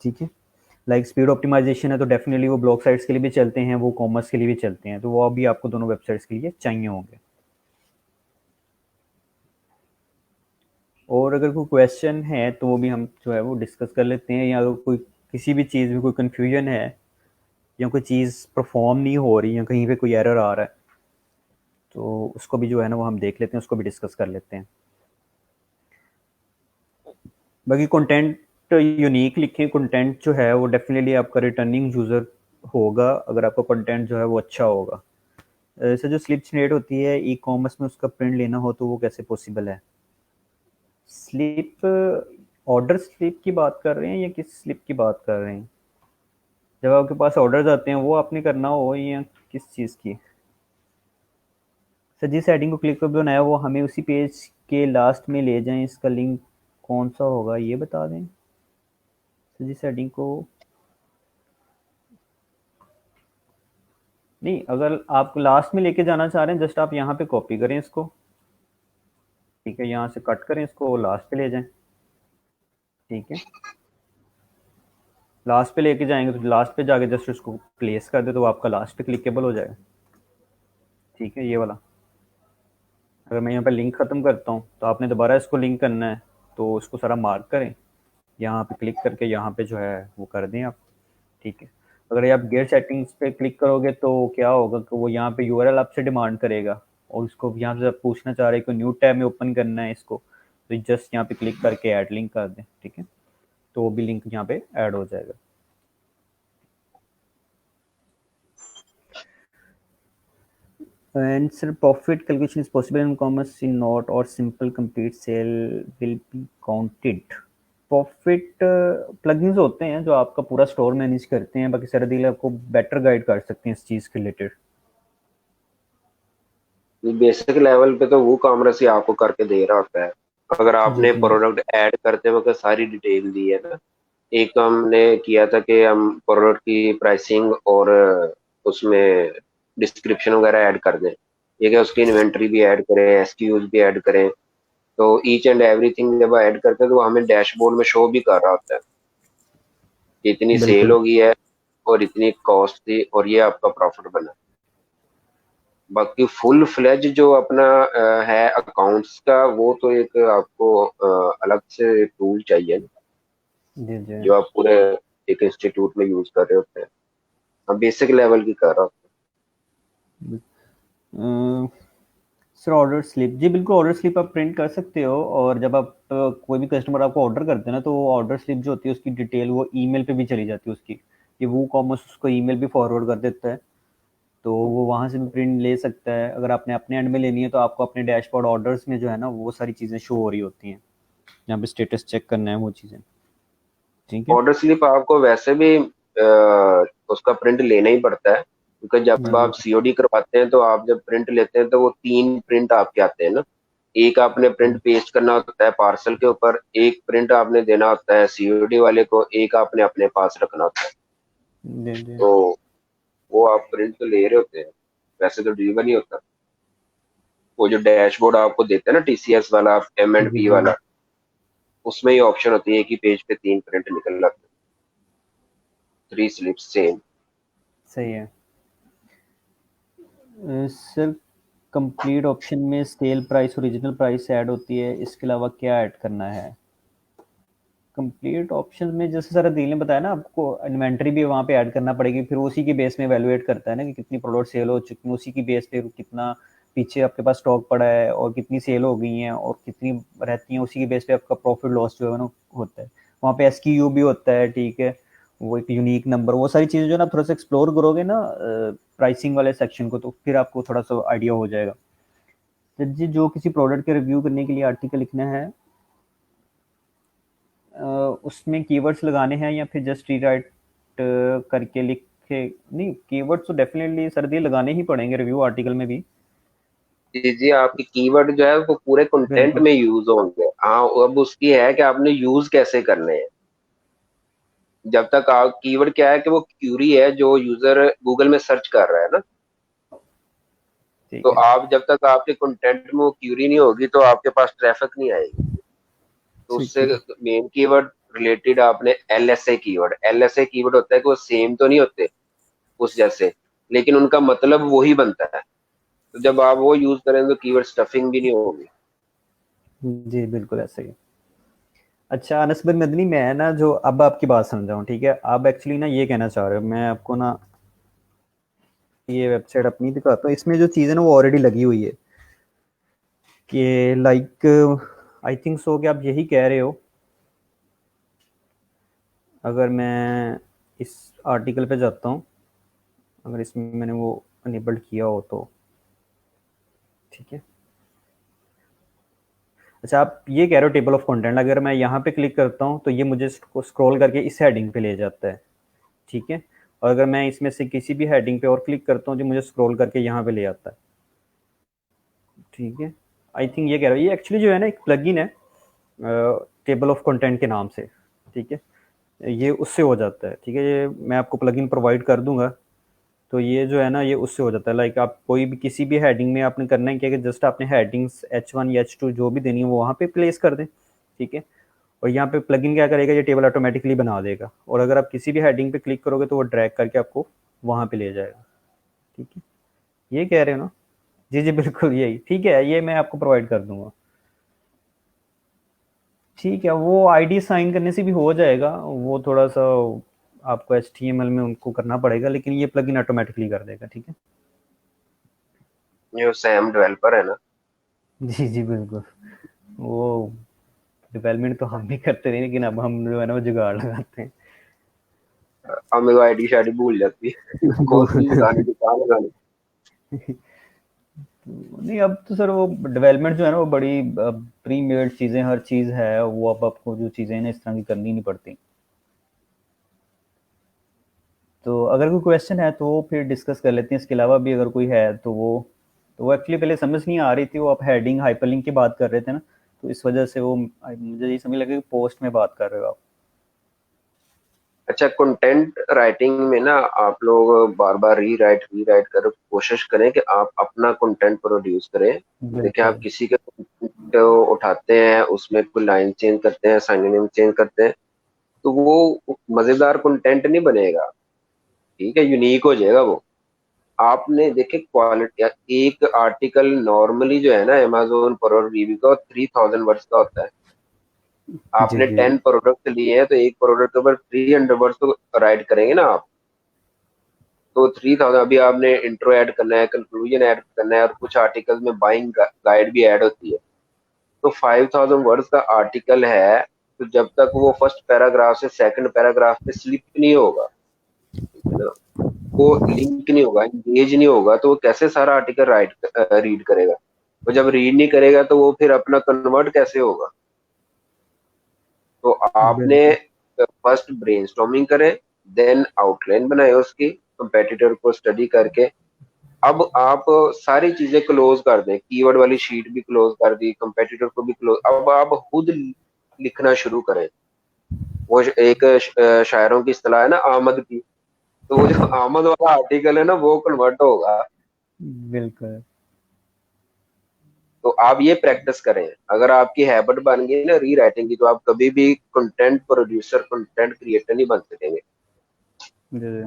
ठीक है। लाइक स्पीड ऑप्टिमाइजेशन है तो डेफिनेटली वो ब्लॉग साइट्स के लिए भी चलते हैं, वो कॉमर्स के लिए भी चलते हैं, तो वो अभी आपको दोनों वेबसाइट्स के लिए चाहिए होंगे। और अगर कोई क्वेश्चन है तो वो भी हम जो है वो डिस्कस कर लेते हैं, या अगर कोई किसी भी चीज़ में कोई कन्फ्यूजन है या कोई चीज़ परफॉर्म नहीं हो रही या कहीं पे कोई एरर आ रहा है तो उसको भी जो है ना वो हम देख लेते हैं, उसको भी डिस्कस कर लेते हैं। बाकी कंटेंट यूनिक लिखें, कंटेंट जो है वो डेफिनेटली आपका रिटर्निंग यूज़र होगा अगर आपका कंटेंट जो है वो अच्छा होगा। सर जो स्लिप जनरेट होती है ई कॉमर्स में, उसका प्रिंट लेना हो तो वो कैसे पॉसिबल है? स्लिप, ऑर्डर स्लिप की बात कर रहे हैं या किस स्लिप की बात कर रहे हैं? जब आपके पास ऑर्डर्स आते हैं वो आपने करना हो या किस चीज़ की? सर जिस हेडिंग को क्लिक कर बनाया वो हमें उसी पेज के लास्ट में ले जाएं, इसका लिंक कौन सा होगा ये बता दें। सर जिस हेडिंग को, नहीं, अगर आप लास्ट में लेके जाना चाह रहे हैं जस्ट आप यहाँ पे कॉपी करें इसको, ठीक है, यहाँ से कट करें इसको, लास्ट पे ले जाएं, ठीक है। लास्ट पे लेके जाएंगे तो लास्ट पे जाके जस्ट उसको प्लेस कर दे तो वो आपका लास्ट पे क्लिकेबल हो जाएगा, ठीक है, ये वाला। अगर मैं यहाँ पे लिंक ख़त्म करता हूँ तो आपने दोबारा इसको लिंक करना है, तो उसको सारा मार्क करें, यहाँ पे क्लिक करके यहाँ पे जो है वो कर दें आप, ठीक है। अगर आप गेट सेटिंग्स पे क्लिक करोगे तो क्या होगा कि वो यहाँ पे यूआरएल आपसे डिमांड करेगा, और उसको यहाँ से आप पूछना चाह रहे हैं कि न्यू टैब में ओपन करना है इसको, तो जस्ट यहाँ पे क्लिक करके ऐड लिंक कर दें, ठीक है, तो वो भी लिंक यहाँ पे ऐड हो जाएगा। And sir, profit calculation is possible in commerce in not or simple complete sale will be counted. Profit plugins होते हैं जो आपका पूरा स्टोर मैनेज करते हैं, बाकी सारे डीलर आपको बेटर गाइड कर सकते हैं इस चीज के रिलेटेड। बेसिक लेवल पे तो वो कॉमर्स ही आपको करके दे रहा होता है। अगर आपने प्रोडक्ट ऐड करते वक्त सारी डिटेल दी है ना, एक तो हमने किया था कि हम प्रोडक्ट की प्राइसिंग और उसमें डिस्क्रिप्शन वगैरह ऐड कर दें, ये क्या उसकी इन्वेंट्री भी ऐड करें, एसक्यूज भी ऐड करें, तो ईच एंड एवरीथिंग जब ऐड करते हैं तो वो हमें डैशबोर्ड में शो भी कर रहा होता है कि इतनी सेल होगी है और इतनी कॉस्ट थी और ये आपका प्रॉफिट बना। बाकी फुल फ्लेज जो अपना है अकाउंट्स का, वो तो एक आपको अलग से टूल चाहिए ना, जो आप पूरे एक इंस्टीट्यूट में यूज कर रहे होते हैं। हम बेसिक लेवल की कर रहा होता है। सर ऑर्डर स्लिप, जी बिल्कुल, ऑर्डर स्लिप आप प्रिंट कर सकते हो, और जब आप कोई भी कस्टमर आपको ऑर्डर करते हैं ना, तो ऑर्डर स्लिप जो होती है उसकी डिटेल वो ईमेल पे भी चली जाती है उसकी, कि वो कॉमर्स उसको ईमेल भी फॉरवर्ड कर देता है, तो वो वहाँ से भी प्रिंट ले सकता है। अगर आपने अपने एंड में लेनी है तो आपको अपने डैशबोर्ड ऑर्डर्स में जो है ना वो सारी चीज़ें शो हो रही होती हैं, जहाँ पे स्टेटस चेक करना है वो चीज़ें। ठीक है, ऑर्डर स्लिप आपको वैसे भी उसका प्रिंट लेना ही पड़ता है, क्योंकि जब आप सीओडी करवाते हैं तो आप जब प्रिंट लेते हैं तो वो 3 प्रिंट आपके आते हैं ना। एक आपने प्रिंट पेस्ट करना होता है पार्सल के ऊपर, एक प्रिंट आपने देना होता है सीओडी वाले को, एक आपने अपने पास रखना होता है। तो वो आप प्रिंट तो ले रहे होते हैं, वैसे तो डिलीवर नहीं होता। वो जो डैशबोर्ड आपको देते हैं ना टीसीएस वाला, M&P वाला, उसमें ये ऑप्शन होती है, एक ही पेज पे 3 प्रिंट निकल जाते हैं, 3 स्लिप्स सेम। सही है सर। कंप्लीट ऑप्शन में sale price original price add होती है, इसके अलावा क्या ऐड करना है? कंप्लीट ऑप्शन में जैसे सारा दिल ने बताया ना, आपको इन्वेंटरी भी वहाँ पे ऐड करना पड़ेगी, फिर उसी की बेस में वैल्यूएट करता है ना कि कितनी प्रोडक्ट सेल हो चुकी है, उसी की बेस पे कितना पीछे आपके पास स्टॉक पड़ा है और कितनी सेल हो गई हैं और कितनी रहती हैं, उसी की बेस पे आपका प्रॉफिट लॉस जो है ना होता है। वहाँ पे SKU भी होता है, ठीक है, वो एक यूनिक नंबर, वो सारी चीज़ें जो ना थोड़ा सा एक्सप्लोर करोगे ना प्राइसिंग वाले सेक्शन को, तो फिर आपको थोड़ा सा आइडिया हो जाएगा। तो जी जो किसी प्रोडक्ट के रिव्यू करने के लिए आर्टिकल लिखना है, उसमें कीवर्ड्स लगाने हैं या फिर जस्ट रीराइट करके लिख के? नहीं, कीवर्ड्स तो डेफिनेटली सर्दी लगाने ही पड़ेंगे रिव्यू आर्टिकल में भी। जी जी, आपके कीवर्ड जो है वो पूरे कंटेंट में यूज होंगे। हाँ, अब उसकी है कि आपने यूज कैसे करने हैं। जब तक आप कीवर्ड क्या है कि वो क्यूरी है जो यूजर गूगल में सर्च कर रहा है ना, तो आप जब तक आपके कंटेंट में वो क्यूरी नहीं होगी तो आपके पास ट्रैफिक नहीं आएगी। तो उससे मेन कीवर्ड रिलेटेड आपने LSA कीवर्ड होता है कि वो सेम तो नहीं होते उस जैसे, लेकिन उनका मतलब वही बनता है। तो जब आप वो यूज करेंगे तो कीवर्ड स्टफिंग भी नहीं होगी। जी बिल्कुल ऐसे ही। अच्छा अनस बिन मदनी, मैं ना जो अब आपकी बात समझाऊं, ठीक है, आप एक्चुअली ना ये कहना चाह रहे हो, मैं आपको ना ये वेबसाइट अपनी दिखाता हूँ, इसमें जो चीज़ है ना वो ऑलरेडी लगी हुई है कि लाइक आई थिंक सो कि आप यही कह रहे हो। अगर मैं इस आर्टिकल पे जाता हूँ, अगर इसमें मैंने वो अनेबल्ड किया हो तो ठीक है। अच्छा आप ये कह रहे हो टेबल ऑफ कंटेंट, अगर मैं यहाँ पे क्लिक करता हूँ तो ये मुझे स्क्रॉल करके इस हेडिंग पे ले जाता है, ठीक है, और अगर मैं इसमें से किसी भी हेडिंग पे और क्लिक करता हूँ जो मुझे स्क्रॉल करके यहाँ पे ले आता है, ठीक है। आई थिंक ये कह रहा हूँ, ये एक्चुअली जो है ना एक प्लगइन है टेबल ऑफ कंटेंट के नाम से, ठीक है, ये उससे हो जाता है, ठीक है, ये मैं आपको प्लगइन प्रोवाइड कर दूंगा। तो ये जो है ना ये उससे हो जाता है, लाइक आप कोई भी किसी भी हेडिंग में आपने करना है क्या कि जस्ट आपने हेडिंग्स H1 या H2 जो भी देनी है वो वहाँ पे प्लेस कर दें, ठीक है, और यहाँ पे प्लगइन क्या करेगा, ये टेबल ऑटोमेटिकली बना देगा, और अगर आप किसी भी हेडिंग पे क्लिक करोगे तो वो ड्रैग करके आपको वहाँ पे ले जाएगा, ठीक है। ये कह रहे हो ना? जी जी बिल्कुल यही, ठीक है, ये मैं आपको प्रोवाइड कर दूंगा। ठीक है, वो आईडी साइन करने से भी हो जाएगा, वो थोड़ा सा आपको HTML में उनको करना पड़ेगा, लेकिन ये प्लगइन ऑटोमेटिकली कर देगा, ठीक है। ये सैम डेवलपर है ना? जी जी बिल्कुल, वो डेवलपमेंट तो हम भी करते रहे, लेकिन अब हम जो है ना वो जुगाड़ लगाते हैं। अब मेरे को आईडी शादी भूल जाती है कौन सी लगानी थी, कहाँ लगानी। नहीं, अब तो सर वो डेवलपमेंट जो है ना वो बड़ी प्री मेड चीज़ें, हर चीज़ है वो, अब आपको जो चीज़ें ना इस तरह की करनी नहीं पड़ती। तो अगर कोई क्वेश्चन है तो वो फिर डिस्कस कर लेते हैं, इसके अलावा भी अगर कोई है तो वो एक्चुअली पहले समझ नहीं आ रही थी, वो आप हेडिंग हाइपरलिंक की बात कर रहे थे ना, तो इस वजह से वो मुझे ये समझ लगा कि पोस्ट में बात कर रहे हो आप। अच्छा, कंटेंट राइटिंग में ना आप लोग बार बार रीराइट कर कोशिश करें कि आप अपना कंटेंट प्रोड्यूस करें। देखिए, आप बिल्कुल। किसी के content उठाते हैं, उसमें कोई लाइन चेंज करते हैं, सिनोनिम चेंज करते हैं, तो वो मजेदार कंटेंट नहीं बनेगा। ठीक है, यूनिक हो जाएगा वो। आपने देखे क्वालिटी, एक आर्टिकल नॉर्मली जो है ना अमेजोन पर रिव्यू का 3000 वर्ड्स का होता है। जी आपने जी। 10 प्रोडक्ट लिए हैं तो एक प्रोडक्ट के ऊपर 300 वर्ड्स तो राइट करेंगे ना आप। तो 3000, अभी आपने इंट्रो ऐड करना है, कंक्लूजन ऐड करना है, और कुछ आर्टिकल में बाइंग गाइड भी ऐड होती है। तो 5000 वर्ड्स का आर्टिकल है, तो जब तक वो फर्स्ट पैराग्राफ से सेकंड पैराग्राफ पे स्लिप नहीं होगा, ठीक है ना, वो लिंक नहीं होगा, एंगेज नहीं होगा, तो वो कैसे सारा आर्टिकल रीड करेगा? वो जब रीड नहीं करेगा तो वो फिर अपना कन्वर्ट कैसे होगा? तो आपने बिल्कुल। फर्स्ट ब्रेनस्टॉर्मिंग करें, देन आउटलाइन बनाए उसकी, कंपेटिटर को स्टडी करके। अब आप सारी चीजें क्लोज कर दें, कीवर्ड वाली शीट भी क्लोज कर दी, कंपेटिटर को भी क्लोज, अब आप खुद लिखना शुरू करें। वो एक शायरों की इस्तेलाह है ना, आमद की। तो वो जो आमद वाला आर्टिकल है ना, वो कन्वर्ट होगा। बिल्कुल। तो आप ये प्रैक्टिस करें। अगर आपकी हैबिट बन गई ना री राइटिंग की, तो आप कभी भी कंटेंट प्रोड्यूसर, कंटेंट क्रिएटर नहीं बन सकेंगे। जी, जी।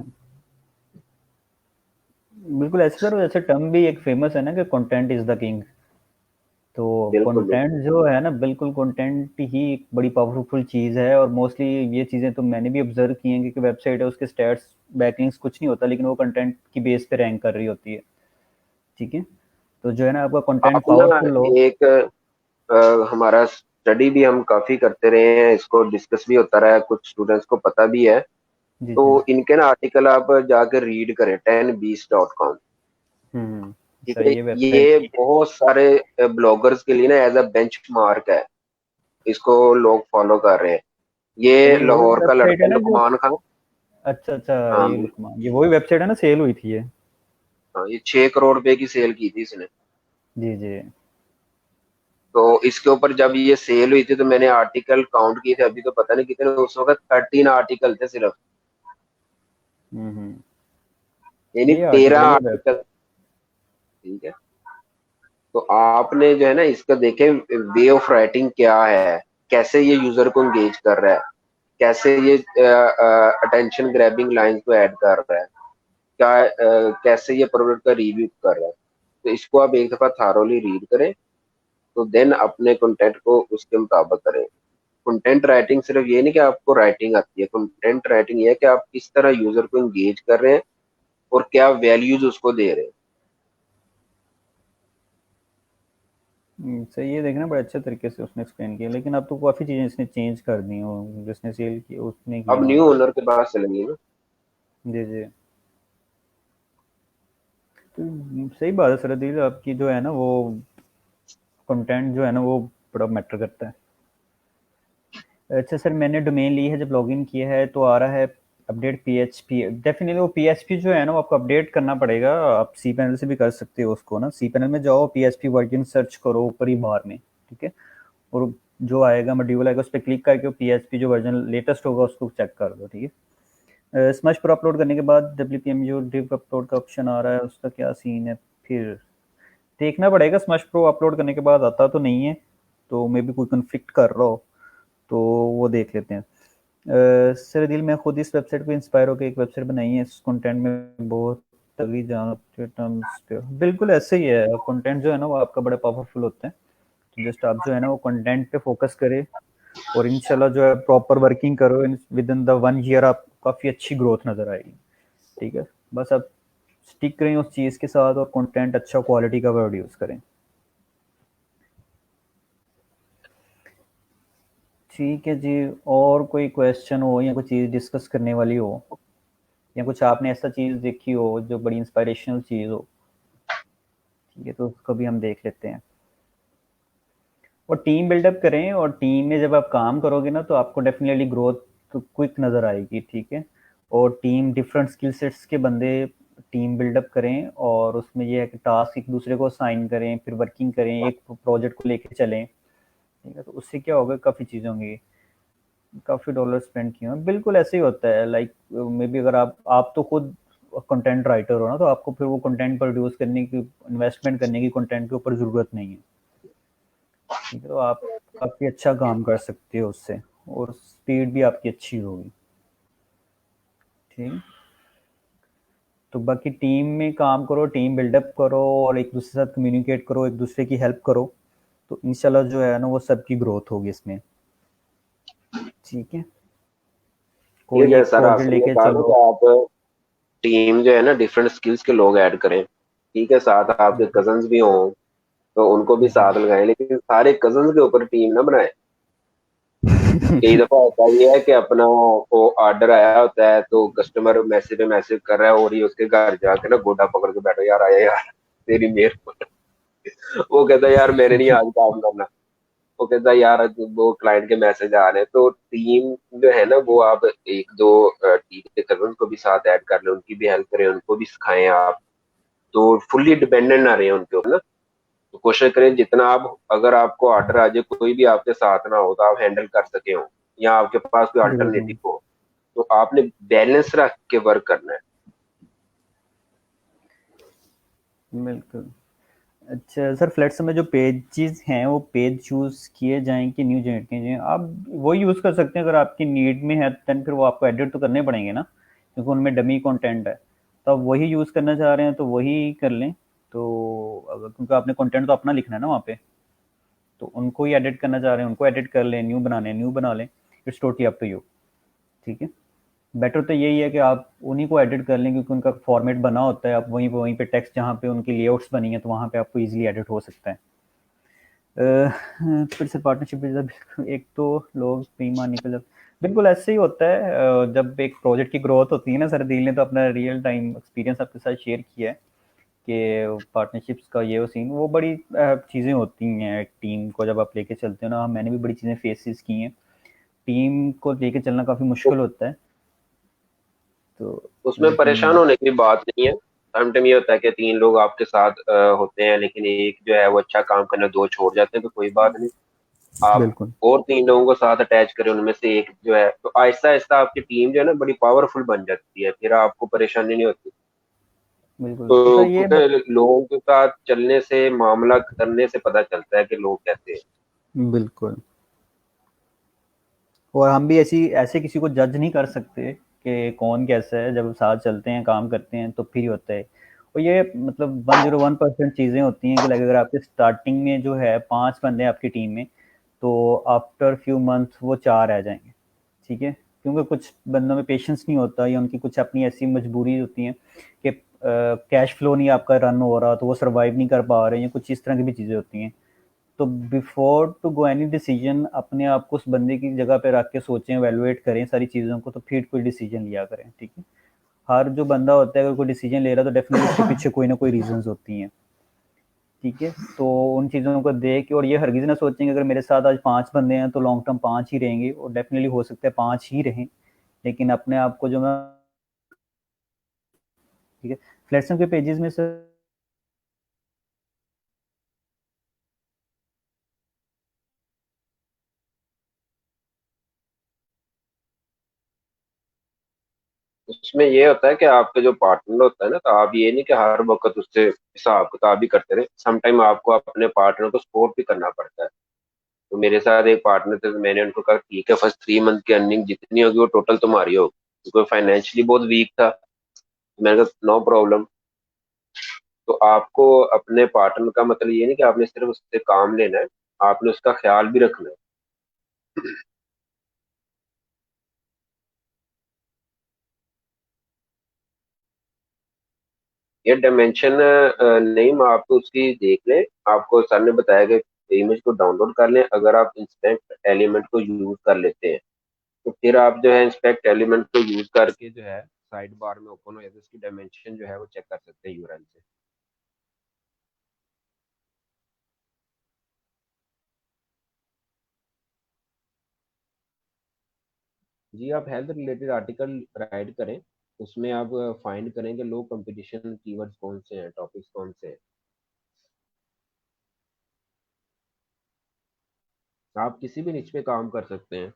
बिल्कुल ऐसे सर, ऐसे टर्म भी एक फेमस है ना कि कंटेंट इज द किंग। तो बिल्कुल कंटेंट बिल्कुल। जो है ना, बिल्कुल कंटेंट ही एक बड़ी पावरफुल चीज़ है, और मोस्टली ये चीज़ें तो मैंने भी ऑब्जर्व की हैं कि वेबसाइट है उसके स्टैट्स बैकलिंक्स कुछ नहीं होता, लेकिन वो कंटेंट की बेस पे रैंक कर रही होती है। ठीक है, तो जो है ना आपका कंटेंट आप ना पावरफुल हो। एक हमारा स्टडी भी हम काफी करते रहे हैं, इसको डिस्कस भी होता रहा है, कुछ स्टूडेंट्स को पता भी है। जी तो जी। इनके ना आर्टिकल आप जाकर रीड करें, 10beast.com। हम्म। ठीक सर है, ये वेबसाइट। ये बहुत सारे ब्लॉगर्स के लिए ना एज अ बेंचमार्क है, इसको लोग फॉलो कर रहे हैं। सर ये ये वही लाहौर का वेबसाइट लड़का है है, ना जो, लुकमान खान। अच्छा अच्छा, हाँ ये लुकमान, ये वही वेबसाइट है ना, सेल हुई थी ये। हाँ, ये 6 करोड़ रुपए की सेल की थी इसने। जी जी। तो इसके ऊपर जब ये सेल हुई थी तो मैंने आर्टिकल काउंट किए थे, अभी तो पता नहीं कितने, उस वक्त 13 आर्टिकल थे सिर्फ। हम्म। यानी ये 13 आर्टिकल है वेब। आर्टिकल। ठीक है, तो आपने जो है ना इसका देखे वे ऑफ राइटिंग क्या है, कैसे ये यूजर को एंगेज कर रहा है, कैसे ये अटेंशन ग्रैबिंग लाइन को ऐड कर रहा है, क्या कैसे ये प्रोडक्ट का रिव्यू कर रहा है। तो इसको आप एक दफा थारोली रीड करें, तो देन अपने कंटेंट को उसके मुताबिक करें। कंटेंट राइटिंग सिर्फ ये नहीं कि आपको राइटिंग आती है, कंटेंट राइटिंग ये है कि आप किस तरह यूजर को एंगेज कर रहे हैं और क्या वैल्यूज उसको दे रहे हैं। सही है, देखना बड़े अच्छे तरीके से उसने एक्सप्लेन किया, लेकिन अब तो काफ़ी चीज़ें इसने चेंज कर दी हो, जिसने सेल की उसने की अब हो। न्यू ओनर के पास चलेंगे ना। जी जी। तो सही बात है सर दिल आपकी, जो है ना वो कंटेंट जो है ना वो बड़ा मैटर करता है। अच्छा सर, मैंने डोमेन ली है, जब लॉगिन किया है तो आ रहा है अपडेट पीएचपी। डेफिनेटली वो पीएचपी जो है ना वो आपको अपडेट करना पड़ेगा, आप सी पैनल से भी कर सकते हो उसको ना, सी पैनल में जाओ, पीएचपी वर्जन सर्च करो ऊपर ही बाहर में। ठीक है, और जो आएगा मॉड्यूल आएगा उस पर क्लिक करके पीएचपी जो वर्जन लेटेस्ट होगा उसको चेक कर दो। ठीक है, स्मैश पर अपलोड करने के बाद डब्ल्यू पी एम जो डिव अपलोड का ऑप्शन आ रहा है उसका क्या सीन है, फिर देखना पड़ेगा। स्मैश प्रो अपलोड करने के बाद आता तो नहीं है, तो मे बी कोई कन्फ्लिक्ट कर रहा हो, तो वो देख लेते हैं। सर दिल, मैं खुद इस वेबसाइट पे इंस्पायर होकर एक वेबसाइट बनाई है, इस कंटेंट में बहुत तगड़ी जान टर्म्स पे। बिल्कुल ऐसे ही है, कंटेंट जो है ना वो आपका बड़ा पावरफुल होता है। तो जस्ट आप जो है ना वो कंटेंट पे फोकस करें, और इंशाल्लाह जो है प्रॉपर वर्किंग करो, विद इन द 1 ईयर आप काफ़ी अच्छी ग्रोथ नज़र आएगी। ठीक है, बस आप स्टिक करें उस चीज़ के साथ और कंटेंट अच्छा क्वालिटी का प्रोड्यूस करें। ठीक है जी, और कोई क्वेश्चन हो या कोई चीज़ डिस्कस करने वाली हो, या कुछ आपने ऐसा चीज़ देखी हो जो बड़ी इंस्पायरेशनल चीज़ हो। ये तो उसको भी हम देख लेते हैं। और टीम बिल्डअप करें, और टीम में जब आप काम करोगे ना तो आपको डेफिनेटली ग्रोथ तो क्विक नज़र आएगी, ठीक है। और टीम डिफरेंट स्किल सेट्स के बंदे टीम बिल्डअप करें, और उसमें ये है कि टास्क एक दूसरे को साइन करें, फिर वर्किंग करें, एक प्रोजेक्ट को लेके चलें, ठीक है। तो उससे क्या होगा, काफ़ी चीज़ें होंगी, काफ़ी डॉलर स्पेंड किए हैं, बिल्कुल ऐसे ही होता है। लाइक मे बी अगर आप तो खुद कंटेंट राइटर हो ना, तो आपको फिर वो कंटेंट प्रोड्यूस करने की, इन्वेस्टमेंट करने की कंटेंट के ऊपर ज़रूरत नहीं है, ठीक है। तो आप काफ़ी अच्छा काम कर सकते हो उससे, और स्पीड भी आपकी अच्छी होगी, ठीक। तो बाकी टीम में काम करो, टीम बिल्डअप करो, और एक दूसरे के साथ कम्युनिकेट करो, एक दूसरे की हेल्प करो, तो इंशाल्लाह जो है ना वो सबकी ग्रोथ होगी इसमें, ठीक है। ये कोई एक जैसा प्रोजेक्ट रासिल ने लेके कहा ना चलो। कि आप टीम जो है ना डिफरेंट स्किल्स के लोग ऐड करें, ठीक है, साथ आपके कजन्स भी हों तो उनको भी साथ लगाएं, लेकिन सारे कजन्स के ऊपर टीम ना बनाए। कई दफा होता ये है कि अपना वो ऑर्डर आया होता है तो कस्टमर मैसेज पे मैसेज कर रहा है और ये उसके घर जाके ना गोडा पकड़ के बैठो, यार आया यार तेरी मेहरबानी। वो कहता है यार मैंने नहीं आज काम करना। वो कहता है यार वो क्लाइंट के मैसेज आ रहे हैं। तो टीम जो है ना वो आप एक दो टीम के कजन को भी साथ ऐड कर लें, उनकी भी हेल्प करें, उनको भी सिखाएं आप। तो फुल्ली डिपेंडेंट ना रहे उनके ऊपर ना। तो कोशिश करें जितना आप, अगर आपको ऑर्डर आ जाए कोई भी आपके साथ ना हो तो आप हैंडल कर सके हो, या आपके पास कोई बिल्कुल अल्टरनेटिव हो, तो आपने बैलेंस रख के वर्क करना है। बिल्कुल। अच्छा सर, फ्लैट्स में जो पेजेस हैं वो पेज चूज़ किए जाएं कि न्यू जनरेट किए जाएं, आप वो यूज़ कर सकते हैं अगर आपकी नीड में है, देन फिर वो आपको एडिट तो करने पड़ेंगे ना, क्योंकि उनमें डमी कंटेंट है। तो आप वही यूज़ करना चाह रहे हैं तो वही कर लें। तो अगर, क्योंकि आपने कंटेंट तो अपना लिखना है ना वहाँ पे, तो उनको ही एडिट करना चाह रहे हैं उनको एडिट कर लें, न्यू बना लें, it's totally up to you, ठीक है। बेटर तो यही है कि आप उन्हीं को एडिट कर लें, क्योंकि उनका फॉर्मेट बना होता है, आप वहीं पे टेक्स्ट जहाँ पे उनकी लेआउट्स बनी है तो वहाँ पे आपको इजीली एडिट हो सकता है। फिर से पार्टनरशिप एक तो लोग बेईमानी का, जब बिल्कुल ऐसे ही होता है। जब एक प्रोजेक्ट की ग्रोथ होती है ना, सर दिल ने तो अपना रियल टाइम एक्सपीरियंस आपके साथ शेयर किया है कि पार्टनरशिप्स का ये वो सीन, वो बड़ी चीज़ें होती हैं टीम को जब आप लेके चलते हो ना। मैंने भी बड़ी चीज़ें फेसेस की हैं, टीम को लेके चलना काफ़ी तो मुश्किल होता है। तो उसमें परेशान लेकिन होने की बात नहीं है। समटाइम ये होता है कि तीन लोग आपके साथ होते हैं लेकिन एक जो है वो अच्छा काम करना, दो छोड़ जाते हैं, तो कोई बात नहीं। आप बिल्कुल और तीन लोगों को साथ अटैच करें, उनमें से एक जो है, तो आहिस्ता आहिस्ता आपकी टीम जो है ना बड़ी पावरफुल बन जाती है, फिर आपको परेशानी नहीं होती। बिल्कुल तो सर तो ये क्योंकि लोगों के साथ चलने से, मामला करने से पता चलता है कि लोग कैसे हैं। बिल्कुल। और हम भी ऐसी ऐसे किसी को जज नहीं कर सकते कि कौन कैसा है, जब साथ चलते हैं काम करते हैं तो फिर ही होता है। और ये मतलब 101% चीज़ें होती हैं कि लाइक अगर आपके स्टार्टिंग में जो है 5 बंदे हैं आपकी टीम में, तो आफ्टर फ्यू मंथ्स वो 4 रह जाएंगे, ठीक है। क्योंकि कुछ बंदों में पेशेंस नहीं होता, या उनकी कुछ अपनी ऐसी मजबूरी होती है कि कैश फ्लो नहीं आपका रन हो रहा, तो वो सर्वाइव नहीं कर पा रहे हैं, कुछ इस तरह की भी चीज़ें होती हैं। तो before to go any decision अपने आप को उस बंदे की जगह पे रख के सोचें, एवेलुएट करें सारी चीज़ों को, तो फिर कोई डिसीजन लिया करें, ठीक है। हर जो बंदा होता है अगर कोई डिसीजन ले रहा है तो डेफिनेटली उसके पीछे कोई ना कोई रीजंस होती हैं, ठीक है। तो उन चीज़ों को देख के, और ये हरगिज़ ना सोचें कि अगर मेरे साथ आज 5 बंदे हैं तो लॉन्ग टर्म 5 ही रहेंगे, और डेफिनेटली हो सकता है 5 ही रहें, लेकिन अपने आप को जो मैं, ठीक है, प्लेटफॉर्म के पेजेस में सर। उसमें ये होता है कि आपका जो पार्टनर होता है ना, तो आप ये नहीं कि हर वक्त उससे हिसाब किताब भी करते रहे, समटाइम आपको अपने पार्टनर को सपोर्ट भी करना पड़ता है। तो मेरे साथ एक पार्टनर थे, तो मैंने उनको कहा ठीक है फर्स्ट 3 मंथ की अर्निंग जितनी होगी वो टोटल तुम्हारी होगी, क्योंकि फाइनेंशियली बहुत वीक था। तो मैंने कहा नो प्रॉब्लम। तो आपको अपने पार्टनर का मतलब ये नहीं कि आपने सिर्फ उससे काम लेना है, आपने उसका ख्याल भी रखना है। ये डायमेंशन नेम आप तो उसकी देख लें, आपको सर ने बताया कि इमेज को डाउनलोड कर लें। अगर आप इंस्पेक्ट एलिमेंट को यूज कर लेते हैं तो फिर आप जो है इंस्पेक्ट एलिमेंट को यूज करके जो है साइड बार में ओपन हो जाए तो उसकी डायमेंशन जो है वो चेक कर सकते हैं यूआरएल से। जी आप हेल्थ रिलेटेड आर्टिकल राइट करें, उसमें आप फाइंड करें कि लो कंपटीशन कीवर्ड्स कौन से हैं, टॉपिक्स कौन से हैं। आप किसी भी निच पे काम कर सकते हैं।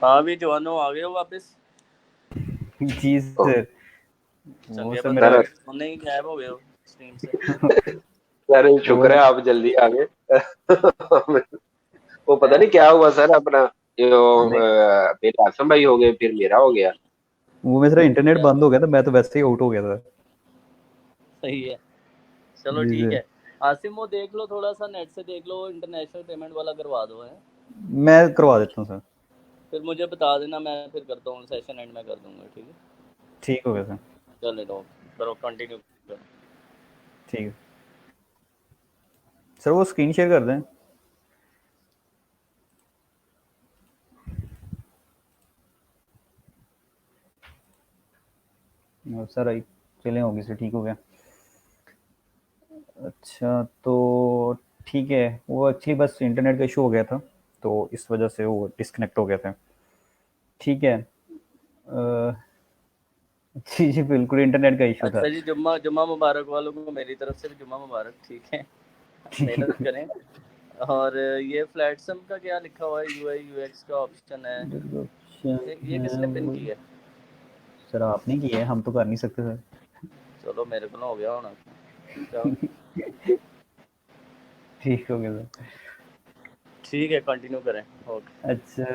हाँ भी जवानों आ गए हो वापस? जी तो सर, वो चंगे सब बंदे मेरा सर, हो, सोने ही गायब हो गए हो स्क्रीन से। सर वो शुक्र है आप जल्दी आ गए। वो पता नहीं क्या हुआ सर, अपना जो नहीं, मेरे आसम भाई हो गए, फिर मेरा हो गया। वो मेरा इंटरनेट क्या? बंद हो गया था, मैं तो वैसे ही आउट हो गया था। सही है, चलो जी ठीक सर, है। आसिम वो देख लो, थोड़ा सा नेट से देख लो, इंटरनेशनल पेमेंट वाला करवा दो है। मैं करवा देता हूँ सर। फिर मुझे बता देना, मैं फिर करता हूँ, सेशन एंड में कर दूंगा, ठीक है? ठीक हो गया सर। चले लो, करो कंटिन्यू करो। ठीक है सर, वो स्क्रीन शेयर कर दें। सर आई, चले होगी सर, ठीक हो गया। अच्छा तो ठीक है, वो एक्चुअली बस इंटरनेट का इशू हो गया था, तो इस वजह से वो डिस्कनेक्ट हो गया था। ठीक है, जी जी बिल्कुल इंटरनेट का इशू था। अच्छा जी, जुम्मा जुम्मा मुबारक वालों को मेरी तरफ से भी जुम्मा मुबारक, ठीक है? मेहनत करें। और ये फ्लैटसम का क्या लिखा हुआ है? यूआई यूएक्स का ऑप्शन है, ये किसने पिन वो किया है? सर आपने किया है, हम तो कर नहीं सकते सर। चलो मेरे को ना हो गया होना। क्या? ठीक हो गया सर। ठीक है, कंटिन्यू करें। ओके। अच्छा,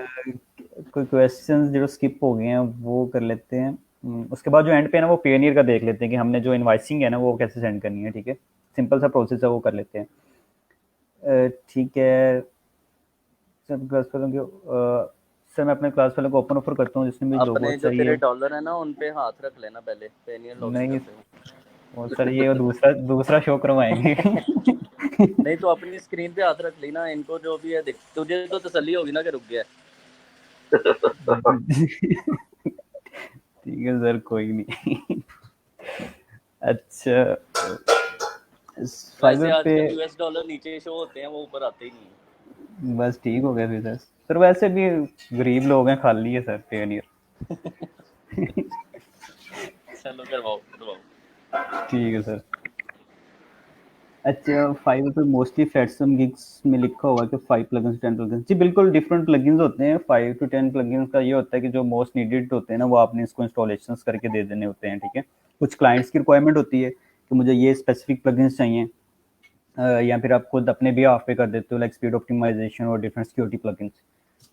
कोई क्वेश्चंस जो स्किप हो गए हैं वो कर लेते हैं। उसके बाद जो एंड पे है ना, वो पेनियर का देख लेते हैं कि हमने जो इनवाइसिंग है ना वो कैसे सेंड करनी है। ठीक है, सिंपल सा प्रोसेस है, वो कर लेते हैं। ठीक है सर क्लास वालों के सर मैं अपने क्लास वालों को ओपन ऑफर करता हूँ जिसने भी जो अपने बहुत जो तेरे चाहिए। डॉलर है ना उन पे हाथ रख लेना पहले, पेनियर लॉगिन नहीं करते हुए। वो सर ये वो दूसरा दूसरा शो करवाएंगे। नहीं तो अपनी स्क्रीन पे हाथ रख लेना, इनको जो भी है देख, तुझे तो तसल्ली होगी ना कि रुक गया ठीक है सर कोई नहीं। अच्छा वैसे फाइबर पे आजकल यूएस डॉलर नीचे शो होते हैं, वो ऊपर आते ही नहीं है। बस ठीक हो गया फिर सर वैसे भी गरीब लोग हैं खाली है सर पेनियर। चलो करवाओ करवाओ। ठीक है सर। अच्छा फाइवर पे मोस्टली फ्लैटसम गिग्स में लिखा हुआ है कि 5 प्लगइन्स 10 प्लगइन्स जी बिल्कुल डिफरेंट प्लगइन्स होते हैं। 5 to 10 प्लगइन्स का ये होता है कि जो मोस्ट नीडेड होते हैं ना वो आपने इसको इंस्टॉलेशंस करके दे देने होते हैं। ठीक है कुछ क्लाइंट्स की रिक्वायरमेंट होती है कि मुझे ये स्पेसिफिक प्लगइन्स चाहिए या फिर आप खुद अपने भी ऑफ पे कर देते हो लाइक स्पीड ऑप्टिमाइजेशन और डिफरेंट सिक्योरिटी प्लगइन्स।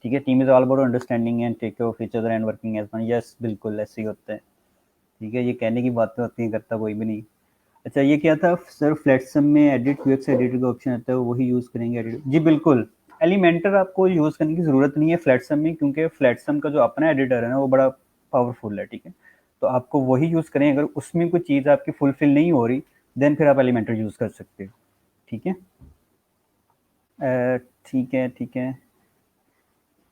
ठीक है team is all about understanding and take care of each other and working as one. Yes बिल्कुल ऐसे ही होता है। ठीक है ये कहने की बातें होती हैं करता कोई भी नहीं। अच्छा ये क्या था सर फ्लैटसम में एडिट यूएक्स एडिटर का ऑप्शन आता है वही यूज़ करेंगे एडिट जी बिल्कुल। एलिमेंटर आपको यूज़ करने की ज़रूरत नहीं है फ्लैटसम में क्योंकि फ्लैटसम का जो अपना एडिटर है ना वो बड़ा पावरफुल है। ठीक है तो आपको वही यूज़ करें अगर उसमें कोई चीज़ आपकी फुलफिल नहीं हो रही देन फिर आप एलिमेंटर यूज़ कर सकते हो। ठीक है ठीक है ठीक है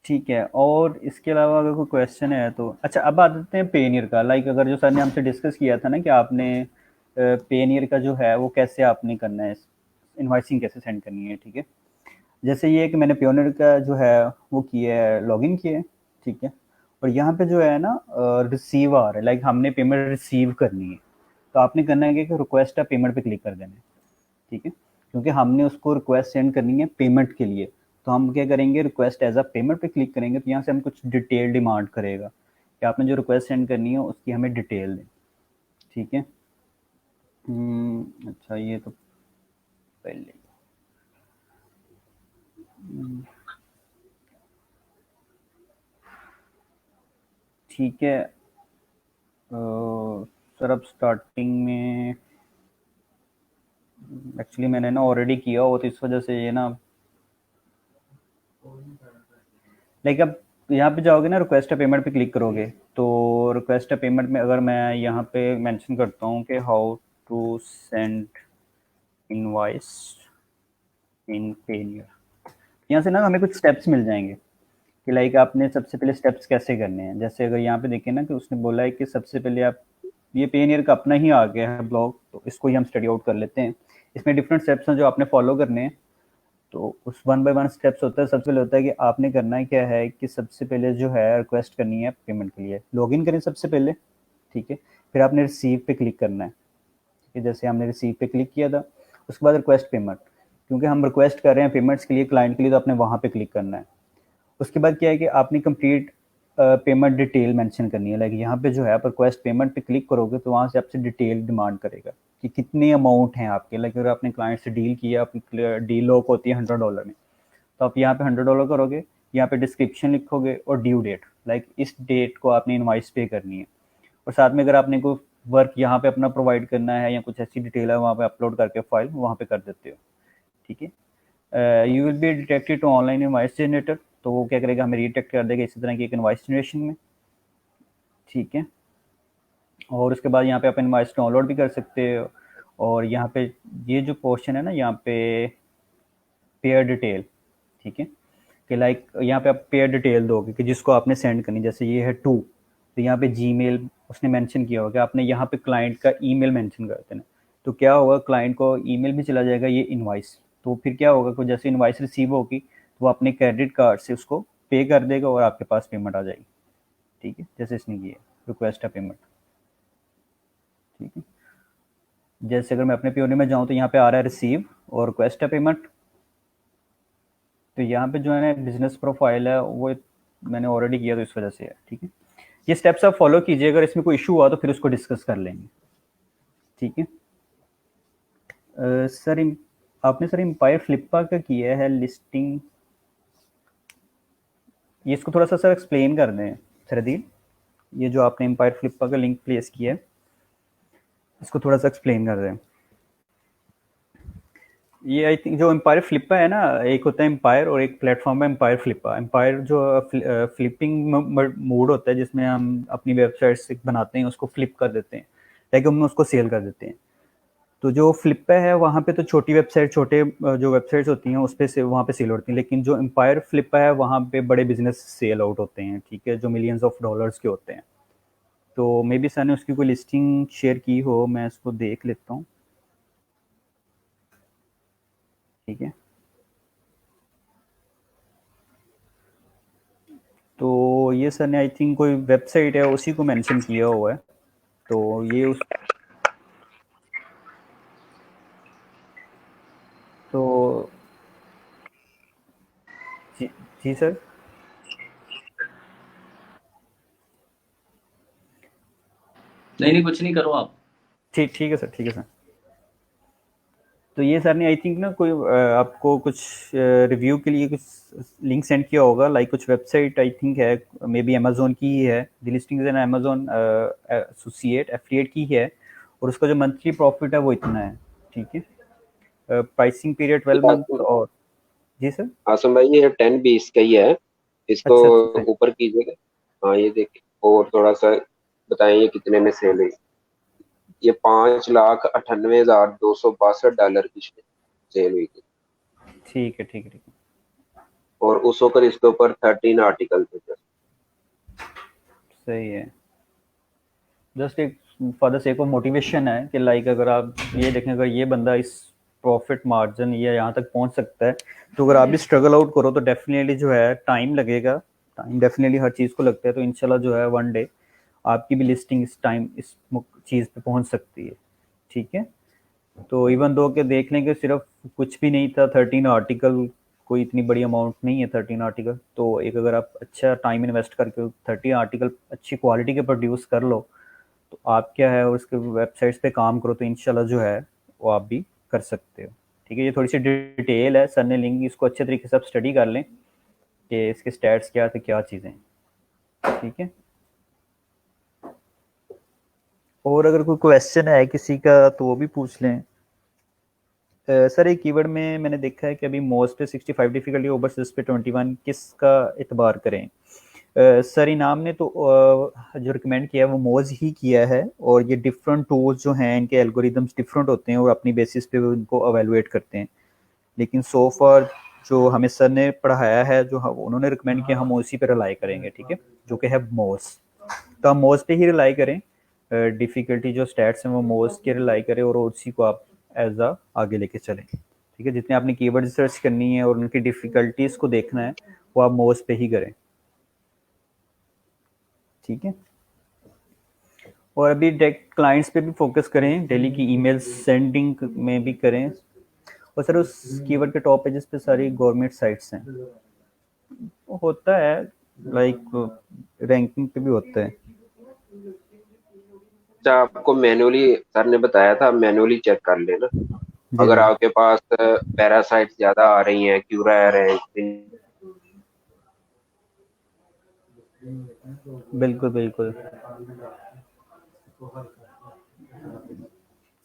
ठीक है। और इसके अलावा अगर कोई क्वेश्चन है तो अच्छा अब आ जाते हैं पेनियर का लाइक अगर जो सर ने हमसे डिस्कस किया था ना कि आपने पेनियर का जो है वो कैसे आपने करना है इनवाइसिंग कैसे सेंड करनी है। ठीक है जैसे ये कि मैंने पेनियर का जो है वो किया है लॉगिन किया है। ठीक है और यहाँ पे जो है ना रिसीव आ रहा है लाइक हमने पेमेंट रिसीव करनी है तो आपने करना है कि रिक्वेस्ट है पेमेंट पे क्लिक कर देना है। ठीक है क्योंकि हमने उसको रिक्वेस्ट सेंड करनी है पेमेंट के लिए तो हम क्या करेंगे रिक्वेस्ट एज अ पेमेंट पे क्लिक करेंगे तो यहाँ से हम कुछ डिटेल डिमांड करेगा कि आपने जो रिक्वेस्ट सेंड करनी है उसकी हमें डिटेल दें। ठीक है अच्छा ये तो पहले ठीक है सर अब स्टार्टिंग में एक्चुअली मैंने ना ऑलरेडी किया हो तो इस वजह से ये ना लाइक अब यहाँ पे जाओगे ना रिक्वेस्ट पेमेंट पे क्लिक करोगे तो रिक्वेस्ट पेमेंट में अगर मैं यहाँ पे मेंशन करता हूँ कि how to send invoice in Payoneer यहाँ से ना हमें कुछ स्टेप्स मिल जाएंगे कि लाइक आपने सबसे पहले स्टेप्स कैसे करने हैं। जैसे अगर यहाँ पे देखें ना कि उसने बोला है कि सबसे पहले आप ये पेनियर का अपना ही आ गया है ब्लॉग तो इसको ही हम स्टडी आउट कर लेते हैं। इसमें डिफरेंट स्टेप्स हैं जो आपने फॉलो करने हैं तो उस वन बाय वन स्टेप्स होता है। सबसे पहले होता है कि आपने करना है क्या है कि सबसे पहले जो है रिक्वेस्ट करनी है पेमेंट के लिए लॉगिन करें सबसे पहले। ठीक है फिर आपने रिसीव पे क्लिक करना है। ठीक है जैसे हमने रिसीव पे क्लिक किया था उसके बाद रिक्वेस्ट पेमेंट क्योंकि हम रिक्वेस्ट कर रहे हैं पेमेंट्स के लिए क्लाइंट के लिए तो आपने वहाँ पे क्लिक करना है। उसके बाद क्या है कि आपने कंप्लीट पेमेंट डिटेल मेंशन करनी है लाइक यहाँ पे जो है आप रिक्वेस्ट पेमेंट पे क्लिक करोगे तो वहाँ से आपसे डिटेल डिमांड करेगा कि कितने अमाउंट हैं आपके लाइक अगर आपने क्लाइंट से डील किया आपकी डील लॉक होती है $100 में तो आप यहाँ पे $100 करोगे यहाँ पे डिस्क्रिप्शन लिखोगे और ड्यू डेट लाइक इस डेट को आपने इनवाइस पे करनी है और साथ में अगर आपने कोई वर्क यहाँ पे अपना प्रोवाइड करना है या कुछ ऐसी डिटेल है वहाँ पे अपलोड करके फाइल वहाँ पे कर देते हो। ठीक है you will be detected to online invoice generator तो वो क्या करेगा हमें रिटेक्ट कर देगा इसी तरह की एक इनवाइस जनरेशन में। ठीक है और उसके बाद यहाँ पे आप इनवाइस डाउनलोड भी कर सकते हो और यहाँ पे ये जो पोर्शन है ना यहाँ पे पेयर डिटेल। ठीक है कि लाइक यहाँ पे आप पेयर डिटेल दोगे कि जिसको आपने सेंड करनी जैसे ये है टू तो यहाँ पे जीमेल उसने मेंशन किया होगा आपने यहाँ पे क्लाइंट का ईमेल मेंशन कर देना तो क्या होगा क्लाइंट को ईमेल भी चला जाएगा ये इनवाइस तो फिर क्या होगा कि जैसे इनवाइस रिसीव होगी तो वो अपने क्रेडिट कार्ड से उसको पे कर देगा और आपके पास पेमेंट आ जाएगी। ठीक है जैसे इसने किया रिक्वेस्ट है पेमेंट। ठीक है जैसे अगर मैं अपने पीओनी में जाऊँ तो यहाँ पे आ रहा है रिसीव और रिक्वेस्ट है पेमेंट तो यहाँ पे जो है ना बिजनेस प्रोफाइल है वो मैंने ऑलरेडी किया तो इस वजह से है। ठीक है ये स्टेप्स आप फॉलो कीजिए अगर इसमें कोई इशू हुआ तो फिर उसको डिस्कस कर लेंगे। ठीक है सर आपने सर एम्पायर फ्लिपकार्ट का किया है लिस्टिंग ये इसको थोड़ा सा सर एक्सप्लेन कर दें सरदील ये जो आपने एम्पायर फ्लिपकार्ट का लिंक प्लेस किया है इसको थोड़ा सा एक्सप्लेन कर दें। ये आई थिंक जो एम्पायर फ्लिपा है ना, एक होता है एम्पायर और एक प्लेटफॉर्म है एम्पायर फ्लिपा। एम्पायर जो फ्लिपिंग मोड होता है जिसमें हम अपनी वेबसाइट बनाते हैं, उसको फ्लिप कर देते हैं, लाइक हम उसको सेल कर देते हैं। तो जो फ्लिपा है वहाँ पे तो छोटी वेबसाइट, छोटे जो वेबसाइट्स होती हैं उस पे से वहाँ पे सेल होती हैं, लेकिन जो एम्पायर फ्लिपा है वहाँ पे बड़े बिजनेस सेल आउट होते हैं, ठीक है, जो मिलियंस ऑफ डॉलर्स के होते हैं। तो मे बी सर ने उसकी कोई लिस्टिंग शेयर की हो, मैं इसको देख लेता हूँ, ठीक है। तो ये सर ने आई थिंक कोई वेबसाइट है उसी को मेंशन किया हुआ है, तो ये उस तो जी, जी सर। नहीं नहीं, कुछ नहीं, करो आप। ठीक ठीक है सर, ठीक है सर। तो ये सर ने आई थिंक ना कोई आपको कुछ रिव्यू के लिए कुछ लिंक सेंड किया होगा, लाइक कुछ वेबसाइट आई थिंक है, मे बी अमेजोन की ही है, the listing N Amazon associate affiliate की है, और उसका जो मंथली प्रॉफिट है वो इतना है, ठीक है। प्राइसिंग पीरियड 12 मंथ और जी सर। आसम भाई ये 10-20 का ही है, इसको अच्छा अच्छा। ऊपर कीजिएगा। हाँ ये देखिए, और थोड़ा सा बताएं ये कितने में सेल हुई। ये $5,98,262 की सेल हुई थी, ठीक है ठीक है ठीक है। और उस वक्त इसके ऊपर 13 आर्टिकल थे। सही है। जस्ट एक for the sake of motivation है कि लाइक अगर आप ये देखें, अगर ये बंदा इस प्रॉफिट मार्जिन या यहाँ तक पहुँच सकता है, तो अगर आप भी स्ट्रगल आउट करो तो डेफिनेटली जो है टाइम लगेगा, टाइम डेफिनेटली हर चीज़ को लगता है, तो इंशाल्लाह जो है वन डे आपकी भी लिस्टिंग इस टाइम इस चीज़ पे पहुँच सकती है, ठीक है। तो इवन दो के देख लें कि सिर्फ कुछ भी नहीं था, 13 आर्टिकल कोई इतनी बड़ी अमाउंट नहीं है 13 आर्टिकल, तो एक अगर आप अच्छा टाइम इन्वेस्ट करके 30 आर्टिकल अच्छी क्वालिटी के प्रोड्यूस कर लो, तो आप क्या है उसके वेबसाइट्स पे काम करो, तो इंशाल्लाह जो है वो आप भी कर सकते हो, ठीक है। ये थोड़ी सी डिटेल है, सर ने लिंक, इसको अच्छे तरीके से आप स्टडी कर लें कि इसके स्टैट्स क्या थे, क्या चीज़ें, ठीक है। और अगर कोई क्वेश्चन है किसी का तो वो भी पूछ लें। सर एक कीवर्ड में मैंने देखा है कि अभी मोज पे 65 डिफिकल्टी, ओवरसिस पे 21, किसका इतबार करें? सर इनाम ने तो जो रिकमेंड किया है वो मोज ही किया है, और ये डिफरेंट टूल्स जो हैं इनके एल्गोरिदम्स डिफरेंट होते हैं और अपनी बेसिस पे वो इनको अवेलुएट करते हैं, लेकिन सो फार जो हमें सर ने पढ़ाया है, जो उन्होंने रिकमेंड किया, हम उसी पे रिलाई करेंगे, ठीक है, जो कि है मोज। तो हम मोज पे ही रिलाई करें, डिफ़िकल्टी जो स्टैट्स हैं वो मोज के रिलाई करें, और उसी को आप एज अ आगे लेके चलें, ठीक है। जितने आपने कीवर्ड सर्च करनी है और उनकी डिफ़िकल्टीज को देखना है वो आप मोज पे ही करें, ठीक है। और अभी डायरेक्ट क्लाइंट्स पे भी फोकस करें, डेली की ईमेल सेंडिंग में भी करें, और सर उस कीवर्ड के टॉप पेजेस पे सारी गवर्नमेंट साइट्स हैं, वो होता है लाइक रैंकिंग पे भी होता है। अच्छा, आपको मैनुअली सर ने बताया था, मैनुअली चेक कर लेना। जी अगर जी। आपके पास पैरासाइट ज्यादा आ रही हैं, क्यूरा है, बिल्कुल बिल्कुल।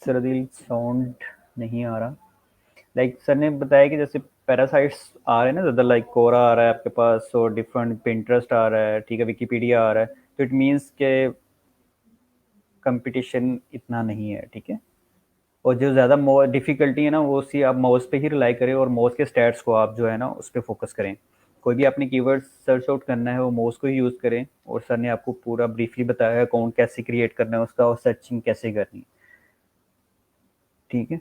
सरदील साउंड नहीं आ रहा, लाइक सर ने बताया कि जैसे पैरासाइट्स आ रहे हैं ना ज़्यादा, लाइक कोरा आ रहा है आपके पास, और डिफरेंट पिंटरेस्ट आ रहा है, ठीक है, विकीपीडिया आ रहा है, तो इट मीन्स के कंपटीशन इतना नहीं है, ठीक है। और जो ज़्यादा डिफ़िकल्टी है ना वो सी आप माउस पे ही रिलाई करें, और माउस के स्टैट्स को आप जो है ना उस पर फोकस करें। कोई भी आपने कीवर्ड सर्च आउट करना है वो माउस को ही यूज़ करें, और सर ने आपको पूरा ब्रीफली बताया है अकाउंट कैसे क्रिएट करना है उसका, और सर्चिंग कैसे करनी है, ठीक है।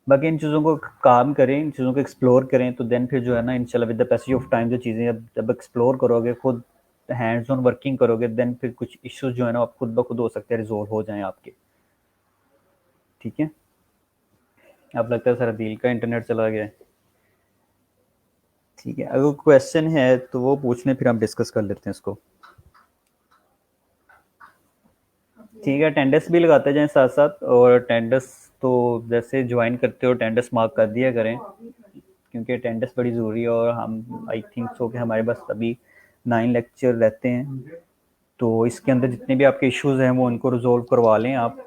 बाकी इन चीज़ों को काम करें, इन चीज़ों को एक्सप्लोर करें, तो देन फिर जो है ना इंशाल्लाह with the passage of time जो चीज़ें जब एक्सप्लोर करोगे, खुद हैंड्स ऑन वर्किंग करोगे, देन फिर कुछ इश्यूज जो है ना आप खुद ब खुद हो सकते हैं रिजोल्व हो जाएं आपके, ठीक है। अब लगता है सर दिल का इंटरनेट चला गया है, ठीक है। अगर क्वेश्चन है तो वो पूछ लें, फिर हम डिस्कस कर लेते हैं इसको, ठीक है। अटेंडेंस भी लगाते जाएं साथ साथ, और अटेंडेंस तो जैसे ज्वाइन करते हो अटेंडेंस मार्क कर दिया करें, क्योंकि अटेंडेंस बड़ी ज़रूरी है, और हम आई थिंक सो कि हमारे पास अभी 9 लेक्चर रहते हैं, तो इसके अंदर जितने भी आपके इश्यूज़ हैं वो उनको रिजोल्व करवा लें आप,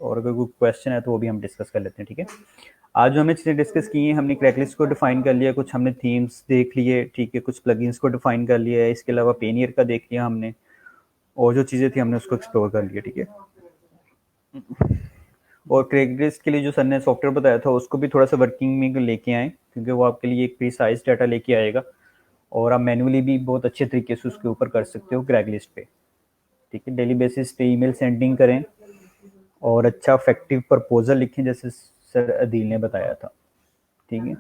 और अगर कोई क्वेश्चन है तो वो भी हम डिस्कस कर लेते हैं, ठीक है। आज जो हमने चीज़ें डिस्कस की हैं, हमने क्रैकलिस्ट को डिफाइन कर लिया, कुछ हमने थीम्स देख लिए, ठीक है, कुछ प्लगइन्स को डिफाइन कर लिया है, इसके अलावा पेनियर का देख लिया हमने, और जो चीज़ें थी हमने उसको एक्सप्लोर कर लिया, ठीक है। और क्रैकलिस्ट के लिए जो सर ने सॉफ्टवेयर बताया था उसको भी थोड़ा सा वर्किंग में लेके आए, क्योंकि वो आपके लिए एक प्रीसाइज डाटा लेके आएगा और आप मैनुअली भी बहुत अच्छे तरीके से उसके ऊपर कर सकते हो क्रैकलिस्ट पे, ठीक है। डेली बेसिस पे ईमेल सेंडिंग करें और अच्छा इफेक्टिव प्रपोजल लिखें, जैसे सर अदील ने बताया था, ठीक है।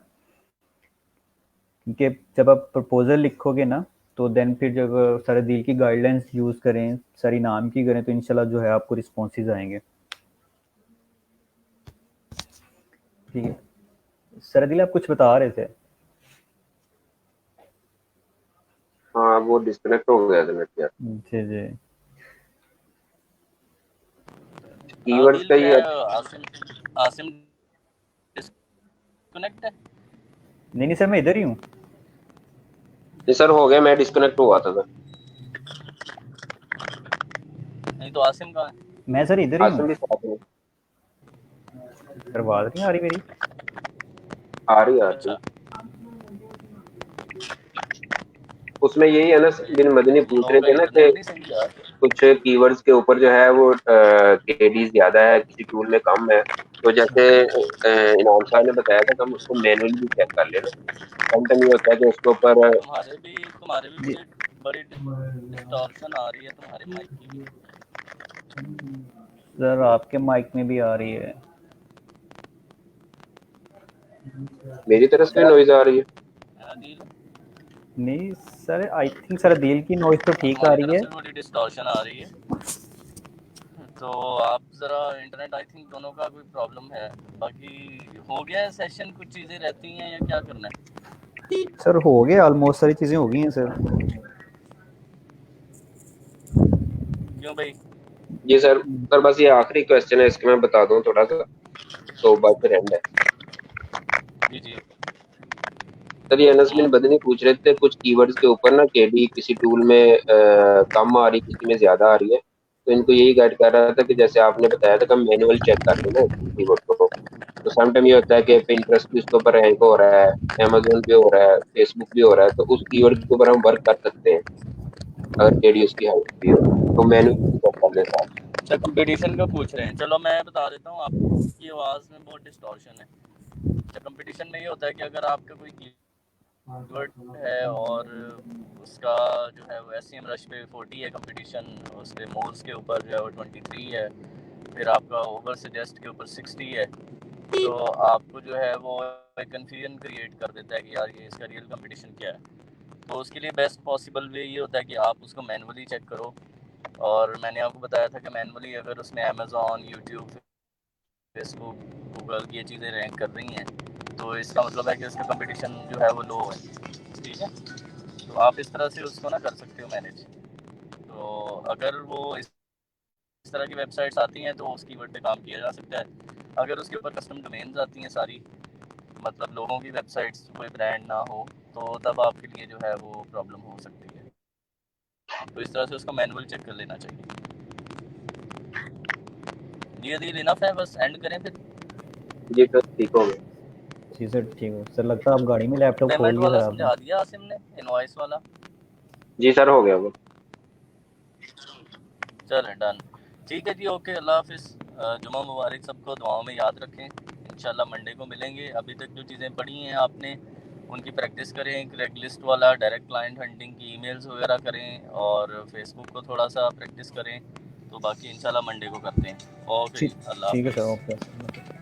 क्योंकि जब आप प्रपोजल लिखोगे ना तो देन फिर जब सर अदील की गाइडलाइंस यूज़ करें, सर इनाम की करें, तो इंशाल्लाह जो है आपको रिस्पॉन्सेज आएंगे, ठीक है। सर अदील आप कुछ बता रहे थे। हाँ, वो डिस्कनेक्ट हो गया था नेट यार। जी जी। कीवर्ड्स का ही आसिम डिस्कनेक्ट है? नहीं सर, मैं इधर ही हूँ। नहीं सर, हो गया, मैं डिस्कनेक्ट हुआ था सर। नहीं तो आसिम कहाँ है? मैं सर इधर ही हूँ। आसिम भी साथ में सर आवाज़ नहीं आ रही मेरी? आ रही है आसिम। अच्छा, उसमें यही है ना, बिन मदनी तुम पूछ लोगों रहे का थे ना कि इंटरनेट नहीं सही है। कुछ कीवर्ड्स के ऊपर जो है वो केडी ज्यादा है, किसी टूल में कम है। तो जैसे इनाम साहब ने बताया था कि हम उसको मैनुअली भी चेक कर लेना। समटाइम ये होता है कि उसके ऊपर तुम्हारे भी जी बड़ी डिस्टॉर्शन आ रही है तुम्हारे माइक की भी। सर आपके माइक में भी आ रही है। मेरी तरफ से नॉइज आ रही है। आदिल, नहीं sir, I think sir Adeel की नॉइज तो ठीक आ हमारी रही तरफ है। से थोड़ी डिस्टॉर्शन आ रही है। तो आप जरा इंटरनेट, आई थिंक दोनों का कोई प्रॉब्लम है। बाकी हो गया है सेशन, कुछ चीजें रहती हैं या क्या करना है? सर हो गया, ऑलमोस्ट सारी चीज़ें हो गई हैं सर। क्यों भाई? जी सर। सर बस ये आखिरी क्वेश्चन है, इसके मैं बता दूं थोड़ा सा, तो बात फिर एंड है। जी जी। सर ये अनस बिन बदनी पूछ रहे थे कुछ कीवर्ड्स के ऊपर ना, केडी किसी टूल में कम आ रही, किसी में ज्यादा आ रही है। तो इनको यही गाइड कर रहा था कि जैसे आपने बताया था कि हम मैनुअल चेक कर लेना कीवर्ड को। तो समटाइम ये होता है कि पिंटरेस्ट भी उसके ऊपर रैंक हो रहा है, अमेजोन भी हो रहा है, फेसबुक भी हो रहा है, तो उस कीवर्ड के ऊपर हम वर्क कर सकते हैं अगर केडी उसकी हाई भी हो, तो मैनुअल चेक कर लेता है। अच्छा, कंपटीशन का पूछ रहे हैं। चलो मैं बता देता हूँ, आपकी आवाज़ में बहुत डिस्टॉर्शन है। अच्छा, कंपटीशन में ये होता है कि अगर आपका कोई कीवर्ड है और उसका जो है वो एसईएम रश पे 40 है कंपटीशन, उस पे मोल्स के ऊपर जो है वो 23 है, फिर आपका ओवर सजेस्ट के ऊपर 60 है, तो आपको जो है वो एक कन्फ्यूजन क्रिएट कर देता है कि यार ये इसका रियल कंपटीशन क्या है। तो उसके लिए बेस्ट पॉसिबल वे ये होता है कि आप उसको मैनुअली चेक करो। और मैंने आपको बताया था कि मैनुअली अगर उसमें अमेज़ॉन, यूट्यूब, फेसबुक, गूगल ये चीज़ें रैंक कर रही हैं, तो इसका मतलब है कि उसका कंपटीशन जो है वो लो है, ठीक है। तो आप इस तरह से उसको ना कर सकते हो मैनेज। तो अगर वो इस तरह की वेबसाइट्स आती हैं तो उस कीवर्ड पे काम किया जा सकता है। अगर उसके ऊपर कस्टम डोमेन्स आती हैं सारी, मतलब लोगों की वेबसाइट्स, कोई ब्रांड ना हो, तो तब आपके लिए जो है वो प्रॉब्लम हो सकती है। तो इस तरह से उसको मैनुअल चेक कर लेना चाहिए। ये डील इनफ है, बस एंड करें फिर। जी सर, ठीक हो गया। जी सर ठीक है सर, लगता है आप गाड़ी में लैपटॉप खोल पेमेंट लिया वाला सर आपने। समझा दिया आसिम ने, इनवॉइस वाला। जी सर, हो गया वो। चलें, डन। ठीक है जी, ओके, अल्लाह हाफिज़। जुमा मुबारक सबको, दुआओं में याद रखें। इंशाल्लाह मंडे को मिलेंगे। अभी तक जो चीज़ें पढ़ी हैं आपने उनकी प्रैक्टिस करें। क्रैकलिस्ट वाला, डायरेक्ट क्लाइंट हंटिंग की ईमेल्स वगैरह करें, और फेसबुक को थोड़ा सा प्रैक्टिस करें। तो बाकी इंशाल्लाह मंडे को करते हैं। ओके जी, ठीक अल्लाह ठीक है सर, हाफिज़। ओके।